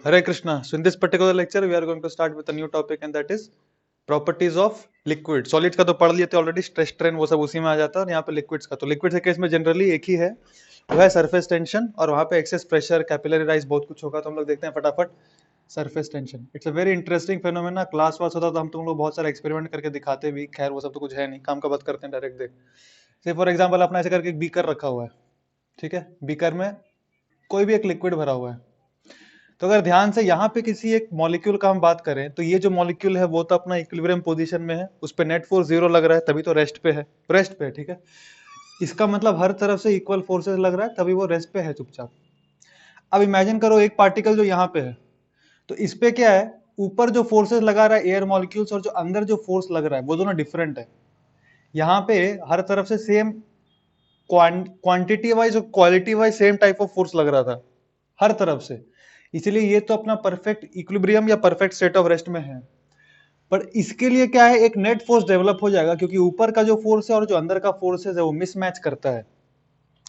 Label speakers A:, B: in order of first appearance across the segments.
A: Hare Krishna. So in this particular lecture, we are going to start with a new topic, and that is properties of liquid. Solids का तो पढ़ लिए थे already, stress strain वो सब उसी में आ जाता है, और यहाँ पे लिक्विड्स का तो लिक्विड्स के केस में जनरली एक ही है, वो है सरफेस टेंशन, और वहाँ पे एक्सेस प्रेशर, कैपिलरी राइज बहुत कुछ होगा, तो हम लोग देखते हैं फटाफट surface tension. It's a very interesting phenomena. Class वास होता तो हम तुम लोग बहुत सारे एक्सपेरिमेंट करके दिखाते भी, खैर वो सब तो कुछ है नहीं, काम का बात करते हैं डायरेक्ट. देख से फॉर एग्जाम्पल अपना ऐसे करके एक बीकर रखा हुआ है, ठीक है, बीकर में कोई भी एक लिक्विड भरा हुआ है. तो अगर ध्यान से यहाँ पे किसी एक मॉलिक्यूल का हम बात करें, तो ये जो मॉलिक्यूल है वो तो अपना इक्विलिब्रियम पोजीशन में है, उस पे नेट फोर्स 0 लग रहा है, तभी तो रेस्ट पे है, रेस्ट पे है, ठीक है. इसका मतलब हर तरफ से इक्वल फोर्सेस लग रहा है, तभी वो रेस्ट पे है चुपचाप. अब इमेजिन करो एक पार्टिकल जो यहाँ पे है, तो इस पे क्या है, ऊपर जो फोर्सेस लगा रहा है एयर मॉलिक्यूल्स, और जो अंदर जो फोर्स लग रहा है वो दोनों डिफरेंट है. यहाँ पे हर तरफ से सेम क्वांटिटी वाइज और quality wise same type of force लग रहा था हर तरफ से, इसलिए ये तो अपना परफेक्ट इक्विलिब्रियम या परफेक्ट स्टेट ऑफ रेस्ट में है. पर इसके लिए क्या है, एक नेट फोर्स डेवलप हो जाएगा, क्योंकि ऊपर का जो फोर्स है और जो अंदर का फोर्स है वो मिसमैच करता है,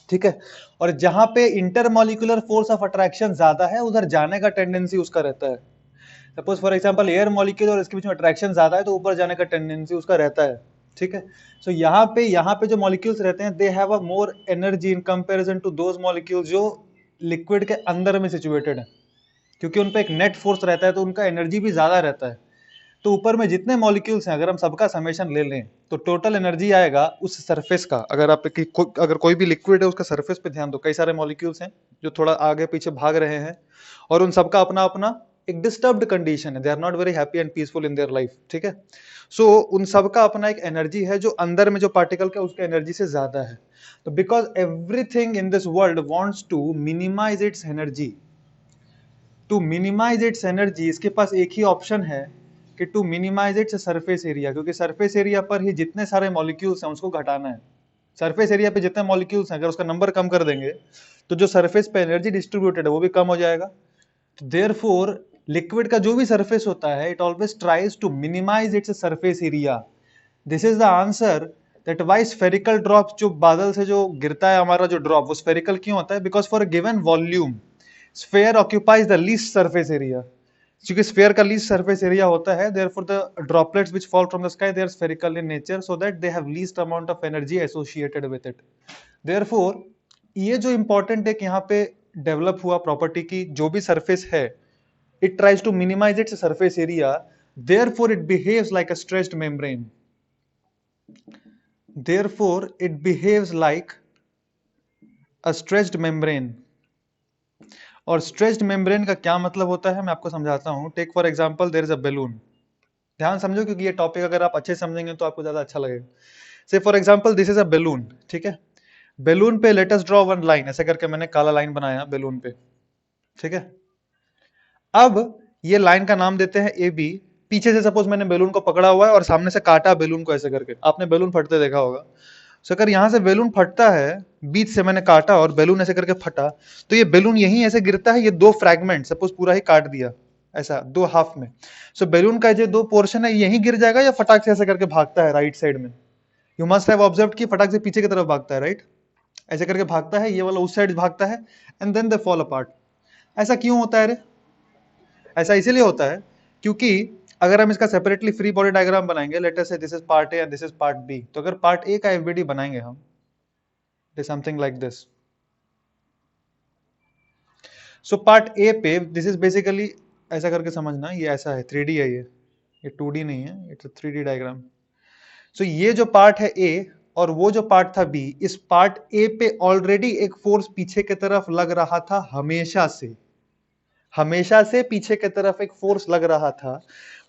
A: ठीक है. और जहां पे इंटरमॉलिक्यूलर फोर्स ऑफ अट्रैक्शन ज्यादा है, उधर जाने का टेंडेंसी उसका रहता है. Suppose for example air molecule और इसके बीच में अट्रैक्शन ज्यादा है, तो ऊपर जाने का टेंडेंसी उसका रहता है, ठीक है. सो यहाँ पे जो मॉलिक्यूल्स रहते हैं, they have a more energy in comparison to those molecules जो लिक्विड के अंदर में सिचुएटेड है, क्योंकि उन पे एक नेट फोर्स रहता है, तो उनका एनर्जी भी ज्यादा रहता है. तो ऊपर में जितने मॉलिक्यूल्स हैं, अगर हम सबका समेशन ले लें, तो टोटल एनर्जी आएगा उस सरफेस का. अगर आप अगर कोई भी लिक्विड है, उसका सरफेस पे ध्यान दो, कई सारे मॉलिक्यूल्स हैं जो थोड़ा आगे पीछे भाग रहे हैं, और उन सबका अपना अपना एक डिस्टर्ब्ड कंडीशन है, they are not very happy and peaceful in their life, ठीक है. सो उन सबका अपना एक एनर्जी है, जो अंदर में जो पार्टिकल का उसका एनर्जी से ज्यादा है. तो because everything in this world wants to minimize its energy, to minimize its energy, इसके पास एक ही ऑप्शन है कि to minimize its surface area, क्योंकि सरफेस एरिया पर ही जितने सारे मॉलिक्यूल्स हैं उसको घटाना है. सरफेस एरिया पे जितने मॉलिक्यूल्स हैं, अगर उसका नंबर कम कर देंगे, तो जो सरफेस पे एनर्जी डिस्ट्रीब्यूटेड है वो भी कम हो जाएगा. देयरफॉर लिक्विड का जो भी सरफेस होता है, it always tries to minimize its surface area. This is the answer that why spherical drop, जो बादल से जो गिरता है हमारा जो ड्रॉप, वो स्फेरिकल क्यों होता है? Because for a given volume sphere occupies the least surface area. क्योंकि स्फेयर का लीस्ट सरफेस एरिया होता है, therefore the droplets which fall from the sky, they are spherical in nature, so that they have least amount of energy associated with it. Therefore ये जो important है कि यहाँ पे डेवलप हुआ प्रॉपर्टी की, जो भी सरफेस है, it tries to minimize its surface area, therefore it behaves like a stretched membrane. Therefore it behaves like a stretched membrane. और stretched membrane का क्या मतलब होता है, मैं आपको समझाता हूं. Take for example, there is a balloon. ध्यान समझो, क्योंकि ये टॉपिक अगर आप अच्छे समझेंगे तो आपको ज्यादा अच्छा लगेगा. Say for example this is a balloon, ठीक है. बैलून पे let us draw one line, ऐसे करके मैंने काला लाइन बनाया बैलून पे, ठीक है. अब ये लाइन का नाम देते हैं ए बी. पीछे से सपोज मैंने बैलून को पकड़ा हुआ है और सामने से काटा बैलून को ऐसे करके, आपने बैलून फटते देखा होगा. सो अगर यहां से बैलून फटता है, बीच से मैंने काटा और बैलून ऐसे करके फटा, तो ये बैलून यहीं ऐसे गिरता है, ये दो फ्रैगमेंट, सपोज पूरा ही काट दिया ऐसा दो हाफ में. सो बैलून का जो दो पोर्शन है यहीं गिर जाएगा, या फटाक से ऐसे करके भागता है राइट साइड में. यू मस्ट हैव ऑब्जर्व कि फटाक से पीछे की तरफ भागता है, राइट. ऐसे करके भागता है, ये वाला उस साइड भागता है, and then they fall apart. ऐसा क्यों होता है रे? ऐसा इसीलिए होता है क्योंकि अगर हम इसका सेपरेटली फ्री बॉडी डायग्राम बनाएंगे, let us say this is part A and this is part B, तो अगर पार्ट ए का एफबीडी बनाएंगे हम, it is something like this. So part A पे दिस इज बेसिकली, ऐसा करके समझना, ये ऐसा है, 3D है, ये 2D नहीं है, इट्स 3D डायग्राम. सो ये जो पार्ट है ए और वो जो पार्ट था बी, इस पार्ट ए पे ऑलरेडी एक फोर्स पीछे की तरफ लग रहा था, हमेशा से पीछे की तरफ एक फोर्स लग रहा था.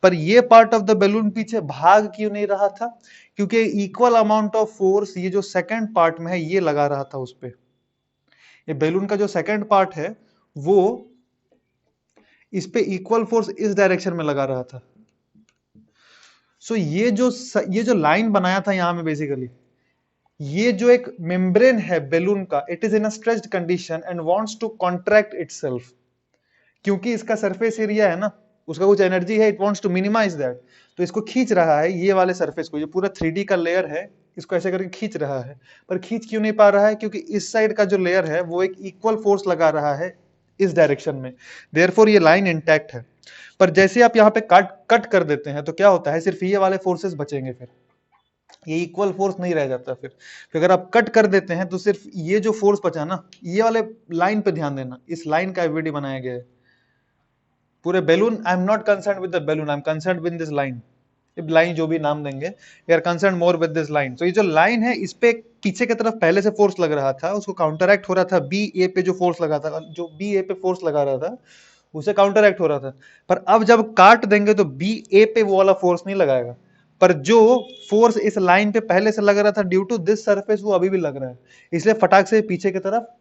A: पर ये पार्ट ऑफ द बैलून पीछे भाग क्यों नहीं रहा था? क्योंकि इक्वल अमाउंट ऑफ फोर्स ये जो सेकंड पार्ट में है ये लगा रहा था उस पे. ये बैलून का जो सेकंड पार्ट है वो इस पे इक्वल फोर्स इस डायरेक्शन में लगा रहा था. सो ये जो लाइन बनाया था यहां में, बेसिकली ये जो एक मेम्ब्रेन है बैलून का, it is in a stretched condition and wants to contract itself. क्योंकि इसका सरफेस एरिया है ना, उसका कुछ एनर्जी है, it wants to minimize that, तो इसको खींच रहा है ये वाले सरफेस को, ये पूरा 3D का लेयर है, इसको ऐसे करके खींच रहा है. पर खींच क्यों नहीं पा रहा है? क्योंकि इस साइड का जो लेयर है वो एक इक्वल फोर्स लगा रहा है इस डायरेक्शन में, देयरफॉर ये लाइन इंटैक्ट है। पर जैसे आप यहाँ पे कट कर देते हैं तो क्या होता है, सिर्फ ये वाले फोर्सेस बचेंगे, फिर ये इक्वल फोर्स नहीं रह जाता। फिर अगर आप कट कर देते हैं तो सिर्फ ये जो फोर्स बचा ना, ये वाले लाइन पे ध्यान देना, इस लाइन का एवरीडी बनाया गया है पूरे balloon. I am not concern with the balloon, I am concern with this line, line जो भी नाम देंगे, we are concern more with this line. तो ये जो लाइन है, इस पे पीछे की तरफ पहले से फोर्स लग रहा था, उसको काउंटरएक्ट हो रहा था बी ए पे, जो फोर्स लगा था, जो बी ए पे फोर्स लगा रहा था उसे काउंटरएक्ट हो रहा था। पर अब जब काट देंगे तो बी ए पे वो वाला फोर्स नहीं लगाएगा, पर जो फोर्स इस लाइन पे पहले से लग रहा था ड्यू टू दिस सरफेस, वो अभी भी लग रहा है, इसलिए फटाक से पीछे की तरफ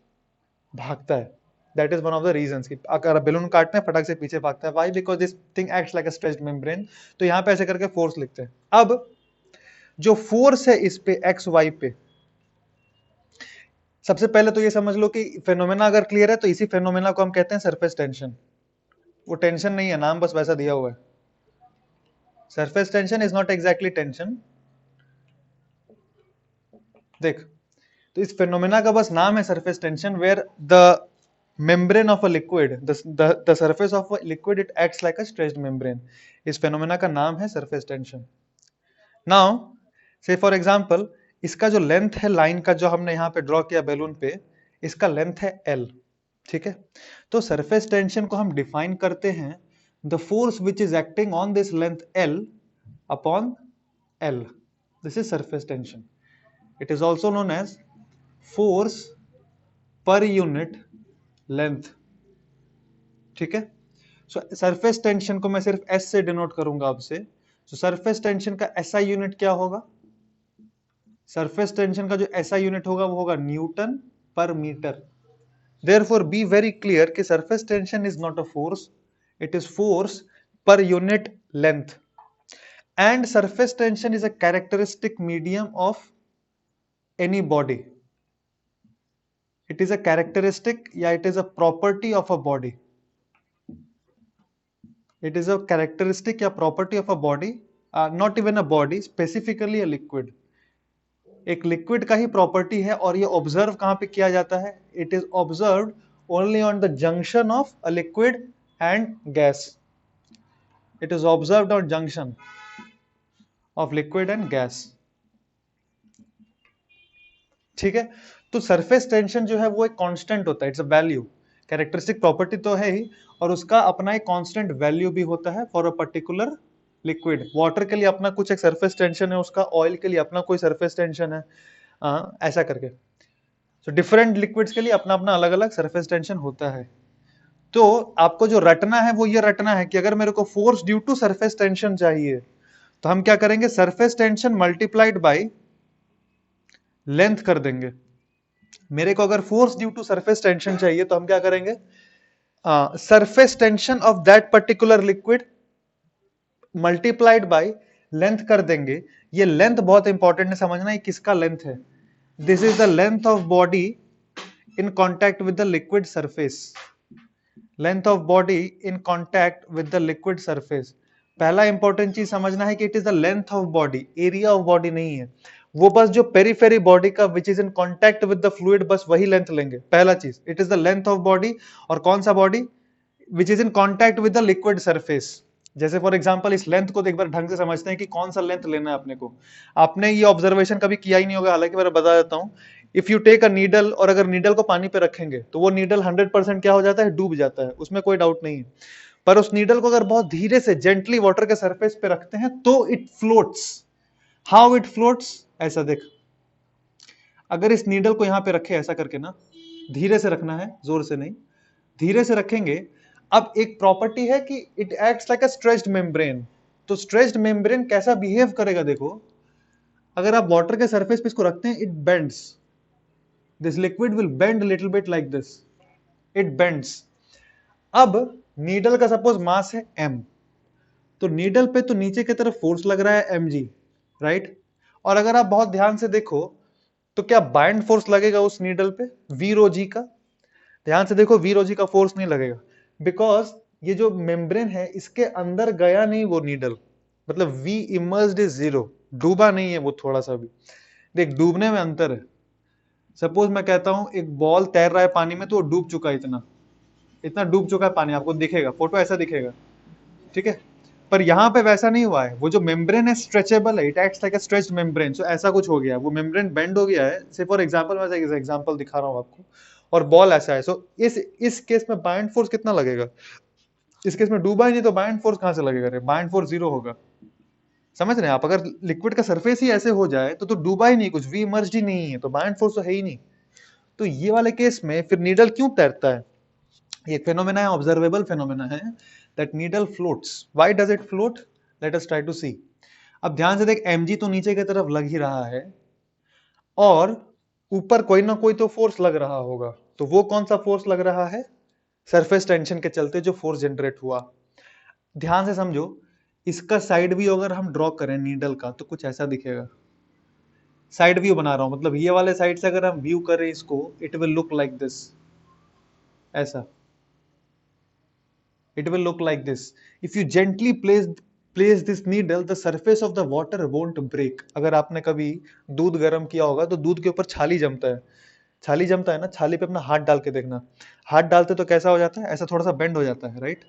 A: भागता है। That is one of the reasons कि अगर बैलून काटते हैं फटाक से पीछे भागता है। Why? Because this thing acts like a stretched membrane. तो यहां पे ऐसे करके फोर्स लिखते हैं। अब जो फोर्स है इस पे एक्स वाई पे, सबसे पहले तो ये समझ लो कि फेनोमेना अगर क्लियर है तो इसी फेनोमेना को हम कहते हैं सरफेस टेंशन। वो टेंशन नहीं है, नाम बस वैसा दिया हुआ है। Surface tension is not exactly tension. देख, तो इस फेनोमेना का बस नाम है surface tension, where the membrane of a liquid, the surface of a liquid, it acts like a stretched membrane. इस फेनोमेना का नाम है सरफेस टेंशन। नाउ से फॉर एग्जांपल, इसका जो लेंथ है लाइन का, जो हमने यहाँ पे ड्रॉ किया बैलून पे, इसका लेंथ है L, ठीक है। तो सरफेस टेंशन को हम डिफाइन करते हैं the force which is acting on this length L upon L, this is surface tension. It is also known as force per unit length, ठीक है। सो सरफेस टेंशन को मैं सिर्फ एस से डिनोट करूंगा आपसे। सो सरफेस टेंशन का एसआई यूनिट क्या होगा? सरफेस टेंशन का जो एसआई यूनिट होगा वो होगा newton per metre. Therefore be very clear कि surface tension is not a force, it is force per unit length. And surface tension is a characteristic medium of any body. It is a characteristic, yeah, it is a property of a body. It is a characteristic या property of a body, not even a body, specifically a liquid. एक liquid का ही property है, और ये observe कहाँ पे किया जाता है? It is observed only on the junction of a liquid and gas. It is observed on junction of liquid and gas. ठीक है। तो सरफेस टेंशन जो है वो एक कांस्टेंट होता है, it's a value, characteristic property तो है ही, और उसका अपना एक कांस्टेंट वैल्यू भी होता है for a particular liquid. Water के लिए अपना कुछ एक सरफेस टेंशन है उसका, ऑयल के लिए अपना कोई सरफेस टेंशन है, ऐसा करके। सो डिफरेंट लिक्विड्स के लिए अपना अपना अलग अलग सरफेस टेंशन होता है। तो आपको जो रटना है वो ये रटना है कि अगर मेरे को force due to surface tension चाहिए तो हम क्या करेंगे, surface tension multiplied by length कर देंगे। मेरे को अगर force due to surface tension चाहिए तो हम क्या करेंगे, surface tension of that particular liquid multiplied by length कर देंगे। ये लेंथ बहुत इंपॉर्टेंट है, समझना है किसका लेंथ है। This is the length of body in contact with the liquid surface. Length of body in contact with the liquid surface. पहला इंपॉर्टेंट चीज समझना है कि it is the length of body, area of body नहीं है वो, बस जो पेरिफेरी बॉडी का विच is in contact with the fluid, बस वही लेंथ लेंगे। पहला चीज, it is the length of body, और कौन सा body? Which is in contact with the liquid surface. जैसे फॉर एग्जांपल इस लेंथ को एक बार ढंग से समझते हैं कि कौन सा लेंथ लेना है अपने को। आपने ये ऑब्जर्वेशन कभी किया ही नहीं होगा, हालांकि मैं बता देता हूं। If you take a needle, और अगर नीडल को पानी पे रखेंगे तो वो नीडल 100% क्या हो जाता है, डूब जाता है, उसमें कोई डाउट नहीं है। पर उस नीडल को अगर बहुत धीरे से जेंटली वाटर के सरफेस पे रखते हैं तो it floats. How it floats? ऐसा देख, अगर इस नीडल को यहां पे रखे ऐसा करके ना, धीरे से रखना है, जोर से नहीं, धीरे से रखेंगे। अब एक प्रॉपर्टी है कि it acts like a stretched membrane. तो स्ट्रेच्ड मेम्ब्रेन कैसा बिहेव करेगा देखो, अगर आप वाटर के सरफेस पे इसको रखते हैं, it bends, this liquid will bend little bit like this, it bends. अब नीडल का सपोज मास है m, तो नीडल पे तो नीचे की तरफ फोर्स लग रहा है mg, राइट। और अगर आप बहुत ध्यान से देखो तो क्या बाइंड फोर्स लगेगा उस नीडल पे, v रो जी का? ध्यान से देखो, v रो जी का फोर्स नहीं लगेगा, बिकॉज ये जो मेम्ब्रेन है इसके अंदर गया नहीं वो नीडल, मतलब v इमर्स्ड इज 0, डूबा नहीं है वो थोड़ा सा भी। देख, डूबने में अंतर है। सपोज मैं कहता हूं एक बॉल तैर रहा है पानी में तो वो डूब चुका है इतना, इतना डूब चुका है पानी, आपको दिखेगा, फोटो ऐसा दिखेगा, ठीक है। पर यहाँ पे वैसा नहीं हुआ है, वो जो मेम्ब्रेन है स्ट्रेचेबल है, it acts like a stretched membrane, so ऐसा कुछ हो गया है, वो मेम्ब्रेन बेंड हो गया है। से फॉर एग्जांपल मैं एग्जांपल दिखा रहा हूँ आपको, और बॉल ऐसा है, सो इस केस में बाइंड फोर्स कितना लगेगा, इस केस में डूबा ही नहीं तो बाइंड फोर्स कहाँ से लगेगा रे, बाइंड फोर्स 0 होगा। समझ रहे हैं आप, अगर लिक्विड का सरफेस ही ऐसे हो जाए तो डूबा ही नहीं, कुछ वी इमर्ज्ड ही नहीं है, तो बाइंड फोर्स तो है ही नहीं। तो ये वाले केस में फिर नीडल क्यों तैरता है, ये फेनोमेना है, ऑब्जर्वेबल फेनोमेना है, that needle floats. Why does it float, let us try to see. अब ध्यान से देख, mg तो नीचे की तरफ लग ही रहा है, और ऊपर कोई ना कोई तो फोर्स लग रहा होगा, तो वो कौन सा फोर्स लग रहा है, सरफेस टेंशन के चलते जो फोर्स जनरेट हुआ। ध्यान से समझो, इसका साइड व्यू अगर हम ड्रॉ करें नीडल का तो कुछ ऐसा दिखेगा, साइड व्यू बना रहा हूं, मतलब ये वाले साइड से अगर हम व्यू करें इसको, it will look like this, ऐसा, it will look like this. If you gently place this needle, the surface of the water won't break. अगर आपने कभी दूध गर्म किया होगा तो दूध के ऊपर छाली जमता है, छाली जमता है ना, छाली पे अपना हाथ डाल के देखना, हाथ डालते तो कैसा हो जाता है, ऐसा थोड़ा सा बेंड हो जाता है, राइट।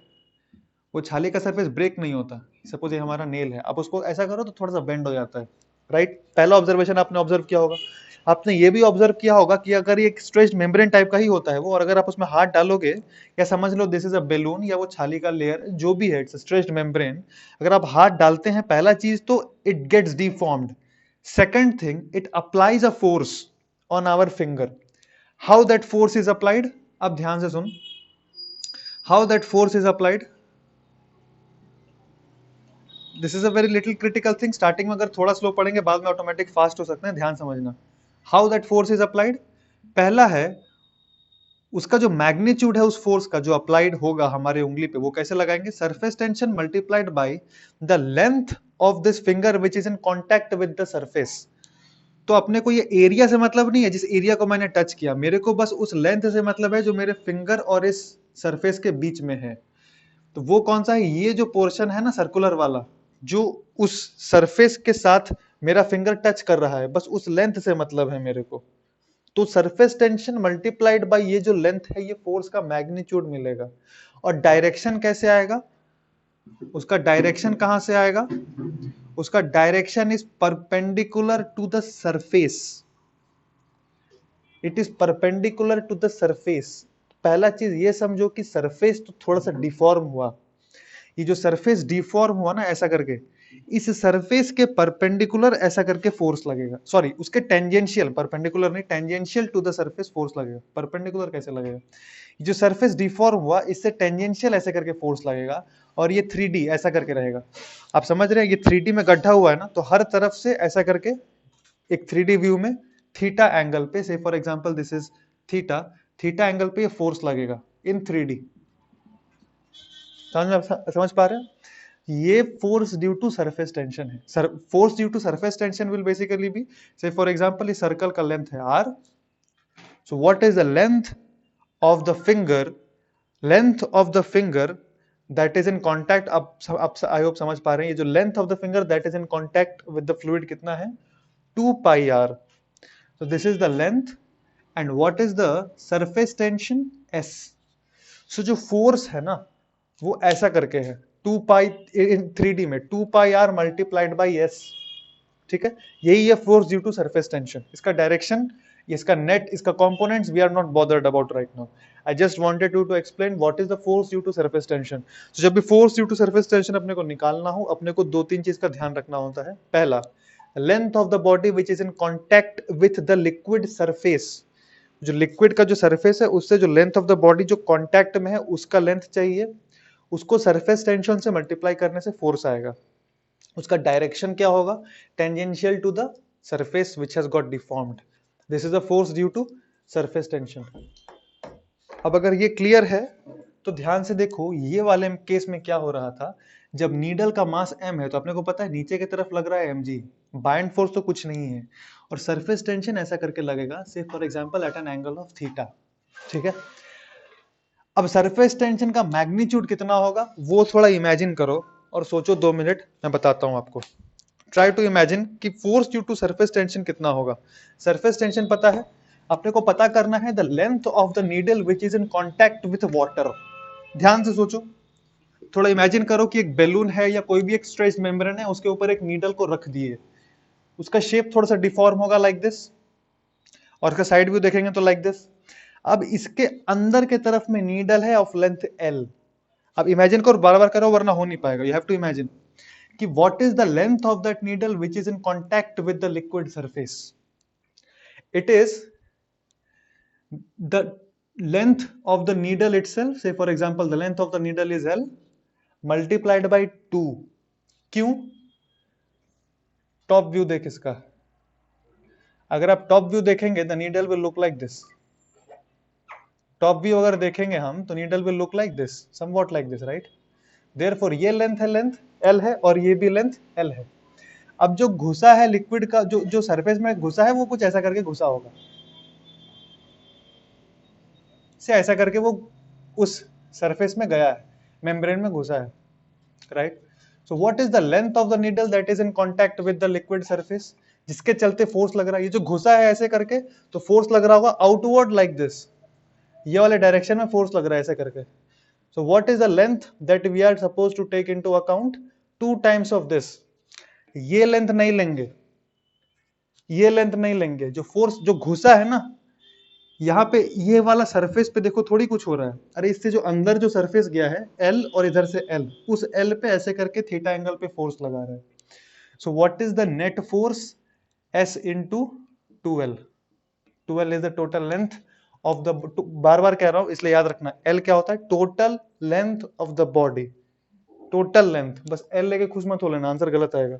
A: वो छाली का सरफेस ब्रेक नहीं होता। सपोज ये हमारा नेल है, आप उसको ऐसा करो तो थोड़ा सा बेंड हो जाता है, राइट। पहला ऑब्जर्वेशन आपने ऑब्जर्व किया होगा। आपने ये भी ऑब्जर्व किया होगा कि अगर ये स्ट्रेच्ड मेम्ब्रेन टाइप का ही होता है वो, और अगर आप उसमें हाथ डालोगे, या समझ लो दिस इज अ बेलून या वो छाली का लेयर जो भी है, इट्स स्ट्रेच्ड मेम्ब्रेन, अगर आप हाथ डालते हैं, पहला चीज तो it gets deformed, second thing it applies a force on our finger. How that force is applied, अब ध्यान से सुन, how that force is applied, this is a very little critical thing, starting में अगर थोड़ा स्लो पढ़ेंगे बाद में ऑटोमेटिक फास्ट हो सकते हैं, ध्यान समझना। How that force is applied, पहला है उसका जो मैग्नीट्यूड है उस फोर्स का जो अप्लाइड होगा हमारे उंगली पे, वो कैसे लगाएंगे, surface tension multiplied by the length of this finger which is in contact with the surface. तो अपने को ये एरिया से मतलब नहीं है जिस एरिया को मैंने टच किया, मेरे को बस उस लेंथ से मतलब है जो मेरे फिंगर और इस सरफेस के बीच में है। तो वो कौन सा है, ये जो पोर्शन है ना सर्कुलर वाला, जो उस सरफेस के साथ मेरा फिंगर टच कर रहा है, बस उस लेंथ से मतलब है मेरे को। तो सरफेस टेंशन मल्टीप्लाइड बाय ये जो लेंथ है, ये फोर्स का मैग्नीट्यूड मिलेगा। और डायरेक्शन कैसे आएगा, उसका डायरेक्शन कहां से आएगा, उसका direction is perpendicular to the surface, it is perpendicular to the surface. पहला चीज ये समझो कि सरफेस तो थोड़ा सा डिफॉर्म हुआ, ये जो सरफेस डिफॉर्म हुआ ना ऐसा करके, इस सरफेस के परपेंडिकुलर ऐसा करके फोर्स लगेगा, सॉरी उसके टेंजेंशियल, परपेंडिकुलर नहीं, tangential to the surface force लगेगा। परपेंडिकुलर कैसे लगेगा, जो सरफेस डिफॉर्म हुआ इससे टेंजेंशियल ऐसे करके फोर्स लगेगा, और ये 3D ऐसा करके रहेगा। आप समझ रहे हैं, ये 3D में गड्ढा हुआ है ना, तो हर तरफ से ऐसा करके एक 3D व्यू में थीटा एंगल पे, से for example this is theta, theta angle पे ये फोर्स लगेगा इन 3D। समझ पा रहे हैं, ये force due to surface tension है। Force due to surface tension will basically be, say for example इस सर्कल का लेंथ है r, so what is the length of the finger, length of the finger that is in contact, अब I hope समझ पा रहे हैं, ये जो length of the finger that is in contact with the fluid कितना है, 2 pi r, so this is the length, and what is the surface tension, s। so जो फोर्स है ना वो ऐसा करके है 2 पाई इन 3D में 2 pi r multiplied by s, ठीक है। यही है force due to surface tension. इसका डायरेक्शन, इसका नेट, इसका components we are not bothered about right now, I just wanted to explain what is the force due to surface tension. तो जब भी force due to surface tension अपने को निकालना हो, अपने को 2-3 चीज का ध्यान रखना होता है। पहला, length of the body which is in contact with the liquid surface, जो लिक्विड का जो सरफेस है उससे जो लेंथ ऑफ द बॉडी जो कॉन्टैक्ट में है उसका लेंथ चाहिए, उसको सरफेस टेंशन से मल्टीप्लाई करने से फोर्स आएगा। उसका डायरेक्शन क्या होगा, tangential to the surface which has got deformed, this is a force due to surface tension. अब अगर ये क्लियर है तो ध्यान से देखो, ये वाले केस में क्या हो रहा था, जब नीडल का मास m है तो अपने को पता है नीचे की तरफ लग रहा है mg, बाइंड फोर्स तो कुछ नहीं है, और सरफेस टेंशन ऐसा करके लगेगा, say for example at an angle of theta, ठीक है। अब सरफेस टेंशन का मैग्नीट्यूड कितना होगा वो थोड़ा इमेजिन करो और सोचो 2 मिनट, मैं बताता हूं आपको। ट्राई टू इमेजिन कि force due to surface tension कितना होगा। सरफेस टेंशन पता है, अपने को पता करना है the length of the needle which is in contact with water. ध्यान से सोचो, थोड़ा इमेजिन करो कि एक बैलून है या कोई भी एक स्ट्रेच मेम्ब्रेन है, उसके ऊपर एक नीडल को रख दिए, उसका शेप थोड़ा सा डिफॉर्म होगा लाइक दिस, और इसका साइड व्यू देखेंगे तो लाइक दिस। अब इसके अंदर के तरफ में नीडल है ऑफ लेंथ एल। अब इमेजिन करो, बार बार करो वरना हो नहीं पाएगा, यू हैव टू इमेजिन कि what is the length of that needle which is in contact with the liquid surface. It is the length of the needle itself, say for example the length of the needle is L multiplied by 2। क्यों? Top view देख इसका, अगर आप top view देखेंगे the needle will look like this. Top view अगर देखेंगे हम तो needle will look like this, somewhat like this, right. Therefore ये लेंथ है, लेंथ L है, और ये भी लेंथ L है। अब जो घुसा है लिक्विड का, जो सरफेस में घुसा है वो कुछ ऐसा करके घुसा होगा, से ऐसा करके वो उस सरफेस में गया है, मेम्ब्रेन में घुसा है, right. So what is the length of the needle that is in contact with the liquid surface, जिसके चलते फोर्स लग रहा है। ये जो घुसा है ऐसे करके तो फोर्स लग रहा होगा आउटवर्ड लाइक दिस, ये वाले डायरेक्शन में फोर्स लग रहा है ऐसे करके। So what is the length that we are suppose to take into account, 2 times of this. ये लेंथ नहीं लेंगे, ये लेंथ नहीं लेंगे, जो फोर्स जो घुसा है ना यहाँ पे, ये वाला सरफेस पे देखो थोड़ी कुछ हो रहा है, अरे इससे जो अंदर जो सरफेस गया है L और इधर से L, उस L पे ऐसे करके थीटा एंगल पे फोर्स लगा रहा है। So what is the net force, S into 2L। 2L is the total length of the, बार बार कह रहा हूं इसलिए याद रखना, L क्या होता है, total length of the body. Total length, बस L लेके खुश मत हो लेना, आंसर गलत आएगा।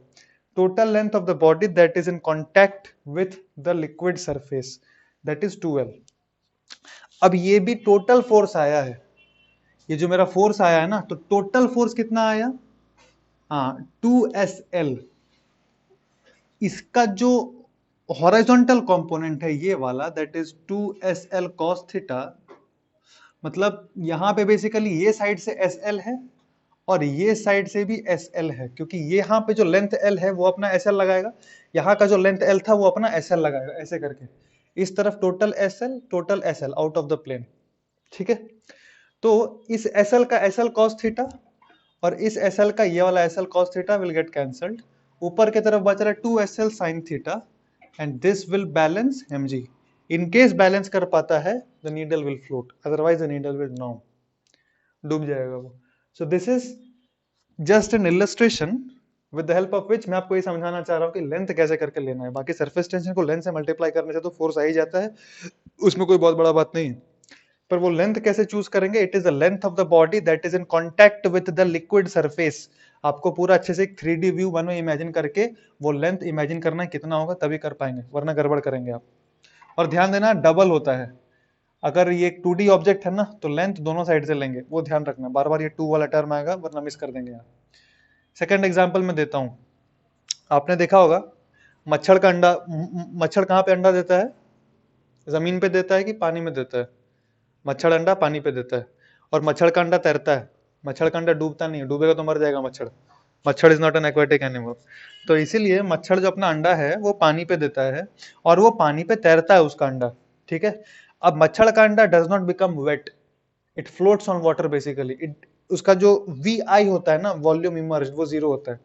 A: Total length of the body that is in contact with the liquid surface, that is 2L। अब ये भी टोटल फोर्स आया है, ये जो मेरा फोर्स आया है ना, तो टोटल फोर्स कितना आया, हाँ 2SL। इसका जो हॉरिजॉन्टल कंपोनेंट है ये वाला, that is 2SL cos theta, मतलब यहां पे बेसिकली ये साइड से SL है और ये साइड से भी SL है, क्योंकि ये यहाँ पे जो लेंथ L है वो अपना SL लगाएगा, यहाँ का जो लेंथ L था वो अपना SL लगाएगा, ऐसे करके इस तरफ total SL out of the plane, ठीक है। तो इस SL का SL cos थीटा और इस SL का ये वाला SL cos theta will get cancelled, ऊपर की तरफ बच रहा है 2SL sin theta, and this will balance mg। In case balance कर पाता है the needle will float, otherwise the needle will no, डूब जाएगा वो। So this is just an illustration with the help of which मैं आपको ये समझाना चाह रहा हूँ कि लेंथ कैसे करके लेना है। बाकी सरफेस टेंशन को लेंथ से मल्टीप्लाई करने से तो फोर्स आ ही जाता है, उसमें कोई बहुत बड़ा बात नहीं है, पर वो लेंथ कैसे चूज करेंगे, it is the length of the body that is in contact with the liquid surface. आपको पूरा अच्छे से एक 3D व्यू वन में इमेजिन करके वो लेंथ इमेजिन करना है कितना होगा, तभी कर पाएंगे, वरना गड़बड़ करेंगे आप। और ध्यान देना डबल होता है, अगर ये एक 2D ऑब्जेक्ट है ना तो लेंथ दोनों साइड से लेंगे, वो ध्यान रखना, बार बार ये 2 वाला टर्म आएगा वरना मिस कर देंगे आप। सेकंड एग्जांपल में देता हूं, आपने देखा होगा मच्छर का अंडा, मच्छर कहाँ पे अंडा देता है, जमीन पे देता है कि पानी में देता है, मच्छर अंडा पानी पे देता है, और मच्छर का अंडा तैरता है, मच्छर का अंडा डूबता नहीं है, डूबेगा तो मर जाएगा मच्छर, मच्छर is not an aquatic animal. तो इसीलिए मच्छर जो अपना अंडा है वो पानी पे देता है और वो पानी पे तैरता है उसका अंडा, ठीक है। अब मच्छर का अंडा does not become wait, it floats on water basically, it उसका जो VI होता है ना, वॉल्यूम इमर्ज, वो 0 होता है,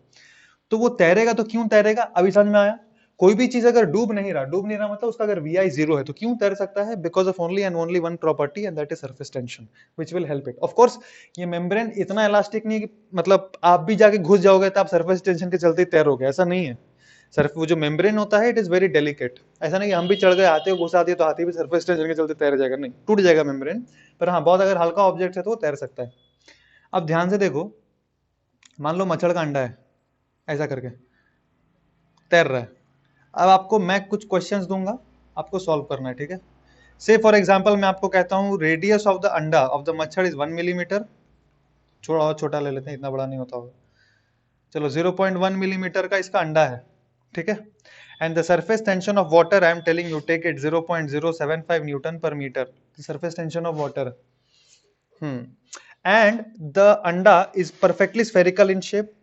A: तो वो तैरेगा। तो क्यों तैरेगा, अभी समझ में आया। कोई भी चीज अगर डूब नहीं रहा मतलब उसका अगर VI 0 है तो क्यों तैर सकता है, because of only and only one property and that is surface tension which will help it. Of course ये मेम्ब्रेन इतना इलास्टिक नहीं है कि मतलब आप भी जाके घुस जाओगे तो आप सरफेस टेंशन के चलते ही तैरोगे, ऐसा नहीं है। सर्फ वो जो मेम्ब्रेन होता है इट इज वेरी डेलिकेट, ऐसा नहीं कि हम भी चढ़ गए हाथी को घुसा दिए तो हाथी भी सरफेस टेंशन के चलते तैर जाएगा, नहीं, टूट जाएगा मेम्ब्रेन, पर हाँ बहुत अगर हल्का ऑब्जेक्ट है तो वो तैर सकता है। अब ध्यान से देखो, मान लो मच्छर का अंडा है, ऐसा करके तैर रहा है। अब आपको मैं कुछ क्वेश्चंस दूंगा, आपको सॉल्व करना है, ठीक है। से फॉर एग्जांपल मैं आपको कहता हूं रेडियस ऑफ द अंडा ऑफ द मच्छर इज 1 मिलीमीटर, थोड़ा और छोटा ले लेते हैं, इतना बड़ा नहीं होता होगा, चलो 0.1 मिलीमीटर का इसका अंडा है, ठीक है। And the surface tension of water I am telling you take it 0.075 newton per metre, surface tension of water. And the anda is perfectly spherical in shape,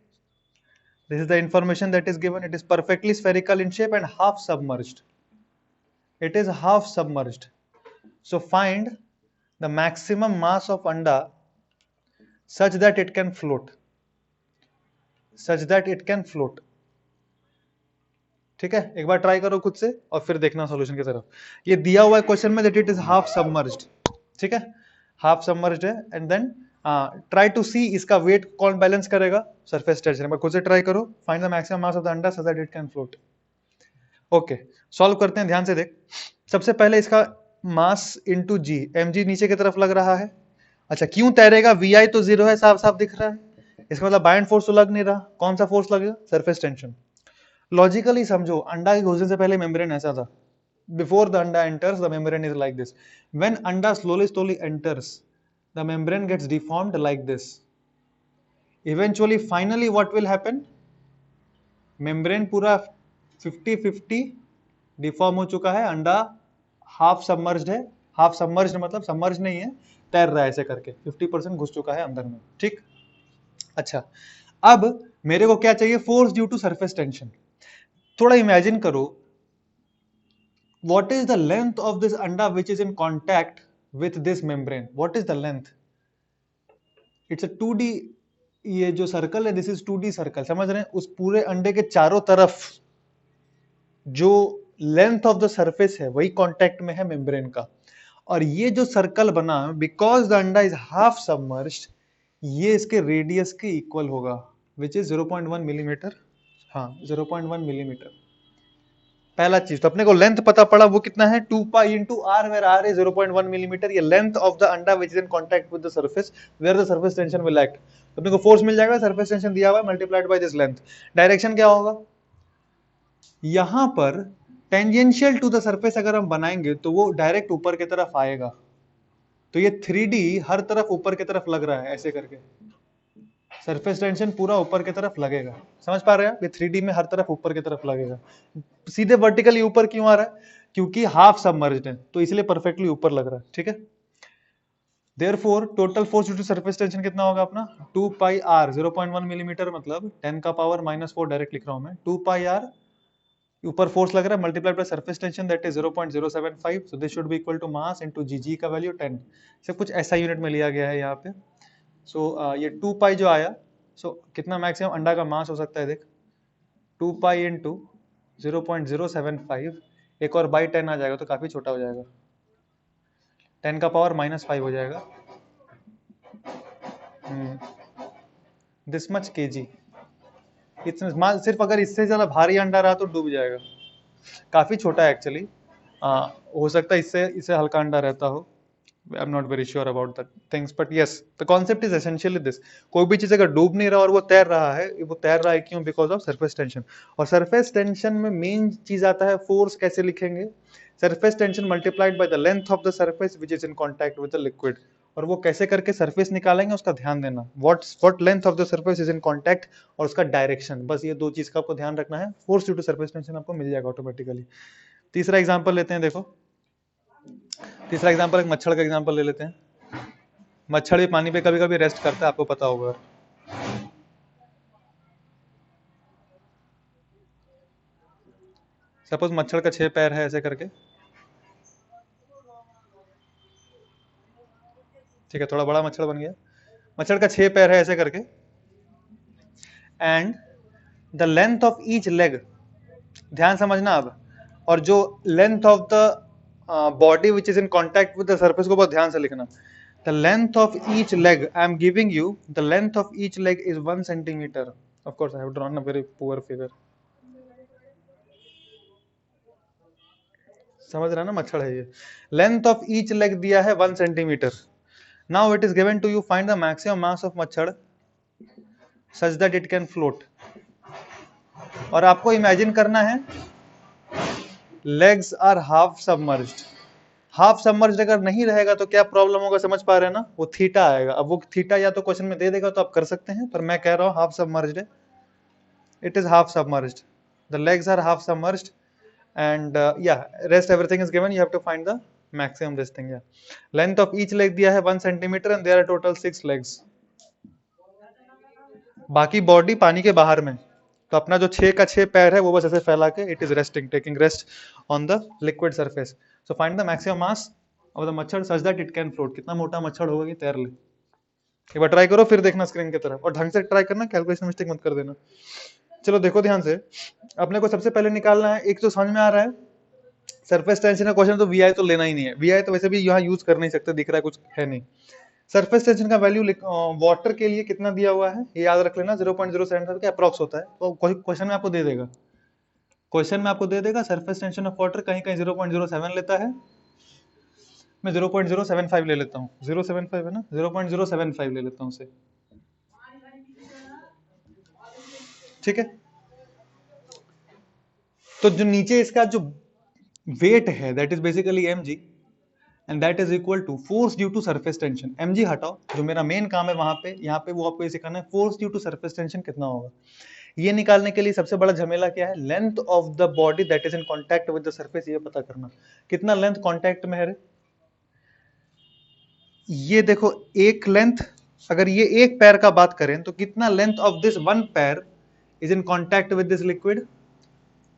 A: this is the information that is given, it is perfectly spherical in shape and half submerged, it is half submerged. So find the maximum mass of anda such that it can float. ठीक है, एक बार try करो खुद से और फिर देखना solution की तरफ। ये दिया हुआ है क्वेश्चन में that it is half submerged, ठीक है, हाफ सबमर्ज्ड है, एंड देन ट्राई टू सी इसका वेट कौन बैलेंस करेगा, सरफेस टेंशन। पर खुद से ट्राई करो, find the maximum mass of the anda so that it can float. Okay, solve करते हैं, ध्यान से देख। सबसे पहले इसका मास इनटू जी, mg नीचे की तरफ लग रहा है। अच्छा, क्यों तैरेगा, vi तो जीरो है, साफ साफ दिख रहा है, इसका मतलब बाइंड फोर्स तो लग नहीं रहा। कौन सा फोर्स लगेगा, सरफेस टेंशन। लॉजिकली समझो, अंडा के घुसने से पहले मेम्ब्रेन ऐसा था। Before the anda enters the membrane is like this. When anda slowly enters the membrane gets deformed like this. Eventually finally what will happen, membrane पूरा 50-50 डिफॉर्म हो चुका है, अंडा हाफ सबमर्ज्ड है। हाफ सबमर्ज्ड मतलब सबमर्ज नहीं है, तैर रहा है ऐसे करके, 50% घुस चुका है अंदर में, ठीक। अच्छा, अब मेरे को क्या चाहिए, force due to surface tension. थोड़ा इमेजिन करो, what is the length of this anda which is in contact with this membrane, what is the length, it's a 2D, ये जो सर्कल है दिस इज 2D सर्कल, समझ रहे हैं। उस पूरे अंडे के चारों तरफ जो लेंथ ऑफ द सरफेस है वही कांटेक्ट में है मेम्ब्रेन का, और ये जो सर्कल बना because the anda is half submerged, ये इसके रेडियस के इक्वल होगा विच इज 0.1 मिलीमीटर। हाँ, 0.1 मिलीमीटर। पहला चीज तो अपने को लेंथ पता पड़ा, वो कितना है, 2 pi into R, where R is 0.1 millimetre. ये लेंथ ऑफ द अंडा which is in contact with the surface where the surface tension will act. तो अपने को फोर्स मिल जाएगा, सरफेस टेंशन दिया हुआ है, multiplied by this length. Direction क्या होगा, यहां पर टेंजेंशियल टू द सरफेस अगर हम बनाएंगे तो वो डायरेक्ट ऊपर की तरफ आएगा। तो ये 3D हर तरफ ऊपर की तरफ लग रहा है, ऐसे करके सरफेस टेंशन पूरा ऊपर की तरफ लगेगा। समझ पा रहे हैं, ये 3D में हर तरफ ऊपर की तरफ लगेगा। सीधे वर्टिकली ऊपर क्यों आ रहा है, क्योंकि हाफ सबमर्ज्ड है, तो इसलिए परफेक्टली ऊपर लग रहा है, ठीक है। Therefore total force due to surface tension कितना होगा अपना, 2 पाई आर, 0.1 मिलीमीटर मतलब 10 का पावर -4 डायरेक्ट लिख रहा हूं मैं, 2 पाई आर, ऊपर फोर्स लग रहा है, multiplied by surface tension that is 0.075, so this should be equal to mass into g का वैल्यू 10। सब कुछ ऐसा यूनिट में लिया गया है यहाँ पे। सो ये 2 पाई जो आया, सो कितना मैक्सिमम अंडा का मास हो सकता है, देख 2 पाई इंटू 0.075, एक और बाई 10 आ जाएगा तो काफी छोटा हो जाएगा, 10 का पावर -5 हो जाएगा, दिस मच केजी। इतना सिर्फ अगर इससे ज्यादा भारी अंडा रहा तो डूब जाएगा, काफी छोटा है एक्चुअली। हो सकता है इससे हल्का अंडा रहता हो, आई am not very sure about that things, but yes the concept is essentially this. कोई भी चीज अगर डूब नहीं रहा और वो तैर रहा है, वो तैर रहा है क्यों, बिकॉज ऑफ सरफेस टेंशन। और सरफेस टेंशन में मेन चीज आता है फोर्स, कैसे लिखेंगे, surface tension multiplied by the length of the surface which is in contact with the liquid. और वो कैसे करके सरफेस निकालेंगे उसका ध्यान देना, what length of the surface is in contact और उसका डायरेक्शन, बस ये दो चीज का आपको ध्यान रखना है। Force due to surface tension आपको मिल जाएगा ऑटोमेटिकली। तीसरा एग्जांपल लेते हैं, देखो तीसरा एग्जांपल एक मच्छर का एग्जांपल ले लेते हैं। मच्छर भी पानी पे कभी कभी रेस्ट करता है, आपको पता होगा। सपोज मच्छर का 6 पैर है ऐसे करके, ठीक है, थोड़ा बड़ा मच्छर बन गया। मच्छर का 6 पैर है ऐसे करके, and the length of each leg, ध्यान समझना अब, और जो length of the body which is in contact with the surface को बहुत ध्यान से लिखना। The length of each leg, I am giving you the length of each leg is 1 centimetre. Of course I have drawn a very poor figure, समझ रहा ना, मच्छर है ये। लेंथ ऑफ ईच लेग दिया है 1 centimetre. Now it is given to you find the maximum mass of machchhar such that it can float. और आपको इमेजिन करना है legs are half submerged. Half submerged अगर नहीं रहेगा तो क्या प्रॉब्लम होगा, समझ पा रहे हैं ना, वो थीटा आएगा। अब वो थीटा या तो क्वेश्चन में दे देगा तो आप कर सकते हैं, पर मैं कह रहा हूं हाफ सबमर्ज्ड है, it is half submerged, the legs are half submerged, and rest everything is given, you have to find the maximum this thing। length of each leg दिया है 1 centimetre and there are total 6 legs। बाकी body पानी के बाहर में, तो अपना जो 6 का 6 पैर है वो बस ऐसे फैला के it is resting, taking rest on the liquid surface. So find the maximum mass of the machchhar such that it can float. कितना मोटा मच्छर होगा कि तैर ले। एक बार ट्राई करो, फिर देखना स्क्रीन की तरफ, और ढंग से ट्राई करना, कैलकुलेशन मिस्टेक मत कर देना। चलो देखो ध्यान से, अपने को सबसे पहले निकालना है, एक तो समझ में आ रहा है सरफेस टेंशन का क्वेश्चन, तो वी तो लेना ही नहीं है। वी तो वैसे भी यहाँ यूज कर नहीं सकते, दिख रहा है कुछ है नहीं। सरफेस टेंशन का वैल्यू वाटर के लिए कितना दिया हुआ है ये याद रख लेना, 0.075 के अप्रॉक्स होता है। तो क्वेश्चन में आपको दे देगा, क्वेश्चन में आपको दे देगा सरफेस टेंशन ऑफ वाटर कहीं कहीं 0.07 लेता है। मैं 0.075 ले लेता हूँ, 075 है ना, 0.075 ले लेता हूँ उसे, ठीक है। तो जो नीचे इसका जो वेट है that is basically mg, and that is equal to force due to surface tension. mg हटाओ, जो मेरा मेन काम है वहां पे, यहाँ पे वो आपको ये सिखाना है force due to surface tension कितना होगा। ये निकालने के लिए सबसे बड़ा झमेला क्या है, length of the body that is in contact with the surface, ये पता करना कितना लेंथ कांटेक्ट में है रे। ये देखो एक लेंथ, अगर ये एक पैर का बात करें तो कितना length of this one pair is in contact with this liquid.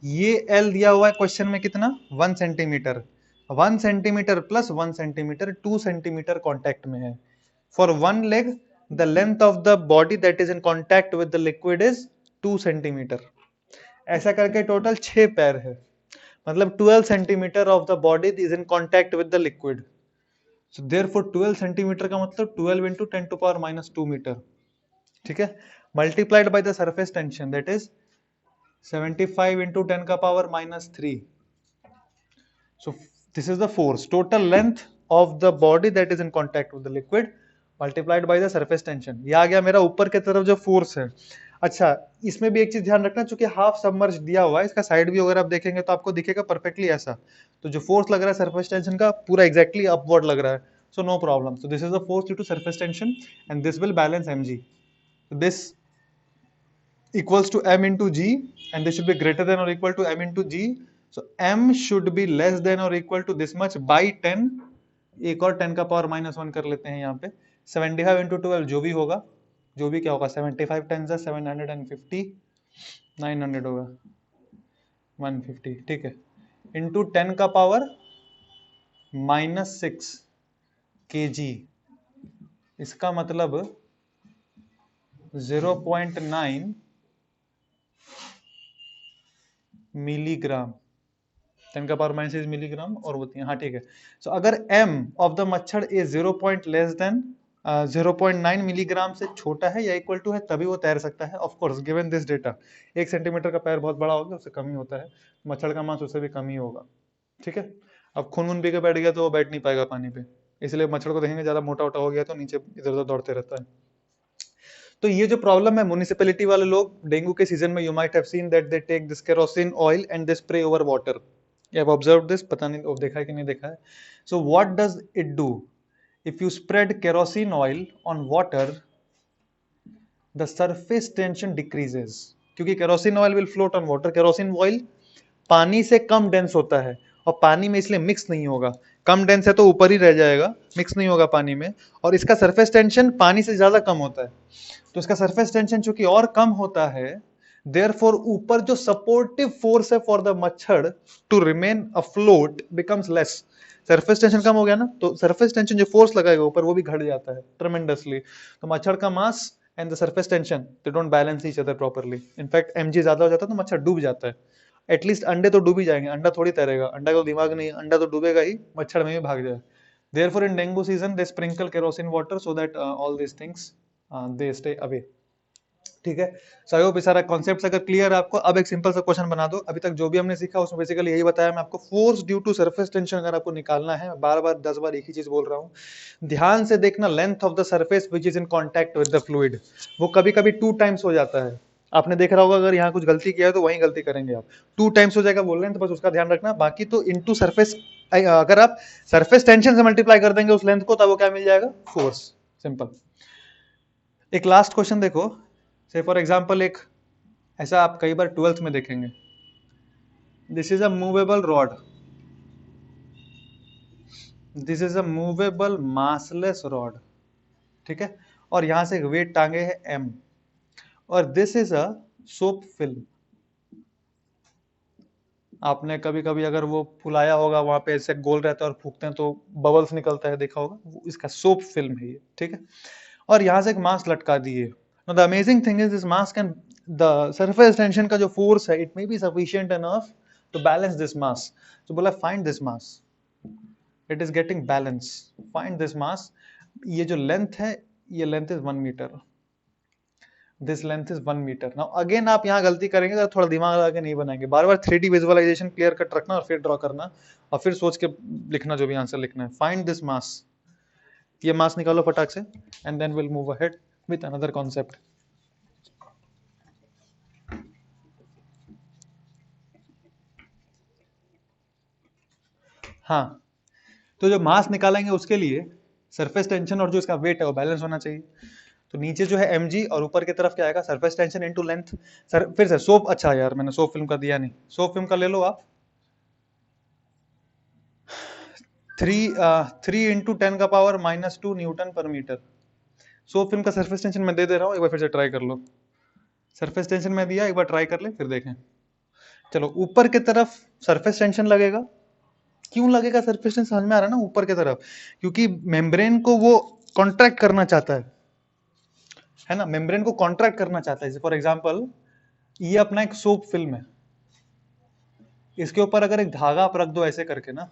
A: ये L दिया हुआ है क्वेश्चन में कितना, 1 centimetre. 1 centimetre plus 1 centimetre 2 centimetre contact में है। For one leg the length of the body that is in contact with the liquid is 2 centimetre. ऐसा करके टोटल 6 पैर है, मतलब 12 centimetre of the body is in contact with the liquid. So therefore 12 centimetre का मतलब 12 into 10 to power minus 2 metre, ठीक है, multiplied by the surface tension that is 75 into 10 का power minus 3। So this is the force, total length of the body that is in contact with the liquid multiplied by the surface tension। ये आ गया मेरा ऊपर की तरफ जो force है। अच्छा, इसमें भी एक चीज ध्यान रखना, चूंकि हाफ सबमर्ज दिया हुआ है, इसका साइड व्यू अगर आप देखेंगे तो आपको दिखेगा परफेक्टली ऐसा। तो जो फोर्स लग रहा है सरफेस टेंशन का पूरा एग्जैक्टली अपवर्ड लग रहा है, so no problem. So this is the force due to surface tension and this will balance mg। This equals to m into g and this should be greater than or equal to m into g. So m should be less than or equal to this much by 10। एक और 10 का power minus 1 कर लेते हैं यहाँ पे, 75 into 12 जो भी होगा, जो भी क्या होगा, 75 10 750, 900 होगा, 150, ठीक है, इंटू 10 का पावर माइनस 6 kg। इसका मतलब 0.9 मिलीग्राम, 10 का पावर माइनस 6 मिलीग्राम और होती है, हाँ ठीक है। सो अगर m ऑफ द मच्छर इज 0.9 मिलीग्राम से छोटा है या इक्वल टू है तभी वो तैर सकता है। Of course given this data, 1 centimetre का पैर बहुत बड़ा होगा, उससे कम ही होता है, मच्छर का मांस उससे भी कम ही होगा, ठीक है। अब खून वून पी के बैठ गया तो वो बैठ नहीं पाएगा पानी पे, इसलिए मच्छर को देखेंगे ज्यादा मोटा वोटा हो गया तो नीचे इधर उधर दौड़ते रहता है। तो ये जो प्रॉब्लम है म्युनिसिपैलिटी वाले लोग डेंगू के सीजन में, you might have seen that they take this kerosene oil and they spray over water. You have observed this, पता नहीं देखा है कि नहीं देखा है। So what does it do? If you spread kerosene oil on water, the surface tension decreases, क्योंकि kerosene oil will float on water। kerosene oil पानी से कम डेंस होता है और पानी में इसलिए मिक्स नहीं होगा, कम डेंस है तो ऊपर ही रह जाएगा, मिक्स नहीं होगा पानी में, और इसका सरफेस टेंशन पानी से ज्यादा कम होता है। तो इसका सरफेस टेंशन चूंकि और कम होता है, देयरफॉर ऊपर जो सपोर्टिव फोर्स है for the machchhar to remain afloat becomes less. Surface tension कम हो गया ना, तो सरफेस टेंशन जो फोर्स लगाएगा ऊपर वो भी घट जाता है ट्रेमेंडसली। तो मच्छर का mass and the surface tension they don't balance each other properly. In fact mg ज्यादा हो जाता है तो मच्छर डूब जाता है। एटलीस्ट अंडे तो डूब ही जाएंगे, अंडा थोड़ी तैरेगा, अंडा का दिमाग नहीं है, अंडा तो डूबेगा ही, मच्छर में भी भाग जाए। Therefore in dengue season they sprinkle kerosene water so that all these things they stay away, ठीक है। सो आई होप ये सारा कॉन्सेप्ट अगर क्लियर है आपको। अब एक सिंपल सा क्वेश्चन बना दो, अभी तक जो भी हमने सीखा उसमें बेसिकली यही बताया मैं आपको, force due to surface tension अगर आपको निकालना है, बार बार 10 बार एक ही चीज बोल रहा हूँ, ध्यान से देखना, length of the surface which is in contact with the fluid, वो कभी कभी 2 टाइम्स हो जाता है। आपने देख रहा होगा अगर यहाँ कुछ गलती किया है तो वही गलती करेंगे आप, 2 टाइम्स हो जाएगा बोल रहे हैं, तो बस उसका ध्यान रखना। बाकी तो इनटू सरफेस, अगर आप सरफेस टेंशन से मल्टीप्लाई कर देंगे उस लेंथ को, तब वो क्या मिल जाएगा, फोर्स, सिंपल। एक लास्ट क्वेश्चन देखो, से फॉर एग्जांपल एक ऐसा आप कई बार 12th में देखेंगे, this is a movable rod, this is a movable massless rod, ठीक है, और यहां से एक वेट टांगे है m, और this is a soap film. आपने कभी कभी अगर वो फुलाया होगा, वहां पे ऐसे गोल रहता है और फूकते हैं तो बबल्स निकलता है, देखा होगा, वो इसका सोप फिल्म है ये, ठीक है। और यहाँ से एक मास लटका दिए। Now the amazing thing is this mass can, the surface tension का जो फोर्स है, it may be sufficient enough to balance this mass। तो बोला find this mass, it is getting balance, find this mass। ये जो length है, ये length is 1 metre, this length is 1 metre. Now again आप यहाँ गलती करेंगे तो थोड़ा दिमाग लगा के नहीं बनाएंगे, बार बार 3D विजुअलाइजेशन क्लियर कट रखना और फिर ड्रॉ करना और फिर सोच के लिखना जो भी आंसर लिखना है। फाइंड दिस मास, ये मास निकालो फटाक से, and then will move ahead with another concept. हाँ, तो जो मास निकालेंगे उसके लिए सरफेस टेंशन और जो इसका वेट है वो बैलेंस होना चाहिए। तो नीचे जो है mg और ऊपर की तरफ क्या आएगा, surface tension into length. Sir फिर से सोप, अच्छा यार मैंने सोप फिल्म का दिया नहीं, सोप फिल्म का ले लो आप। 3 × 10⁻⁻² Newton per metre. Soap film का सरफेस टेंशन मैं दे दे रहा हूँ, एक बार फिर से ट्राई कर लो। सरफेस टेंशन में दिया, एक बार ट्राई कर ले फिर देखें। चलो ऊपर की तरफ सरफेस टेंशन लगेगा, क्यों लगेगा सरफेस टेंशन समझ में आ रहा है ना, ऊपर की तरफ, क्योंकि मेम्ब्रेन को वो कॉन्ट्रैक्ट करना चाहता है ना, मेम्ब्रेन को कॉन्ट्रैक्ट करना चाहता है। फॉर एग्जाम्पल ये अपना एक सोप फिल्म है, इसके ऊपर अगर एक धागा आप रख दो ऐसे करके ना,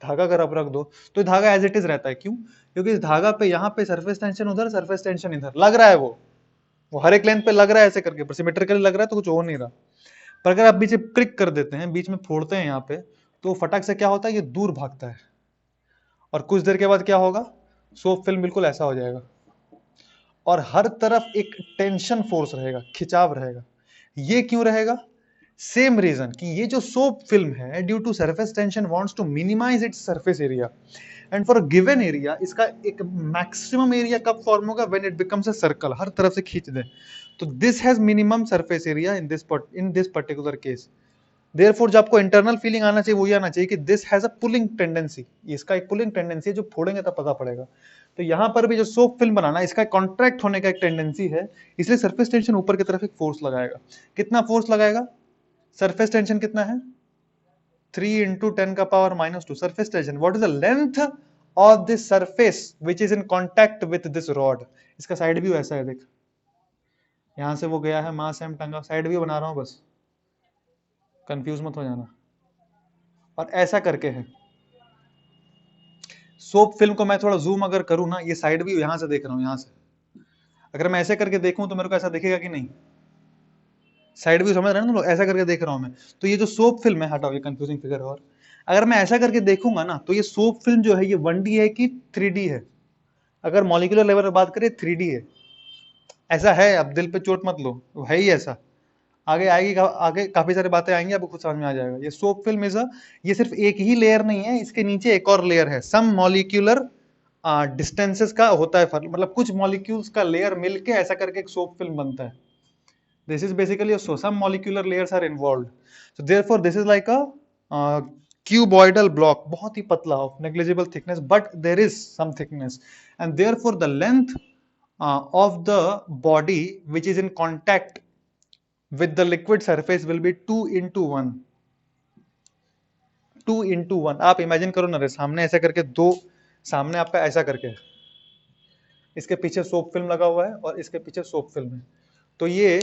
A: धागा अगर आप रख दो तो ये धागा एज इट इज रहता है, क्यों, क्योंकि इस धागा पे यहाँ पे सरफेस टेंशन उधर, सरफेस टेंशन इधर लग रहा है, वो हर एक लेंथ पे लग रहा है ऐसे करके, पर सिमेट्रिकली लग रहा है तो कुछ हो नहीं रहा। पर अगर आप बीच में क्लिक कर देते हैं, बीच में फोड़ते हैं यहाँ पे, तो फटाक से क्या होता है, ये दूर भागता है और कुछ देर के बाद क्या होगा, सोप फिल्म बिल्कुल ऐसा हो जाएगा और हर तरफ एक टेंशन फोर्स रहेगा, खिंचाव रहेगा। ये क्यों रहेगा, सेम रीजन कि ये जो सोप फिल्म है, due to surface tension wants to minimize its surface area, and for given area इसका एक मैक्सिमम एरिया कब फॉर्म होगा, when it becomes a circle, हर तरफ से खींच दे, तो this has minimum surface area in this particular case. Therefore जो आपको इंटरनल फीलिंग आना चाहिए वो ये आना चाहिए कि this has a pulling tendency, इसका एक पुलिंग टेंडेंसी है, जो फोड़ेंगे तब पता पड़ेगा। तो यहाँ पर भी जो सोप फिल्म बनाना, इसका कॉन्ट्रैक्ट होने का एक टेंडेंसी है, इसलिए सरफेस टेंशन ऊपर की तरफ एक फोर्स लगाएगा। कितना फोर्स लगाएगा, सरफेस टेंशन कितना है, 3 × 10⁻²। Surface tension, what is the length of this surface which is in contact with this rod. इसका साइड व्यू ऐसा है, देख यहां से वो गया है, मास एम टंगा, साइड व्यू बना रहा हूं बस, कंफ्यूज मत हो जाना। और ऐसा करके है सोप फिल्म को, मैं थोड़ा जूम अगर करूं ना, ये साइड व्यू यहां से देख रहा हूं, यहां से अगर मैं ऐसे करके देखूं तो मेरे को ऐसा दिखेगा कि नहीं, साइड व्यू समझ रहे हैं ना लोग, ऐसा करके देख रहा हूं मैं। तो ये जो सोप फिल्म है, हटाओ ये कंफ्यूजिंग फिगर, और अगर मैं ऐसा करके देखूंगा ना, तो ये सोप फिल्म जो है ये 1D है कि 3D है। अगर मॉलिक्यूलर लेवल पर बात करें 3D है, ऐसा है, अब दिल पे चोट मत लो, है ही ऐसा। आगे आएगी, आगे काफी सारी बातें आएंगी, आपको खुद समझ में आ जाएगा। ये सोप फिल्म इज ये सिर्फ एक ही लेयर नहीं है, इसके नीचे एक और लेयर है, सम मॉलिक्यूलर डिस्टेंसेस का होता है फर्क, मतलब कुछ मॉलिक्यूल्स का लेयर मिलके ऐसा करके एक सोप फिल्म बनता है। This is basically some molecular layers are involved, so therefore this is like a cuboidal block, बहुत ही पतला, of negligible thickness, but there is some thickness, and therefore the length of the body which is in contact with the liquid surface will be 2 × 1। 2 × 1 आप imagine करो ना, सामने ऐसा करके दो, सामने आपका ऐसा करके, इसके पीछे सोप फिल्म लगा हुआ है और इसके पीछे सोप फिल्म है, तो ये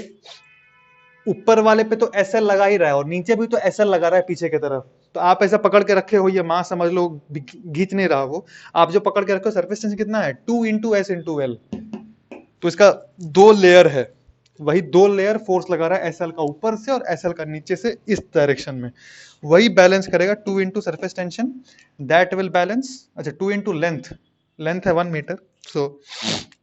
A: ऊपर वाले पे तो एसएल लगा ही रहा है और नीचे भी तो एसएल लगा रहा है पीछे की तरफ। तो आप ऐसा पकड़ के रखे हो, ये मास समझ लो, खींच नहीं रहा वो, आप जो पकड़ के रखे हो, सरफेस टेंशन कितना है, 2 × S × L। तो इसका 2 लेयर है, वही 2 लेयर फोर्स लगा रहा है एसएल का ऊपर से और एसएल का नीचे से, इस डायरेक्शन में, वही बैलेंस करेगा 2 × surface tension, that will balance, अच्छा 2 × लेंथ, लेंथ है 1 metre, so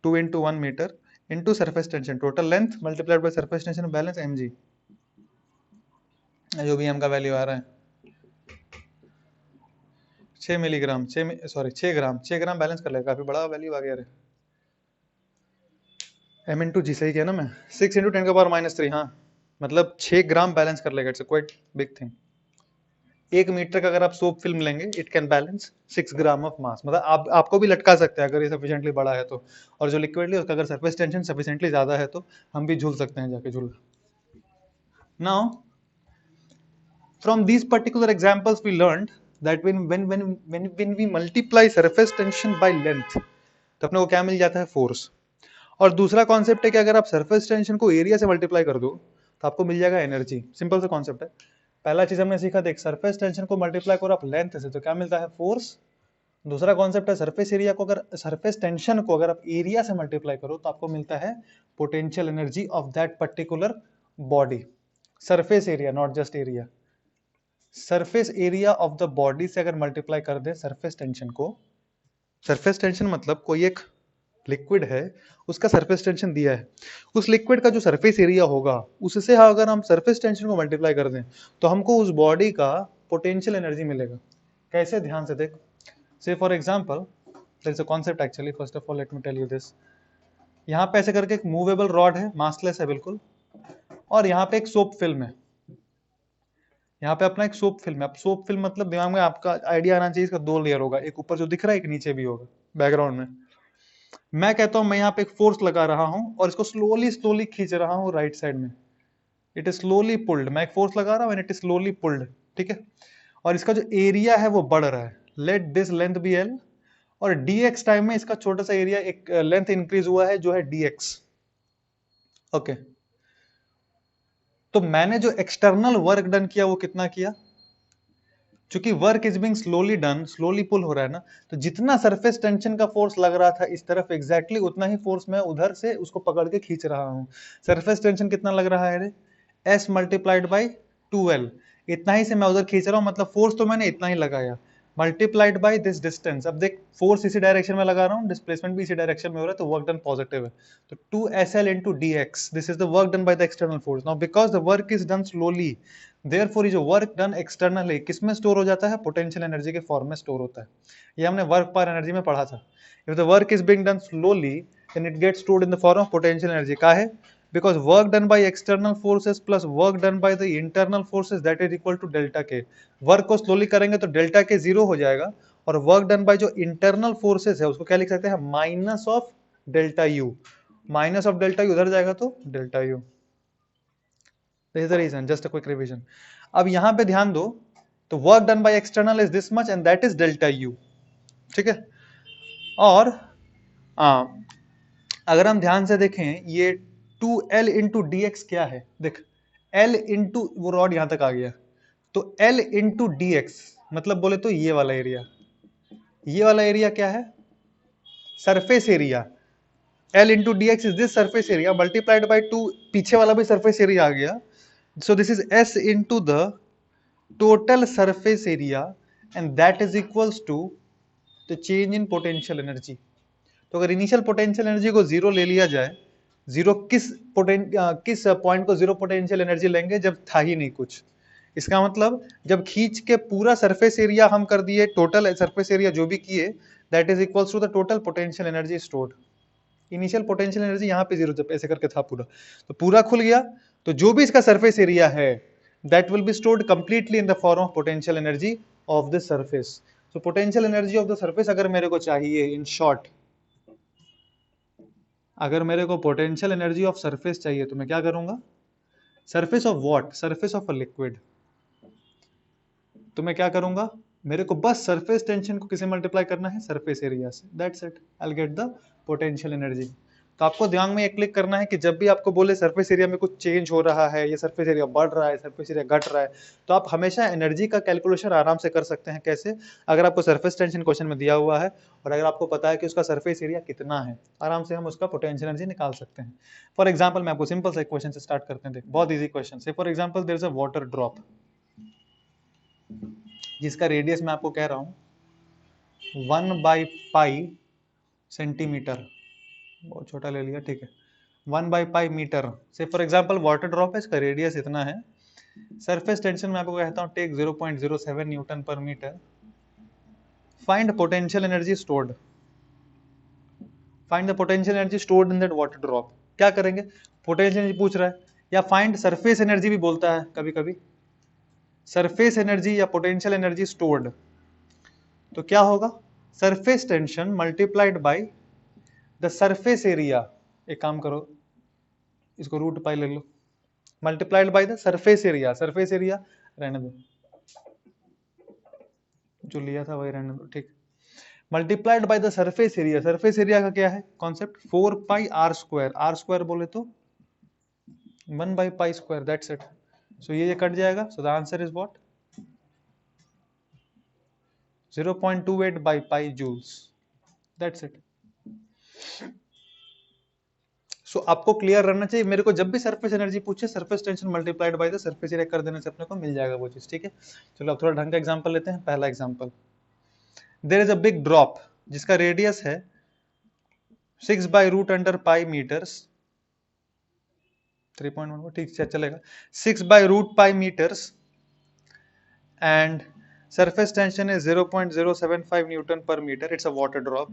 A: 2 × 1 metre into surface tension, total length multiplied by surface tension, balance mg, जो भी एम का वैल्यू आ रहा है 6 मिलीग्राम, 6 ग्राम, 6 ग्राम बैलेंस कर लेगा, काफी बड़ा वैल्यू आ गया रे। m × g सही किया ना मैं, 6 × 10⁻³ हाँ, मतलब 6 ग्राम बैलेंस कर लेगा, it's quite big thing. 1 metre का अगर आप सोप फिल्म लेंगे, it can balance 6 gram of mass, मतलब आपको भी लटका सकते हैं अगर ये सफिशिएंटली बड़ा है तो, और जो लिक्विडली उसका अगर सरफेस टेंशन सफिशिएंटली ज्यादा है तो हम भी झूल सकते हैं जाके झूल। Now from these particular examples we learned that when we multiply surface tension by length तो अपने को क्या मिल जाता है, फोर्स। और दूसरा कॉन्सेप्ट है कि अगर आप सरफेस टेंशन को एरिया से मल्टीप्लाई कर दो तो आपको मिल जाएगा एनर्जी। सिंपल सा कॉन्सेप्ट है। पहला चीज हमने सीखा, देख सरफेस टेंशन को मल्टीप्लाई करो आप लेंथ से तो क्या मिलता है, फोर्स। दूसरा कॉन्सेप्ट है सरफेस एरिया को, अगर सरफेस टेंशन को अगर आप एरिया से मल्टीप्लाई करो तो आपको मिलता है potential energy of that particular body. Surface area, not just area. Surface area of the body से अगर मल्टीप्लाई कर दे सरफेस टेंशन को, सरफेस टेंशन मतलब कोई एक लिक्विड है उसका सरफेस टेंशन दिया है, उस लिक्विड का जो सरफेस एरिया होगा उससे अगर हम सरफेस टेंशन को मल्टीप्लाई कर दें तो हमको उस बॉडी का पोटेंशियल एनर्जी मिलेगा। कैसे, ध्यान से देख। Say for example there is a concept actually, first of all let me tell you this. यहाँ पे ऐसे करके एक मूवेबल रॉड है, मासलेस है बिल्कुल, और यहाँ पे एक सोप फिल्म है। यहाँ पे अपना एक सोप फिल्म है। अब सोप फिल्म मतलब दिमाग में आपका आइडिया आना चाहिए, इसका दो लेयर होगा, एक ऊपर जो दिख रहा है एक नीचे भी होगा बैकग्राउंड में। मैं कहता हूं मैं यहाँ पे एक फोर्स लगा रहा हूं और इसको स्लोली स्लोली खींच रहा हूं राइट साइड में। इट इज स्लोली पुल्ड, मैं एक फोर्स लगा रहा हूं and it is slowly pulled, ठीक है। और इसका जो एरिया है वो बढ़ रहा है। Let this length be L, और dx टाइम में इसका छोटा सा एरिया, एक लेंथ इंक्रीज हुआ है जो है dx। ओके, तो मैंने जो एक्सटर्नल वर्क डन किया वो कितना किया, चूंकि work is being slowly done, slowly pull हो रहा है ना, तो जितना सरफेस टेंशन का फोर्स लग रहा था इस तरफ एग्जैक्टली उतना ही फोर्स मैं उधर से उसको पकड़ के खींच रहा हूं। सरफेस टेंशन कितना लग रहा है रे, s मल्टीप्लाइड बाई 2l। इतना ही से मैं उधर खींच रहा हूं, मतलब फोर्स तो मैंने इतना ही लगाया, मल्टीप्लाइड बाई दिस डिस्टेंस। अब देख फोर्स इसी डायरेक्शन में लगा रहा हूँ, डिस्प्लेसमेंट भी इसी डायरेक्शन में हो रहा है, तो वर्क डन पॉजिटिव है। तो 2sl into dx, this is the work done by the external force. Now because the work is done slowly, therefore जो वर्क डन एक्सटर्नल है किस में स्टोर हो जाता है, पोटेंशियल एनर्जी के फॉर्म में स्टोर होता है। ये हमने वर्क पर एनर्जी में पढ़ा था। If the work is being done slowly then it gets stored in the form of potential energy. का है, because work done by external forces plus work done by the internal forces that is equal to delta k। Work को slowly करेंगे तो delta K zero हो जाएगा, और work done by जो internal forces है उसको क्या लिख सकते हैं, minus of delta U. Minus of delta U उधर जाएगा तो delta U. This is the reason, just a quick revision. अब यहां पे ध्यान दो, तो work done by external is this much and that is delta U, ठीक है। और अगर हम ध्यान से देखें ये 2l इंटू डी एक्स क्या है, देख l इंटू वो रॉड यहां तक आ गया, तो l इंटू डी एक्स मतलब बोले तो ये वाला एरिया, ये वाला एरिया क्या है, surface area. l into D X is this surface area multiplied by 2, पीछे वाला भी सरफेस एरिया आ गया, so this is s into the total surface area and that is equals to the change in potential energy. तो अगर initial potential energy को zero ले लिया जाए, जीरो किस पॉइंट को जीरो पोटेंशियल एनर्जी लेंगे, जब था ही नहीं कुछ। इसका मतलब जब खींच के पूरा सरफेस एरिया हम कर दिए, टोटल सरफेस एरिया जो भी किए, that is equals to the total potential energy stored. Initial potential energy यहाँ पे जीरो जब ऐसे करके था पूरा, तो पूरा खुल गया, तो जो भी इसका सरफेस एरिया है that will be stored completely in the form of potential energy of the surface. So potential energy of the surface अगर मेरे को चाहिए, इन शॉर्ट अगर मेरे को पोटेंशियल एनर्जी ऑफ सरफेस चाहिए तो मैं क्या करूंगा, surface of what, surface of a liquid, तो मैं क्या करूंगा, मेरे को बस सरफेस टेंशन को किसे मल्टीप्लाई करना है, सरफेस एरिया से, that's it, I will get the potential energy. तो आपको दिमाग में ये क्लिक करना है कि जब भी आपको बोले सरफेस एरिया में कुछ चेंज हो रहा है, या सरफेस एरिया बढ़ रहा है, सरफेस एरिया घट रहा है, तो आप हमेशा एनर्जी का कैलकुलेशन आराम से कर सकते हैं। कैसे, अगर आपको सरफेस टेंशन क्वेश्चन में दिया हुआ है और अगर आपको पता है कि उसका सरफेस एरिया कितना है, आराम से हम उसका पोटेंशियल एनर्जी निकाल सकते हैं। फॉर एग्जाम्पल मैं आपको सिंपल सा क्वेश्चन से स्टार्ट करते हैं, देख बहुत ईजी क्वेश्चन से। For example there is a water drop जिसका रेडियस मैं आपको कह रहा हूं 1/π सेंटीमीटर, बहुत छोटा ले लिया, ठीक है, 1/π मीटर से। फॉर एग्जांपल वाटर ड्रॉप है, इसका रेडियस इतना है, सरफेस टेंशन मैं आपको कहता हूं take 0.07 newton per metre. Find potential energy stored, find the potential energy stored in that water drop. क्या करेंगे, पोटेंशियल एनर्जी पूछ रहा है, या फाइंड सरफेस एनर्जी भी बोलता है कभी कभी, सरफेस एनर्जी या पोटेंशियल एनर्जी स्टोर्ड। तो क्या होगा, surface tension multiplied by the surface area. एक काम करो, इसको रूट पाई ले लो, multiplied by the surface area, surface area रहने दो, जो लिया था वही रहने दो, ठीक। Multiplied by the surface area, surface area का क्या है concept, 4 pi are square, R square बोले तो 1 by pi square, that's it. सो ये कट जाएगा, so the answer is what, 0.28 by pi joules, that's it. So आपको क्लियर रहना चाहिए, मेरे को जब भी सरफेस एनर्जी पूछे surface tension multiplied by the surface area कर देने से अपने को मिल जाएगा वो चीज, ठीक है। चलो अब थोड़ा ढंग का एग्जांपल लेते हैं। पहला example, there is a big drop जिसका रेडियस है 6 by root under pi metres, 3.1 ठीक से चलेगा, 6 by root pi metres and surface tension is 0.075 Newton per meter. It's a water drop.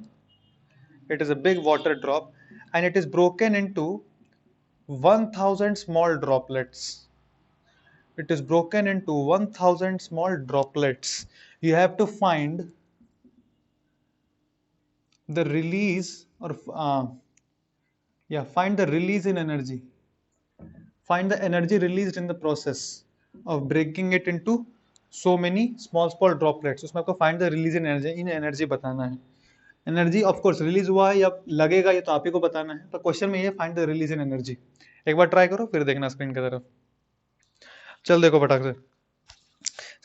A: It is a big water drop and it is broken into 1000 small droplets. It is broken into 1000 small droplets. You have to find the release or find the release in energy. Find the energy released in the process of breaking it into so many small droplets. उसमें आपको find the release in energy बताना है। Energy of course release हुआ है या लगेगा ये तो आप ही को बताना है, तो क्वेश्चन में ये find the release in energy. एक बार ट्राई करो फिर देखना स्क्रीन की तरफ। चल देखो फटाक से,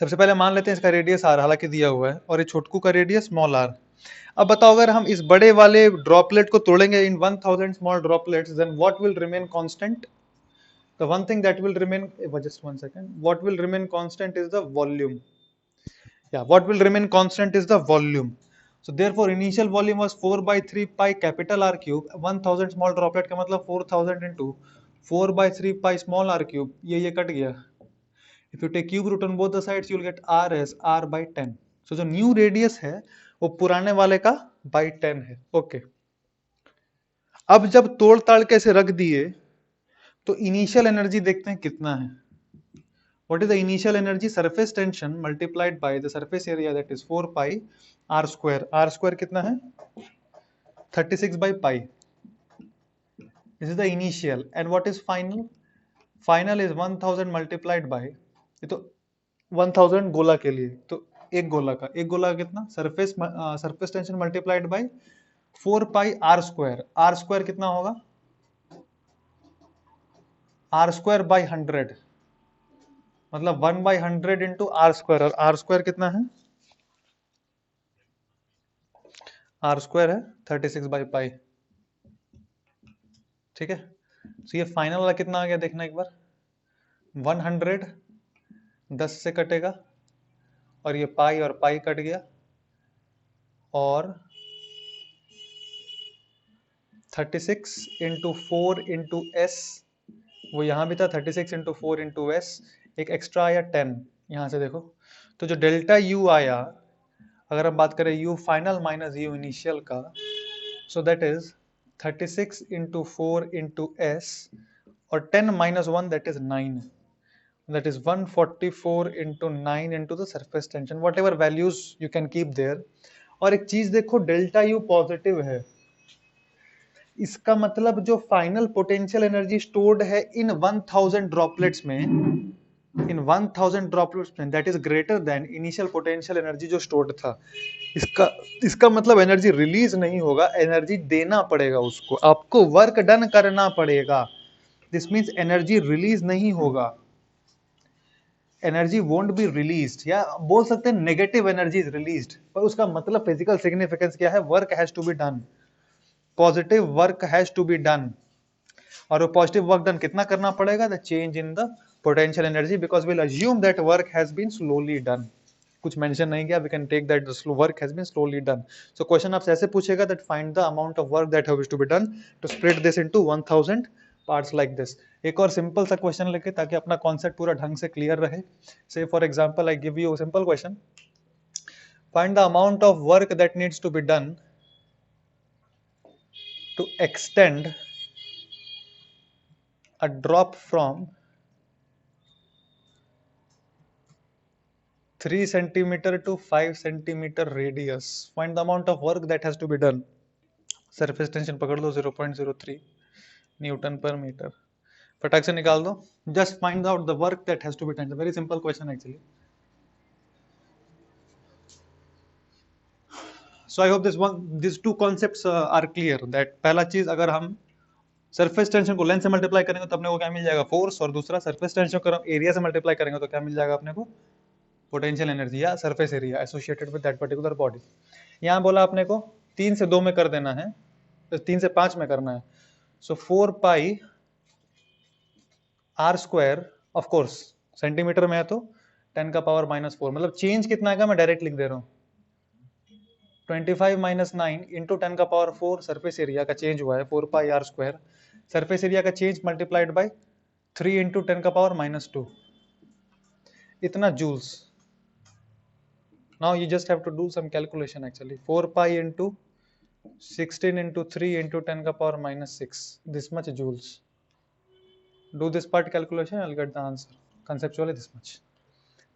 A: सबसे पहले मान लेते हैं इसका रेडियस आर हालांकि दिया हुआ है और ये छोटकू का रेडियस स्मॉल आर। अब बताओ अगर हम इस बड़े वाले ड्रॉपलेट को तोड़ेंगे in 1000 small droplets, then what will remain constant, the one thing that will remain, just one second, what will remain constant is the volume, या what will remain constant is the volume. So therefore initial volume was 4 by 3 pi capital R cube, 1000 small droplet का मतलब 4000 into 4 by 3 pi small r cube, ये cut गया। If you take cube root on both the sides, you will get R as R by 10. So जो new radius है वो पुराने वाले का by 10 है, ओके। अब जब तोड़ ताड़ के से रख दिए तो इनिशियल एनर्जी देखते हैं कितना है। What is the initial energy? Surface tension multiplied by the surface area, that is 4 pi r square. R square कितना है 36 by pi. This is the initial. And what is final? Final is 1000 multiplied by, ये तो 1000 गोला के लिए, तो एक गोला का कितना, surface tension multiplied by 4 pi are square. R square कितना होगा, आर स्क्वायर बाई 100, मतलब 1 बाई 100 इंटू आर स्क्वायर, और आर स्क्वायर कितना है, आर स्क्वायर है 36 बाई पाई, ठीक है। तो ये फाइनल वाला कितना आ गया देखना एक बार, 100 10 से कटेगा और ये पाई और पाई कट गया, और 36 इंटू 4 इंटू एस, वो यहाँ भी था 36 इंटू 4 इंटू एस, एक एक्स्ट्रा आया 10 यहाँ से देखो। तो जो डेल्टा यू आया, अगर हम बात करें U final minus U initial का, so that is 36 into 4 into S और 10 minus 1 that is 9, that is 144 into 9 into the surface tension, whatever values you can keep there। और एक चीज देखो, डेल्टा यू पॉजिटिव है, इसका मतलब जो फाइनल पोटेंशियल एनर्जी स्टोर्ड है इन 1000 ड्रॉपलेट्स में, इन 1000 ड्रॉपलेट्स में, that is greater than initial potential energy जो स्टोर्ड था। इसका मतलब एनर्जी रिलीज नहीं होगा, एनर्जी देना पड़ेगा उसको, आपको वर्क डन करना पड़ेगा। दिस मीन्स एनर्जी रिलीज नहीं होगा, एनर्जी वोंट बी रिलीज्ड, या बोल सकते हैं नेगेटिव एनर्जी इज रिलीज्ड, पर उसका मतलब फिजिकल सिग्निफिकेंस क्या है, work has to be done, positive work has to be done. और वो पॉजिटिव वर्क डन कितना करना पड़ेगा, the change in the potential energy, because will assume that work has been slowly done. कुछ mention नहीं किया, we can take that the work has been slowly done. So question आपसे ऐसे पूछेगा that find the amount of work that has to be done to split this into 1000 parts like this. एक और simple सा question लेके, ताकि अपना concept पूरा ढंग से क्लियर रहे। Say for example I give you a simple question, find the amount of work that needs to be done to extend a drop from 3 centimeter to 5 centimeter radius. Find the amount of work that has to be done. Surface tension पकड़ लो 0.03 Newton per metre, फटाक से निकाल दो. Just find out the work that has to be done. Very simple question actually. So I hope these two concepts are clear. That पहला चीज, अगर हम surface tension को लेंथ से मल्टीप्लाई करेंगे तो अपने को क्या मिल जाएगा, फोर्स. और दूसरा सरफेस टेंशन को एरिया से मल्टीप्लाई करेंगे तो क्या मिल जाएगा अपने को, पोटेंशियल एनर्जी या surface area associated with that particular body. यहाँ बोला अपने को 3 से 2 में कर देना है, तो 3 से 5 में करना है. So 4 pi are square, of course centimetre में है तो 10 का पावर -4. मतलब चेंज कितना है मैं डायरेक्ट लिख दे रहा हूँ. 25 - 9 इंटू 10 का पावर 4 सरफेस एरिया का चेंज हुआ है 4 pi are square. Surface area का चेंज मल्टीप्लाइड बाय 3 इंटू 10 का पावर -2, इतना joules. Now you just have to do some calculation actually. 4 pi into 16 into 3 into 10 का power -6, this much joules. Do this part calculation, I will get the answer conceptually this much.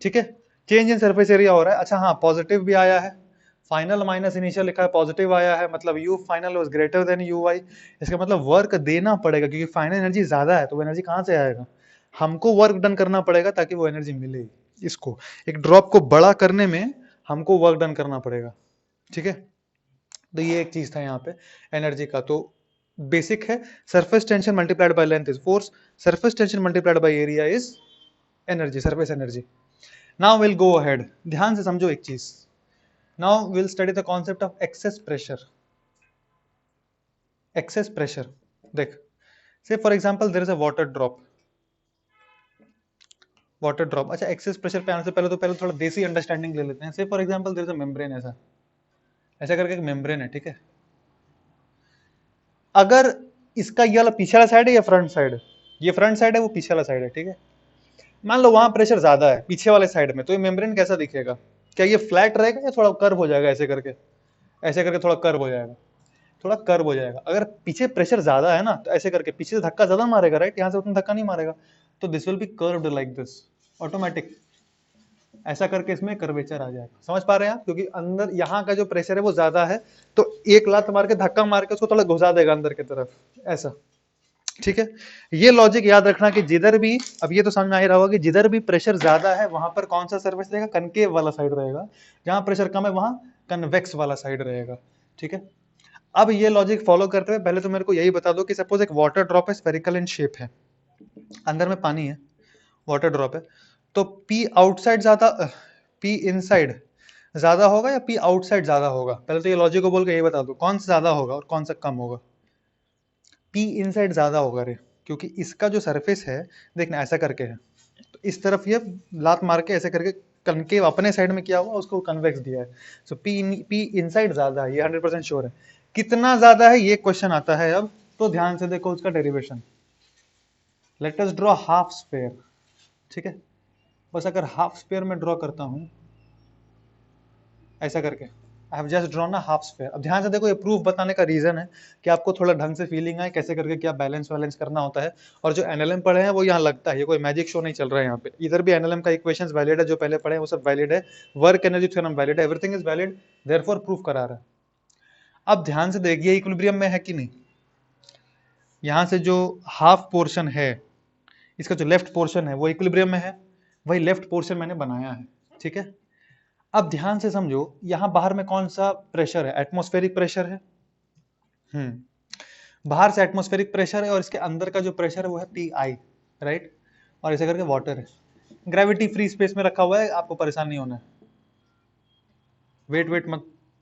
A: ठीक है, change in surface area हो रहा है. अच्छा हाँ, positive भी आया है. फाइनल माइनस इनिशियल लिखा है, पॉजिटिव आया है, मतलब U final was greater than U Y. इसका मतलब वर्क देना पड़ेगा, क्योंकि फाइनल एनर्जी ज्यादा है. तो वो एनर्जी कहाँ से आएगा, हमको वर्क डन करना पड़ेगा ताकि वो एनर्जी मिले. इसको एक ड्रॉप को बड़ा करने में हमको वर्क डन करना पड़ेगा. ठीक है, तो ये एक चीज था यहाँ पे एनर्जी का. तो बेसिक है, surface tension multiplied by length is force, surface tension multiplied by area is energy, surface energy. Now will go ahead, ध्यान से समझो एक चीज. Now we'll study the concept of excess pressure. Excess pressure. देख, say for example there is a water drop. Water drop. अच्छा, excess pressure पे आने से पहले थोड़ा देसी अंडरस्टैंडिंग ले लेते हैं. Say for example there is a membrane, ऐसा करके एक मेम्ब्रेन है. ठीक है, अगर इसका ये वाला पीछे वाला साइड है या फ्रंट साइड, ये फ्रंट साइड है, वो पीछे वाला साइड है. ठीक है, मान लो वहां प्रेशर ज्यादा है पीछे वाले साइड में, तो ये मेम्ब्रेन कैसा दिखेगा, क्या ये फ्लैट रहेगा या थोड़ा कर्व हो जाएगा, ऐसे करके थोड़ा कर्व हो जाएगा, थोड़ा कर्व हो जाएगा. अगर पीछे प्रेशर ज्यादा है ना, तो ऐसे करके पीछे से धक्का ज्यादा मारेगा, राइट, यहाँ से उतना धक्का नहीं मारेगा, तो this will be curved like this, automatic. ऐसा करके इसमें कर्वेचर आ जाएगा. समझ पा रहे हैं आप, क्योंकि अंदर यहाँ का जो प्रेशर है वो ज्यादा है, तो एक लात मार के धक्का मार के उसको थोड़ा घुसा देगा अंदर की तरफ, ऐसा. ठीक है, ये लॉजिक याद रखना कि जिधर भी, अब ये तो समझ में आ ही रहा होगा कि जिधर भी प्रेशर ज्यादा है वहां पर कौन सा सर्फेस रहेगा, कनकेव वाला साइड रहेगा. जहां प्रेशर कम है वहां कन्वेक्स वाला साइड रहेगा. ठीक है, अब ये लॉजिक फॉलो करते हुए पहले तो मेरे को यही बता दो कि सपोज एक वाटर ड्रॉप है, स्फेरिकल इन शेप है, अंदर में पानी है, वाटर ड्रॉप है, तो पी आउटसाइड ज्यादा, पी इनसाइड ज्यादा होगा या पी आउटसाइड ज्यादा होगा. पहले तो ये लॉजिक को बोल के ये बता दो कौन सा ज्यादा होगा और कौन सा कम होगा. पी इनसाइड ज्यादा होगा रे, क्योंकि इसका जो सरफेस है देखना ऐसा करके है, तो इस तरफ ये लात मार के ऐसे करके कनकेव अपने साइड में किया हुआ, उसको कन्वेक्स दिया है. सो पी इनसाइड ज्यादा है, ये 100% श्योर है. कितना ज्यादा है ये क्वेश्चन आता है अब, तो ध्यान से देखो उसका derivation. Let us draw half sphere. ठीक है, बस अगर हाफ स्फीयर में ड्रॉ करता हूं ऐसा करके, I have just drawn a half sphere. अब ध्यान से देखो, ये प्रूफ बताने का रीजन है कि आपको थोड़ा ढंग से फीलिंग आए कैसे करके क्या बैलेंस वैलेंस करना होता है. और जो एनएलएम पढ़े हैं वो यहाँ लगता है, ये कोई मैजिक शो नहीं चल रहा है यहाँ पे. इधर भी एनएलएम का इक्वेशंस वैलिड है, जो पहले पढ़े हैं वो सब वैलिड है, वर्क एनर्जी थ्योरम वैलिड है, everything is valid, therefore proof करा रहा है. अब ध्यान से देखिए, इक्विलिब्रियम में है कि नहीं. यहाँ से जो हाफ पोर्शन है, इसका जो लेफ्ट पोर्शन है वो इक्विलिब्रियम में है, वही लेफ्ट पोर्शन मैंने बनाया है. ठीक है, अब ध्यान से समझो, यहां बाहर में कौन सा प्रेशर है, एटमॉस्फेरिक प्रेशर है. बाहर से एटमॉस्फेरिक प्रेशर है, और इसके अंदर का जो प्रेशर है वो है पी आई, राइट. और ऐसे करके वाटर है, ग्रेविटी फ्री स्पेस में रखा हुआ है, आपको परेशान नहीं होना है.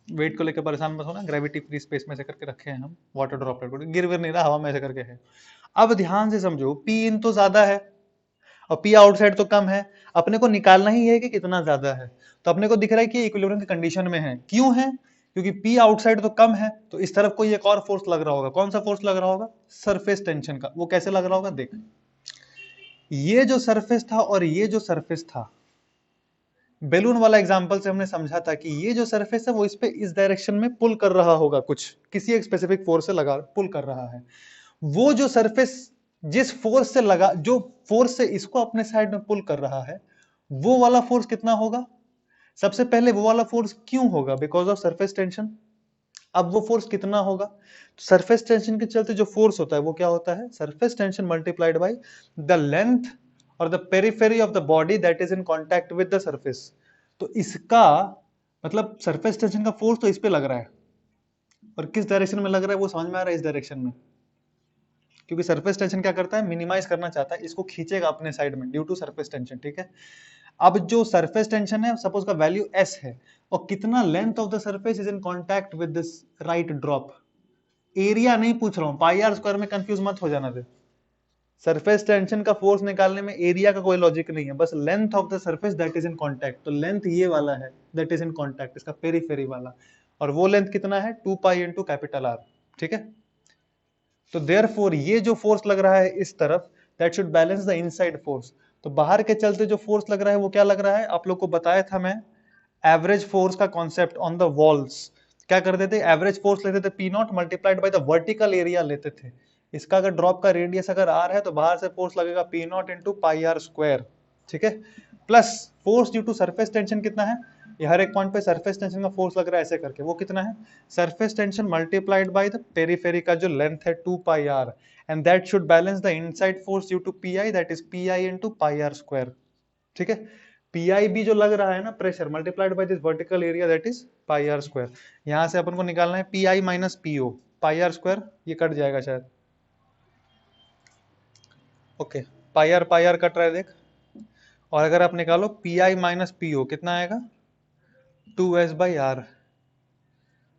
A: वेट को लेकर परेशान मत होना, ग्रेविटी फ्री स्पेस में ऐसे करके रखे हैं हम वाटर ड्रॉपलेट को, गिर विर नहीं रहा, हवा में ऐसे करके है. अब ध्यान से समझो, पी इन तो ज्यादा है और पी आउटसाइड तो कम है, अपने को निकालना ही है कि कितना ज्यादा है. तो अपने को दिख रहा है कि इक्विलिब्रियम की कंडीशन में है. क्यों है, क्योंकि पी आउटसाइड तो कम है, तो इस तरफ कोई एक और फोर्स लग रहा होगा. कौन सा फोर्स लग रहा होगा, सरफेस टेंशन का. वो कैसे लग रहा होगा, देख, ये जो सरफेस था और ये जो सरफेस था, बैलून वाला एग्जांपल से हमने समझा था कि ये जो सरफेस है वो इस पे इस डायरेक्शन में पुल कर रहा होगा, कुछ किसी एक स्पेसिफिक फोर्स से लगा पुल कर रहा है. वो जो सरफेस जिस फोर्स से लगा, जो फोर्स से इसको अपने साइड में पुल कर रहा है, वो वाला फोर्स कितना होगा. सबसे पहले वो वाला फोर्स क्यों होगा, बिकॉज ऑफ सरफेस टेंशन. अब वो फोर्स कितना होगा? तो सरफेस टेंशन के चलते जो फोर्स होता है वो क्या होता है? Surface tension multiplied by the length और the periphery of the body that is in contact with the surface. तो इसका मतलब सरफेस टेंशन का फोर्स तो इस पे लग रहा है, और किस डायरेक्शन में लग रहा है वो समझ में आ रहा है, इस डायरेक्शन में। क्योंकि सरफेस टेंशन क्या करता है? मिनिमाइज करना चाहता है, इसको खींचेगा अपने साइड में ड्यू टू सरफेस टेंशन, ठीक है। अब जो सरफेस टेंशन है सपोज का वैल्यू s है, और कितना length of the surface is in contact with this right drop. Area नहीं पूछ रहा हूं, पाई आर स्क्वायर में कंफ्यूज मत हो जाना थे। सरफेस टेंशन का फोर्स निकालने में एरिया का कोई लॉजिक नहीं है, बस length of the surface that is in contact. तो लेंथ ये वाला है दैट इज इन कांटेक्ट, इसका पेरीफेरी वाला, और वो लेंथ कितना है? 2 पाई इंटू कैपिटल आर, ठीक है। तो देयरफॉर ये जो फोर्स लग रहा है इस तरफ, that should balance the inside force. तो बाहर के चलते जो फोर्स लग रहा है वो क्या लग रहा है? आप लोग को बताया था मैं एवरेज फोर्स का कॉन्सेप्ट ऑन द वॉल्स। क्या करते थे? एवरेज फोर्स लेते थे P not multiplied by the vertical area लेते थे। इसका अगर ड्रॉप का रेडियस अगर आर है तो बाहर से फोर्स लगेगा P naught into pi are square, ठीक है। Plus force due to surface tension कितना है? ये हर एक पॉइंट पे सरफेस टेंशन का फोर्स लग रहा है ऐसे करके, वो कितना है? Surface tension multiplied by the periphery का जो लेंथ है 2 pi R, and that should balance the inside force due to P I, that is P I into pi are square, ठीक है। पी भी जो लग रहा है ना pressure multiplied by this vertical area that is pi are square. यहां से अपन को निकालना है P I minus P O, pi are square ये कट जाएगा शायद, ओके। पाई आर कट रहा है देख, और अगर आप निकालो पी आई माइनस पीओ कितना आएगा? 2s by r.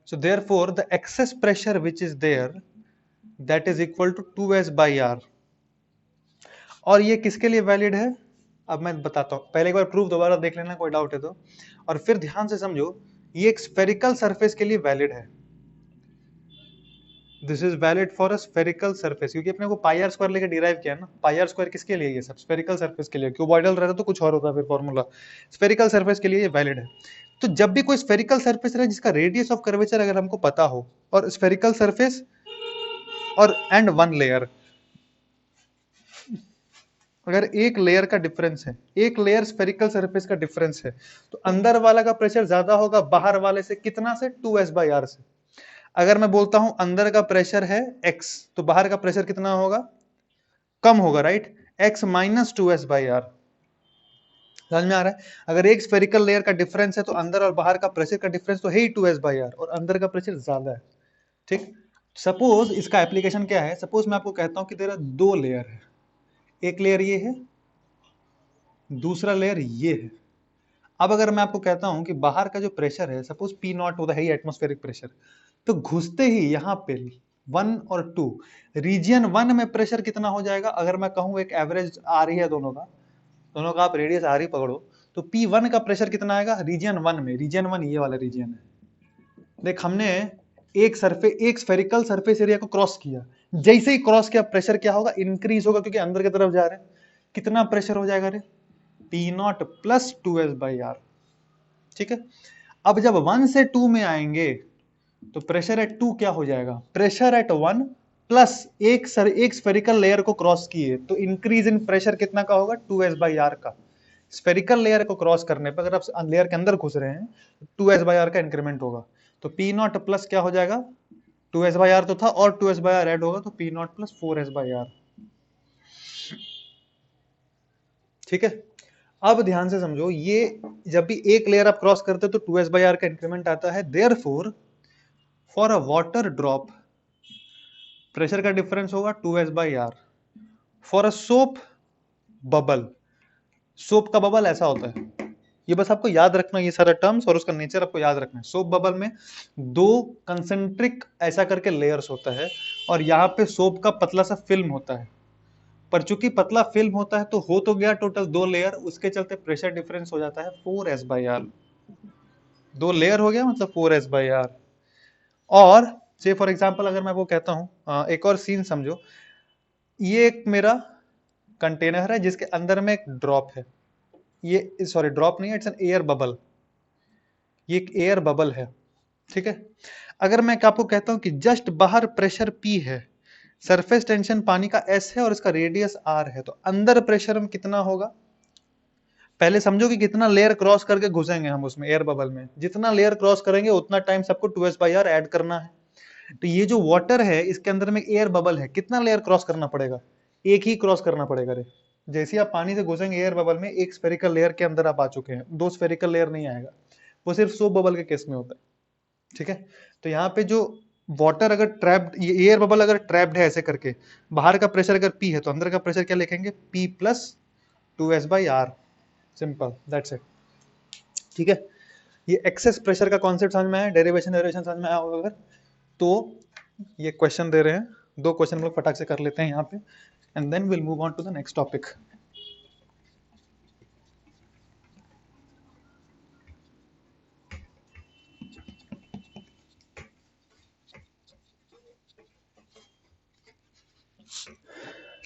A: So therefore the excess pressure which is there that is equal to 2s by r. और ये किसके लिए वैलिड है? अब मैं बताता हूं, पहले एक बार प्रूफ दोबारा देख लेना, कोई डाउट है तो, और फिर ध्यान से समझो। ये एक स्फेरिकल सरफेस के लिए वैलिड है। This is valid for a spherical surface, क्योंकि अपने को पाई आर स्क्वायर लेके डिराइव किया ना। पाई आर स्क्वायर किसके लिए? ये सब स्फेरिकल सरफेस के लिए। क्यूबॉइडल रहता तो कुछ और होता फिर फॉर्मूला। स्फेरिकल सरफेस के लिए ये वैलिड है। तो जब भी कोई स्फेरिकल सरफेस रहे जिसका रेडियस ऑफ कर्वेचर अगर हमको पता हो, और स्फेरिकल सरफेस और एंड वन लेयर, अगर एक लेयर का डिफरेंस है, एक लेयर स्फेरिकल सरफेस का डिफरेंस है, तो अंदर वाला का प्रेशर ज्यादा होगा बाहर वाले से, कितना से? 2s बाई आर से। अगर मैं बोलता हूं अंदर का प्रेशर है x, तो बाहर का प्रेशर कितना होगा? कम होगा, right. x minus 2s by R. समझ में आ रहा है? अगर एक स्फेरिकल लेयर का डिफरेंस है तो अंदर और बाहर का प्रेशर का डिफरेंस तो है ही 2s बाई आर, और अंदर का प्रेशर ज्यादा है, ठीक। सपोज इसका एप्लीकेशन क्या है? सपोज मैं आपको कहता हूं कि तेरा दो लेयर है, एक लेयर ये है, दूसरा लेयर ये है। अब अगर मैं आपको कहता हूं कि बाहर का जो प्रेशर है सपोज पी नॉट होता है एटमॉस्फेरिक प्रेशर, तो घुसते ही यहाँ पे 1 और 2 रीजन 1 में प्रेशर कितना हो जाएगा? अगर मैं कहूं एक एवरेज आ रही है दोनों का आप रेडियस आर ही पकड़ो, तो P1 का प्रेशर कितना आएगा रीजन 1 में? रीजन 1 ये वाला रीजन है। देख हमने एक स्फेरिकल सरफेस एरिया को क्रॉस किया, जैसे ही क्रॉस किया प्रेशर क्या होगा? इंक्रीज होगा, क्योंकि अंदर की तरफ जा रहे हैं। कितना प्रेशर हो जाएगा रे? P0 plus 2s by R, ठीक है। अब जब 1 से 2 में आएंगे तो प्रेशर एट 2 क्या हो जाएगा? प्रेशर एट 1 प्लस एक स्फेरिकल लेयर को क्रॉस किए तो इंक्रीज इन प्रेशर कितना का होगा? 2s बाई आर का। स्फेरिकल लेयर को क्रॉस करने पर अगर आप लेयर के अंदर घुस रहे हैं तो 2s बाई आर का इंक्रीमेंट होगा। तो पी नॉट प्लस क्या हो जाएगा? 2s बाई आर तो था, और 2s बाई आर ऐड होगा तो P naught plus 4s by R, ठीक है। अब ध्यान से समझो, ये जब भी एक लेयर आप क्रॉस करते हो तो 2s बाई आर का इंक्रीमेंट आता है। Therefore for a water drop pressure का डिफरेंस होगा 2s by R. For a soap bubble, soap का बबल ऐसा होता है, ये बस आपको याद रखना, ये सारा टर्म्स और उसका नेचर आपको याद रखना है। सोप बबल में दो कंसेंट्रिक ऐसा करके लेयर्स होता है, और यहाँ पे सोप का पतला सा फिल्म होता है। पर चूंकि पतला फिल्म होता है तो हो तो गया टोटल 2 लेयर, उसके चलते प्रेशर डिफरेंस हो जाता है 4s बाई आर। 2 लेयर हो गया मतलब 4s बाई आर। और से फॉर एग्जाम्पल अगर मैं वो कहता हूं, एक और सीन समझो, ये एक मेरा कंटेनर है जिसके अंदर में एक ड्रॉप है, ये सॉरी ड्रॉप नहीं है, इट्स एन एयर बबल, ये एक एयर बबल है, ठीक है। अगर मैं आपको कहता हूं कि जस्ट बाहर प्रेशर P है, सरफेस टेंशन पानी का S है और इसका रेडियस R है, तो अंदर प्रेशर में कितना होगा? पहले समझो कि कितना लेयर क्रॉस करके घुसेंगे हम उसमें एयर बबल में, जितना लेयर क्रॉस करेंगे उतना टाइम सबको 2s/r ऐड करना है। तो ये जो वाटर है इसके अंदर में एयर बबल है, कितना लेयर क्रॉस करना पड़ेगा? एक ही क्रॉस करना पड़ेगा रे। जैसे आप पानी से घुसेंगे एयर बबल में, एक स्फेरिकल लेयर के अंदर आप आ चुके हैं, 2 स्फेरिकल लेयर नहीं आएगा, वो सिर्फ सोप बबल के केस में होता है, ठीक है। तो यहाँ पे जो वाटर अगर ट्रैप्ड, ये एयर बबल अगर ट्रैप्ड है ऐसे करके, बाहर का प्रेशर अगर P है तो अंदर का प्रेशर क्या लिखेंगे? P plus 2s/r, simple, that's it, ठीक है। ये एक्सेस प्रेशर का कॉन्सेप्ट समझ में आया, डेरिवेशन समझ में आया होगा अगर तो। ये क्वेश्चन दे रहे हैं, 2 क्वेश्चन हम लोग फटाक से कर लेते हैं यहाँ पे, and then will move on to the next topic.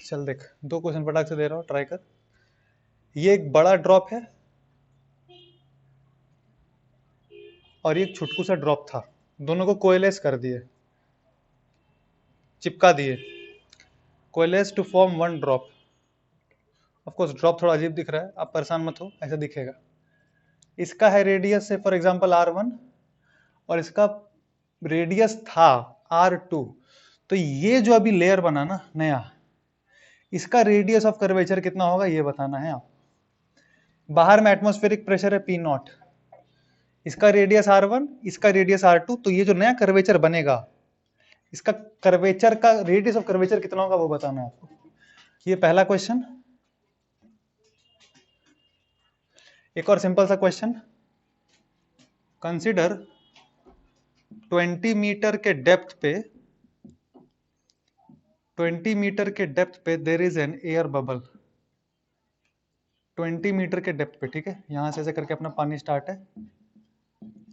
A: चल देख, 2 क्वेश्चन फटाक से दे रहा हूँ, ट्राई कर। ये एक बड़ा ड्रॉप है और ये एक छुटकू सा ड्रॉप था, दोनों को कोएलेस कर दिए, चिपका दिए, coalesce to form one drop. Of course drop थोड़ा अजीब दिख रहा है, आप परेशान मत हो, ऐसा दिखेगा। इसका है रेडियस से फॉर एग्जांपल r1 और इसका रेडियस था r2। तो ये जो अभी लेयर बना ना नया, इसका रेडियस ऑफ कर्वेचर कितना होगा ये बताना है आप। बाहर में एटमॉस्फेरिक प्रेशर है P0, इसका रेडियस r1, इसका रेडियस r2, तो ये जो नया कर्वेचर बनेगा इसका कर्वेचर का रेडियस ऑफ कर्वेचर कितना होगा वो बताना है आपको। ये पहला क्वेश्चन। एक और सिंपल सा क्वेश्चन, कंसीडर 20 मीटर के डेप्थ पे, 20 मीटर के डेप्थ पे there is an air bubble, 20 metre के डेप्थ पे, ठीक है। यहां से ऐसे करके अपना पानी स्टार्ट है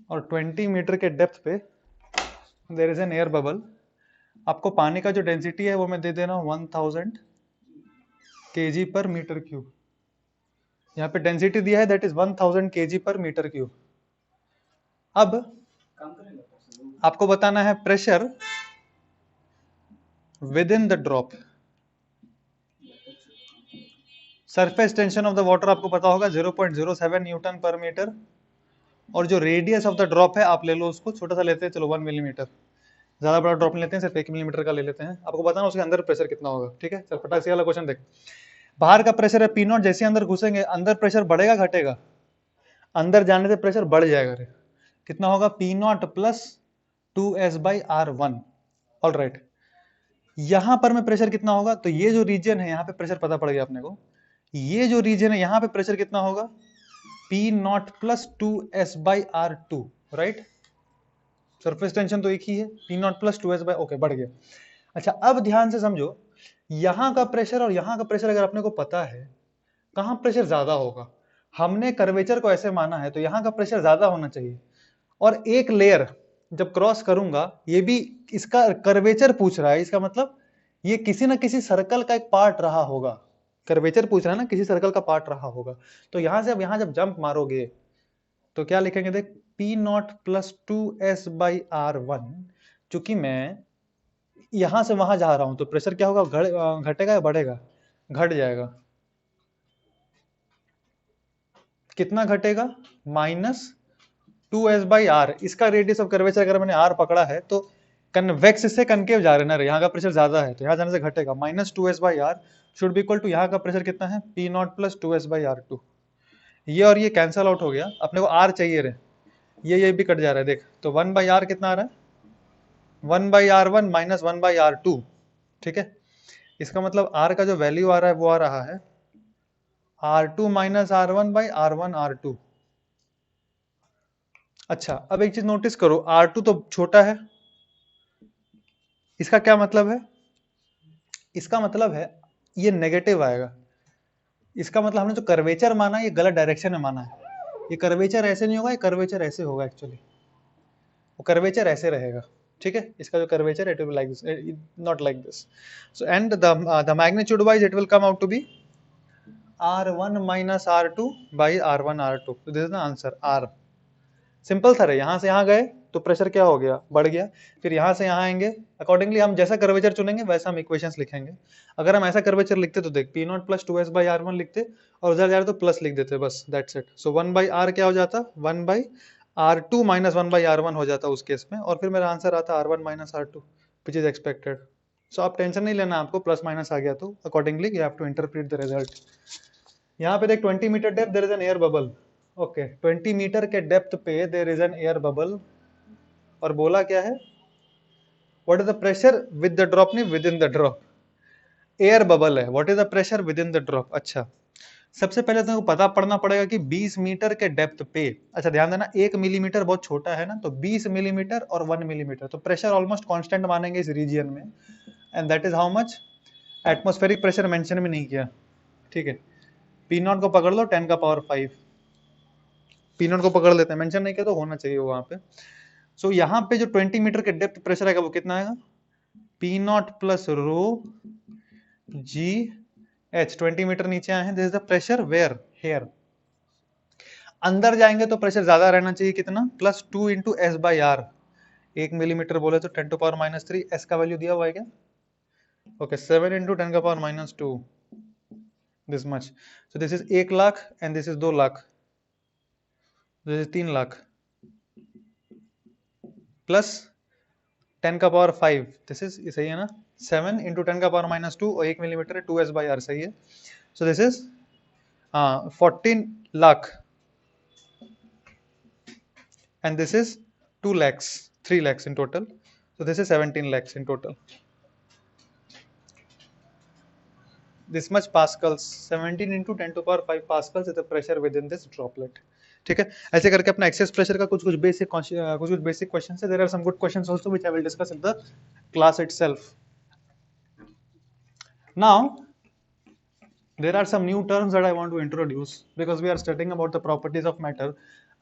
A: और 20 मीटर के डेप्थ पे there is an air bubble. आपको पानी का जो डेंसिटी है वो मैं दे दे रहा हूं 1000 kg पर मीटर क्यूब। यहाँ पे डेंसिटी दिया है दैट इज 1000 kg पर मीटर क्यूब। अब आपको बताना है pressure within the drop. Surface tension of the water आपको पता होगा 0.07 न्यूटन पर मीटर, और जो रेडियस ऑफ द ड्रॉप है आप ले लो उसको, छोटा सा लेते हैं चलो 1 मिलीमीटर, ज्यादा बड़ा ड्रॉप नहीं लेते हैं, सिर्फ 1 मिलीमीटर का ले लेते हैं। आपको बताना उसके अंदर प्रेशर कितना होगा, ठीक है। चल फटाक से वाला क्वेश्चन देख, बाहर का प्रेशर है P0, जैसे अंदर घुसेंगे अंदर प्रेशर बढ़ेगा घटेगा? अंदर जाने से प्रेशर बढ़ जाएगा रे, कितना होगा? P0 plus 2s/r1, all right. यहां पर में प्रेशर कितना होगा? तो ये जो रीजन है यहाँ पे प्रेशर पता पड़ गया अपने को, ये जो रीजन है यहाँ पे प्रेशर कितना होगा? P0 plus 2s/r2, right. Surface tension तो एक ही है, P0 प्लस 2s/, ओके बढ़ गया। अच्छा अब ध्यान से समझो, यहां का प्रेशर और यहां का प्रेशर अगर अपने को पता है कहां प्रेशर ज्यादा होगा, हमने कर्वेचर को ऐसे माना है तो यहां का प्रेशर ज्यादा होना चाहिए। और एक लेयर जब क्रॉस करूंगा, ये भी इसका कर्वेचर पूछ रहा है, इसका मतलब ये किसी ना किसी सर्कल का एक पार्ट रहा होगा। कर्वेचर पूछ रहा है ना, किसी सर्कल का पार्ट रहा होगा। तो यहां से अब यहां जब जंप मारोगे तो क्या लिखेंगे? देख, P0 प्लस 2s/r1, चूंकि मैं यहां से वहां जा रहा हूं तो प्रेशर क्या होगा? घटेगा या बढ़ेगा? घट जाएगा। कितना घटेगा? -2s/r। इसका रेडियस ऑफ कर्वेचर अगर मैंने r पकड़ा है तो कन्वेक्स से कनकेव जा रहे ना, यहाँ का प्रेशर ज्यादा है तो यहाँ जाने से घटेगा। -2s/r should be equal to यहाँ का प्रेशर कितना है? P0 plus 2s/r2। ये और ये कैंसल आउट हो गया, अपने को r चाहिए रहे, ये भी कट जा रहा है देख। तो 1/r कितना आ रहा है? 1/r1 माइनस 1/r2, ठीक है। इसका मतलब r का जो वैल्यू आ रहा है वो आ रहा है r2 माइनस r1/r1 r2। अच्छा अब एक चीज नोटिस करो, r2 तो छोटा है, इसका क्या मतलब है? इसका मतलब है ये नेगेटिव आएगा। इसका मतलब हमने जो कर्वेचर माना ये गलत डायरेक्शन में माना है। ये कर्वेचर ऐसे नहीं होगा, ये कर्वेचर ऐसे होगा एक्चुअली, वो कर्वेचर ऐसे रहेगा, ठीक है। इसका जो curvature it will like this, not like this. So and the magnitude wise it will come out to be r1 minus r2 by r1 r2। तो this is the answer, r। Simple था रे, यहां से यहां गए तो pressure क्या हो गया, बढ़ गया। फिर यहाँ से यहाँ आएंगे, अकॉर्डिंगली हम जैसा कर्वेचर चुनेंगे वैसा हम इक्वेशंस लिखेंगे। अगर हम ऐसा कर्वेचर लिखते तो देख P not plus 2s by R1 लिखते, और उधर जा रहे तो प्लस लिख देते, बस that's it. So 1 by R क्या हो जाता, 1 by R2 minus 1 by R1 हो जाता उस केस में, और फिर मेरा आंसर आता R1 minus R2 which is expected. So आप टेंशन नहीं लेना, आपको प्लस माइनस आ गया तो accordingly you have to interpret the result. यहाँ पे देख 20 metre depth there is an air bubble. Okay, 20 metre के डेप्थ पे there is an air bubble, और बोला क्या है, what is the pressure with the drop, नहीं within the drop, air bubble है, what is the pressure within the drop. अच्छा, सबसे पहले तुमको पता पड़ना पड़ेगा कि 20 मीटर के डेप्थ पे, अच्छा ध्यान देना 1 मिलीमीटर बहुत छोटा है ना, तो 20 मिलीमीटर और 1 मिलीमीटर, तो प्रेशर ऑलमोस्ट कांस्टेंट मानेंगे इस रीजन में, and that is how much, atmospheric pressure mention भी नहीं किया, ठीक है। पी नॉट को पकड़ लो 10 का पावर 5, पी नॉट को पकड़ लेते हैं, मेंशन नहीं किया तो होना चाहिए वहां पे। सो यहाँ पे जो 20 मीटर के डेप्थ प्रेशर आएगा वो कितना आएगा, P naught plus rho G H, 20 metre नीचे आए हैं, this is the pressure where, here. अंदर जाएंगे तो प्रेशर ज्यादा रहना चाहिए, कितना, plus 2 into S by R, 1 millimetre बोले तो 10 टू पावर माइनस 3, एस का वैल्यू दिया हुआ है क्या, ओके 7 इंटू 10 का power minus 2, this much. So this is 1 lakh and this is 2 lakh, this is 3 lakh, plus 10 का पावर 5, दिस इज सही है ना, 7 इंटू 10 का पावर माइनस 2, और 1 मिलीमीटर है, 2s बाई आर, सही है। सो this is 14 lakh, and this is 2 lakhs, 3 lakhs in total, so this is 17 lakhs in total, this much pascals, 17 into 10 to power 5 pascals is the pressure within this droplet, ठीक है। ऐसे करके अपना access pressure का कुछ basic question है, there are some good questions also which I will discuss in the class itself. Now there are some new terms that I want to introduce because we are studying about the properties of matter.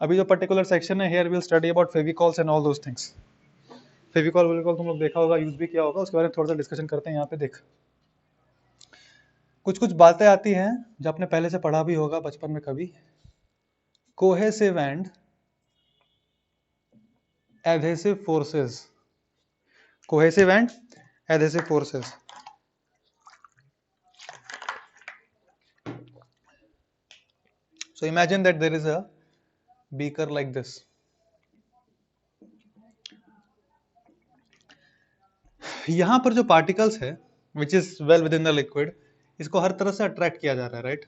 A: अभी जो particular section है, here we will study about फेविकॉल्स and all those things. Fevicol तुम लोग देखा होगा, use भी किया होगा, उसके बारे में थोड़ा सा डिस्कशन करते हैं। यहाँ पे देख, कुछ कुछ बातें आती हैं जो आपने पहले से पढ़ा भी होगा बचपन में कभी, cohesive and adhesive forces, cohesive and adhesive forces. So imagine that there is a beaker like this. यहां पर जो पार्टिकल्स है which is well within the liquid, इसको हर तरह से अट्रैक्ट किया जा रहा है, राइट।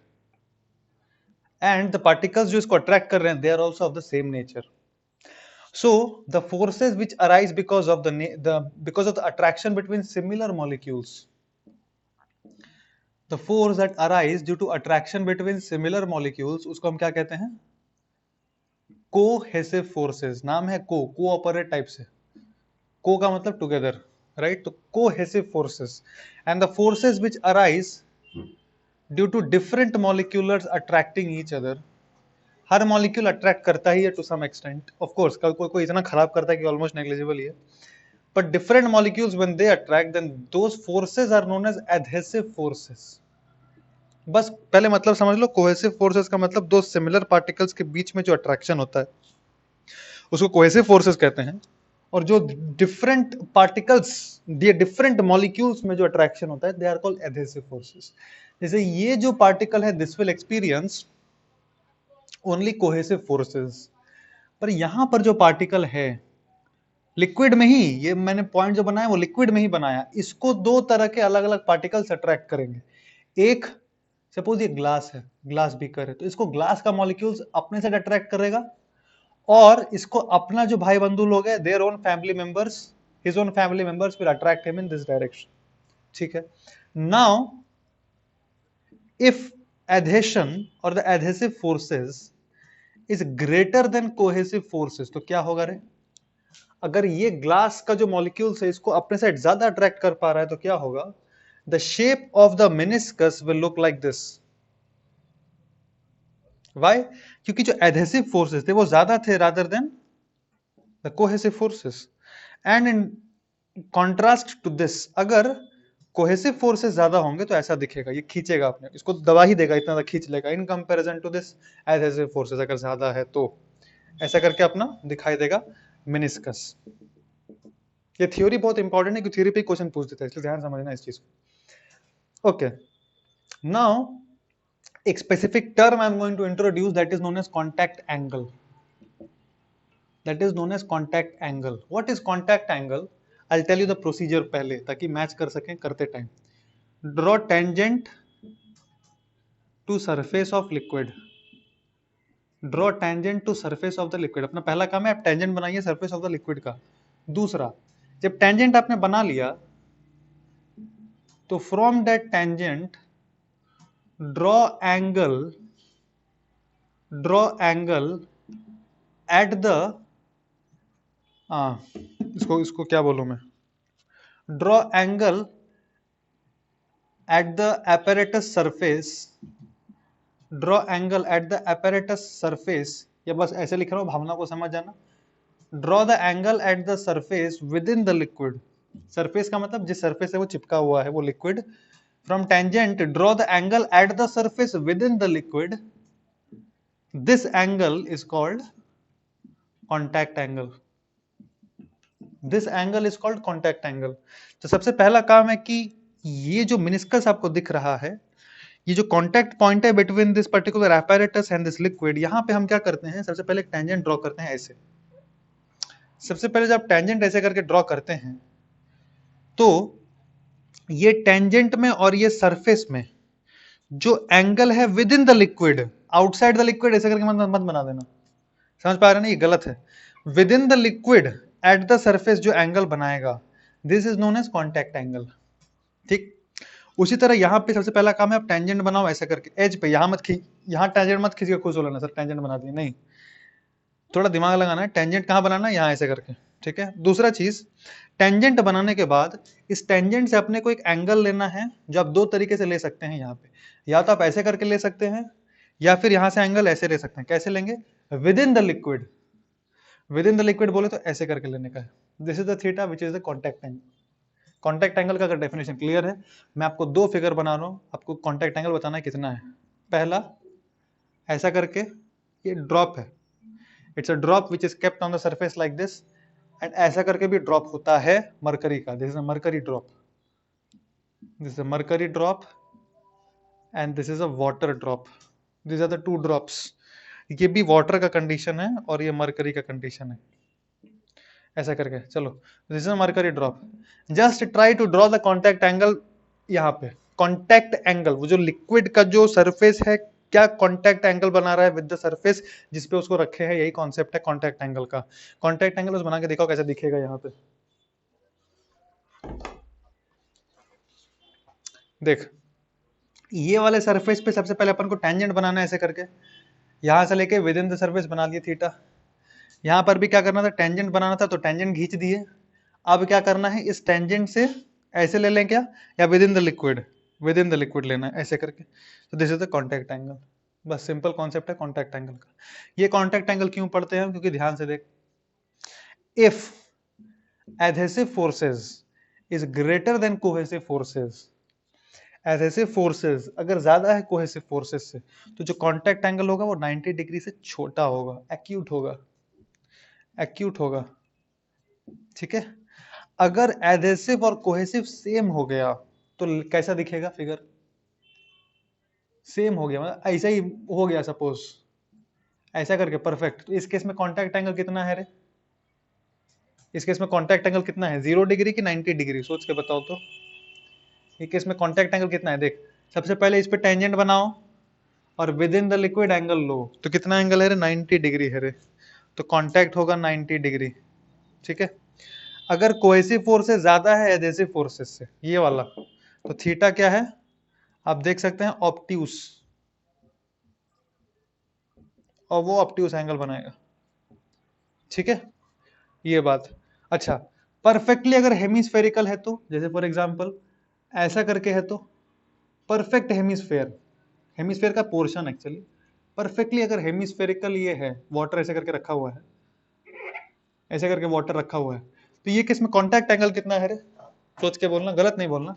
A: एंड द पार्टिकल्स जो इसको अट्रैक्ट कर रहे हैं, they are also of the same nature. So the forces which arise because of the attraction between similar molecules, the force that arise due to attraction between similar molecules, उसको हम क्या कहते हैं, कोहेसिव फोर्सेस। नाम है cooperate type से, को का मतलब टुगेदर, राइट। तो cohesive forces and the forces which arise due to different moleculars attracting each other. हर मॉलिक्यूल अट्रैक्ट करता ही है to some extent, of course कोई इतना खराब करता है कि ऑलमोस्ट नेग्लिजिबल ही है, but different molecules when they attract, then those forces are known as adhesive forces. बस पहले मतलब समझ लो, कोहेसिव फोर्सेस का मतलब दो सिमिलर पार्टिकल्स के बीच में जो अट्रैक्शन होता है उसको कोहेसिव फोर्सेस कहते हैं, और जो डिफरेंट पार्टिकल्स, डिफरेंट मॉलिक्यूल्स में जो अट्रैक्शन होता है, they are called adhesive forces. जैसे ये जो पार्टिकल है, this will experience only cohesive forces, पर यहां पर जो पार्टिकल है लिक्विड में ही, ये मैंने पॉइंट जो बनाया वो लिक्विड में ही बनाया, इसको दो तरह के अलग अलग पार्टिकल्स अट्रैक्ट करेंगे। एक, सपोज ये ग्लास है, ग्लास बीकर है, तो इसको ग्लास का मॉलिक्यूल्स अपने साइड अट्रैक्ट करेगा, और इसको अपना जो भाई बंधु लोग है, their own family members, his own family members will attract him in this direction, ठीक है। नाउ इफ एडहेशन और the adhesive forces is greater than cohesive forces, तो क्या होगा रे, अगर ये ग्लास का जो मॉलिक्यूल्स है इसको अपने साइड ज्यादा अट्रैक्ट कर पा रहा है तो क्या होगा, the shape of the meniscus will look like this. Why, क्योंकि जो एडहेसिव फोर्सेस थे वो ज्यादा थे rather than the cohesive forces. And in contrast to this, अगर कोहेसिव फोर्सेस ज्यादा होंगे तो ऐसा दिखेगा, ये खींचेगा अपने, इसको दबा ही देगा, इतना खींच लेगा, in comparison to this adhesive forces अगर ज्यादा है तो ऐसा करके अपना दिखाई देगा। मेनिस्कस। ये थ्योरी बहुत इंपॉर्टेंट है क्योंकि थ्योरी पे क्वेश्चन पूछ देता है, इसलिए ध्यान समझना इस चीज को। ओके, नाउ एक specific term I am going to introduce that is known as contact angle. That is known as contact angle. What is contact angle? I will tell you the procedure पहले, ताकि match कर सकें करते time. Draw tangent to surface of liquid. Draw tangent to surface of the liquid. अपना पहला काम है आप टेंजेंट बनाइए सरफेस ऑफ द लिक्विड का। दूसरा, जब टेंजेंट आपने बना लिया तो from that tangent draw angle at the इसको इसको क्या बोलूं मैं, draw angle at the apparatus surface, draw angle at the apparatus surface, या बस ऐसे लिख रहा हूं, भावना को समझ जाना। Draw the angle eight the surface with in the liquid. Surface का मतलब जिस सरफेस से वो चिपका हुआ है वो liquid. From tangent draw the angle eight the surface with in the liquid. This angle is called contact angle. This angle is called contact angle. तो सबसे पहला काम है कि ये जो मेनिस्कस आपको दिख रहा है, ये जो कॉन्टैक्ट पॉइंट है between this particular apparatus and this liquid, यहां पे हम क्या करते हैं, सबसे पहले एक टेंजेंट ड्रॉ करते हैं ऐसे। सबसे पहले जब टेंजेंट ऐसे करके ड्रॉ करते हैं तो ये टेंजेंट में और ये सरफेस में जो एंगल है within the liquid, outside the liquid ऐसे करके मत बना देना, समझ पा रहे हैं ना, ये गलत है। Within the liquid at the surface जो एंगल बनाएगा, this is known as contact angle. ठीक, उसी तरह यहां पे सबसे पहला काम है आप टेंजेंट बनाओ ऐसे करके एज पे। यहां मत खींच, यहां टेंजेंट मत खींच के खुश हो लेना सर टेंजेंट बना दिए, नहीं, थोड़ा दिमाग लगाना है। टेंजेंट कहां बनाना है, यहां ऐसे करके। ठीक है, दूसरा चीज, टेंजेंट बनाने के बाद इस टेंजेंट से अपने को एक एंगल लेना है, जो आप दो तरीके से ले सकते हैं यहाँ पे। या तो आप ऐसे करके ले सकते हैं, या फिर यहां से एंगल ऐसे ले सकते हैं। कैसे लेंगे? With in the liquid. With in the liquid बोले तो ऐसे करके लेने का है। This is the theta which is the contact angle. Contact angle का अगर डेफिनेशन क्लियर है, मैं आपको दो फिगर बना रहा हूं, आपको कॉन्टैक्ट एंगल बताना है कितना है। पहला, ऐसा करके ये ड्रॉप है, it's a drop which is kept on the surface like this, and ऐसा करके भी ड्रॉप होता है मरकरी का। This is a mercury drop, this is a mercury drop, and this is a water drop. This are the two drops. ये भी water का condition है और ये मरकरी का कंडीशन है। ऐसा करके चलो, this is a mercury drop. Just try to draw the contact angle. यहाँ पे कॉन्टैक्ट एंगल, वो जो लिक्विड का जो सरफेस है, क्या कॉन्टैक्ट एंगल बना रहा है विद द सरफेस जिसपे उसको रखे हैं, यही कॉन्सेप्ट है कॉन्टैक्ट एंगल का। कॉन्टैक्ट एंगल उस बना के दिखाओ कैसा दिखेगा। यहाँ पे देख, ये वाले सरफेस पे सबसे पहले अपन को टेंजेंट बनाना है ऐसे करके, यहां से लेके विद इन द सरफेस बना दिए थीटा। यहां पर भी क्या करना था, टेंजेंट बनाना था तो टेंजेंट खींच दिए। अब क्या करना है, इस टेंजेंट से ऐसे ले लें क्या, या with in the liquid, with in the liquid लेना है ऐसे करके। तो this is the contact angle. बस सिंपल कॉन्सेप्ट है कॉन्टैक्ट एंगल का। ये कॉन्टैक्ट एंगल क्यों पढ़ते हैं हम, क्योंकि ध्यान से देख, if adhesive forces is greater than cohesive forces, adhesive forces अगर ज्यादा है कोहेसिव फोर्सेस से, तो जो कॉन्टैक्ट एंगल होगा वो 90 डिग्री से छोटा होगा, एक्यूट होगा, एक्यूट होगा। ठीक है, अगर एडहेसिव और कोहेसिव सेम हो गया तो कैसा दिखेगा फिगर, सेम हो गया मतलब ऐसा ही हो गया सपोज, ऐसा करके परफेक्ट। तो इस केस में कॉन्टैक्ट एंगल कितना है रे, इस केस में कॉन्टैक्ट एंगल कितना है, 0 डिग्री की 90 डिग्री, सोच के बताओ तो। इस केस में कॉन्टैक्ट एंगल कितना है, देख, सबसे पहले इस पे टेंजेंट बनाओ और within the liquid angle लो, तो कितना एंगल है रे, 90 डिग्री है रे, तो कॉन्टैक्ट होगा 90 डिग्री। ठीक है, अगर कोहेसिव फोर्सेस ज्यादा है एडहेसिव फोर्सेस से, ये वाला, तो थीटा क्या है आप देख सकते हैं, ऑब्ट्यूस, और वो ऑब्ट्यूस एंगल बनाएगा। ठीक है, ये बात। अच्छा, परफेक्टली अगर हेमिस्फेरिकल है तो, जैसे फॉर एग्जांपल ऐसा करके है तो, परफेक्ट हेमिस्फेयर, हेमिस्फेयर का पोर्शन एक्चुअली, परफेक्टली अगर हेमिस्फेरिकल ये है, वाटर ऐसे करके रखा हुआ है, ऐसे करके वाटर रखा हुआ है, तो ये किस में कॉन्टैक्ट एंगल कितना है रे, सोच के बोलना, गलत नहीं बोलना,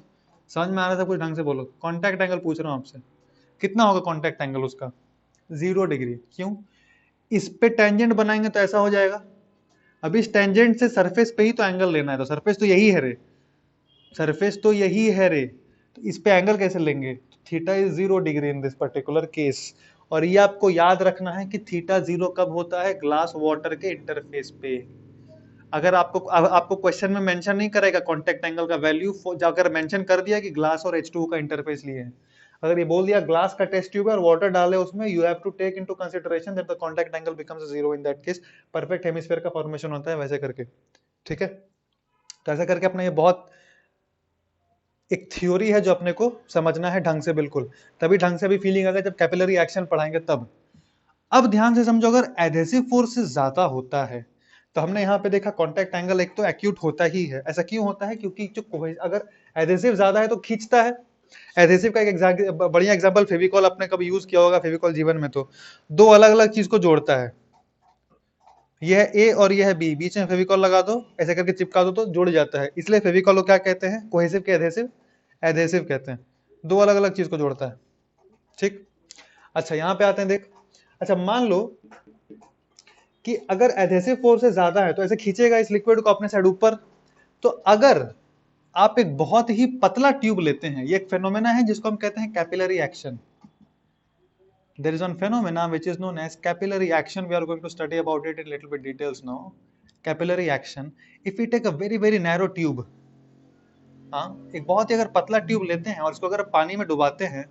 A: समझ में आ रहा था कुछ ढंग से बोलो। कॉन्टैक्ट एंगल पूछ रहा हूं आपसे, कितना होगा कॉन्टैक्ट एंगल उसका, 0 डिग्री। क्यों, इस पे टेंजेंट बनाएंगे तो ऐसा हो जाएगा, अब इस टेंजेंट से सरफेस पे ही तो एंगल लेना है, तो सरफेस तो यही है रे, सरफेस तो यही है रे, तो इस पे एंगल कैसे लेंगे? Theta is 0 degree in this particular case. और ये आपको याद रखना है कि थीटा 0 कब होता है? ग्लास वाटर के इंटरफेस पे। अगर आपको क्वेश्चन में मेंशन नहीं करेगा कांटेक्ट एंगल का वैल्यू, अगर मेंशन कर दिया कि ग्लास और H2O का इंटरफेस लिए है, अगर ये बोल दिया ग्लास का टेस्ट ट्यूब है और वाटर डाले उसमें, you have to take into consideration that the contact angle becomes 0 in that case, perfect hemisphere का फॉर्मेशन होता है वैसे करके, ठीक है। तो ऐसे करके अपना ये बहुत एक थ्योरी है जो अपने को समझना है ढंग से, बिल्कुल तभी ढंग से भी फीलिंग आएगा जब कैपिलरी एक्शन पढ़ाएंगे तब। अब ध्यान से समझो, अगर एडहेसिव फोर्स ज्यादा होता है तो हमने यहाँ पे देखा कांटेक्ट एंगल एक तो एक्यूट होता ही है। ऐसा क्यों होता है? क्योंकि जो अगर एडहेसिव ज्यादा है तो खींचता है। एडहेसिव का एक बढ़िया एग्जांपल फेविकॉल, आपने कभी यूज किया होगा फेविकॉल जीवन में, तो दो अलग अलग चीज को जोड़ता है, यह है ए और यह है बी, बीच में फेविकॉल लगा दो, ऐसे करके चिपका दो तो जुड़ जाता है, इसलिए फेविकॉल को क्या कहते हैं? कोहेसिव के एडहेसिव, एडहेसिव कहते हैं। दो अलग अलग चीज को जोड़ता है, ठीक। अच्छा यहाँ पे आते हैं, देख, अच्छा मान लो कि अगर एडहेसिव फोर्स ज्यादा है तो ऐसे खींचेगा इस लिक्विड को अपने साइड ऊपर। तो अगर आप एक बहुत ही पतला ट्यूब लेते हैं, ये एक फेनोमेना है जिसको हम कहते हैं capillary action. There is one phenomena which is known as capillary action. We are going to study about it in little bit details now. Capillary action. If we take a very narrow tube, हाँ, एक बहुत ही अगर पतला tube लेते हैं और इसको अगर पानी में डुबाते हैं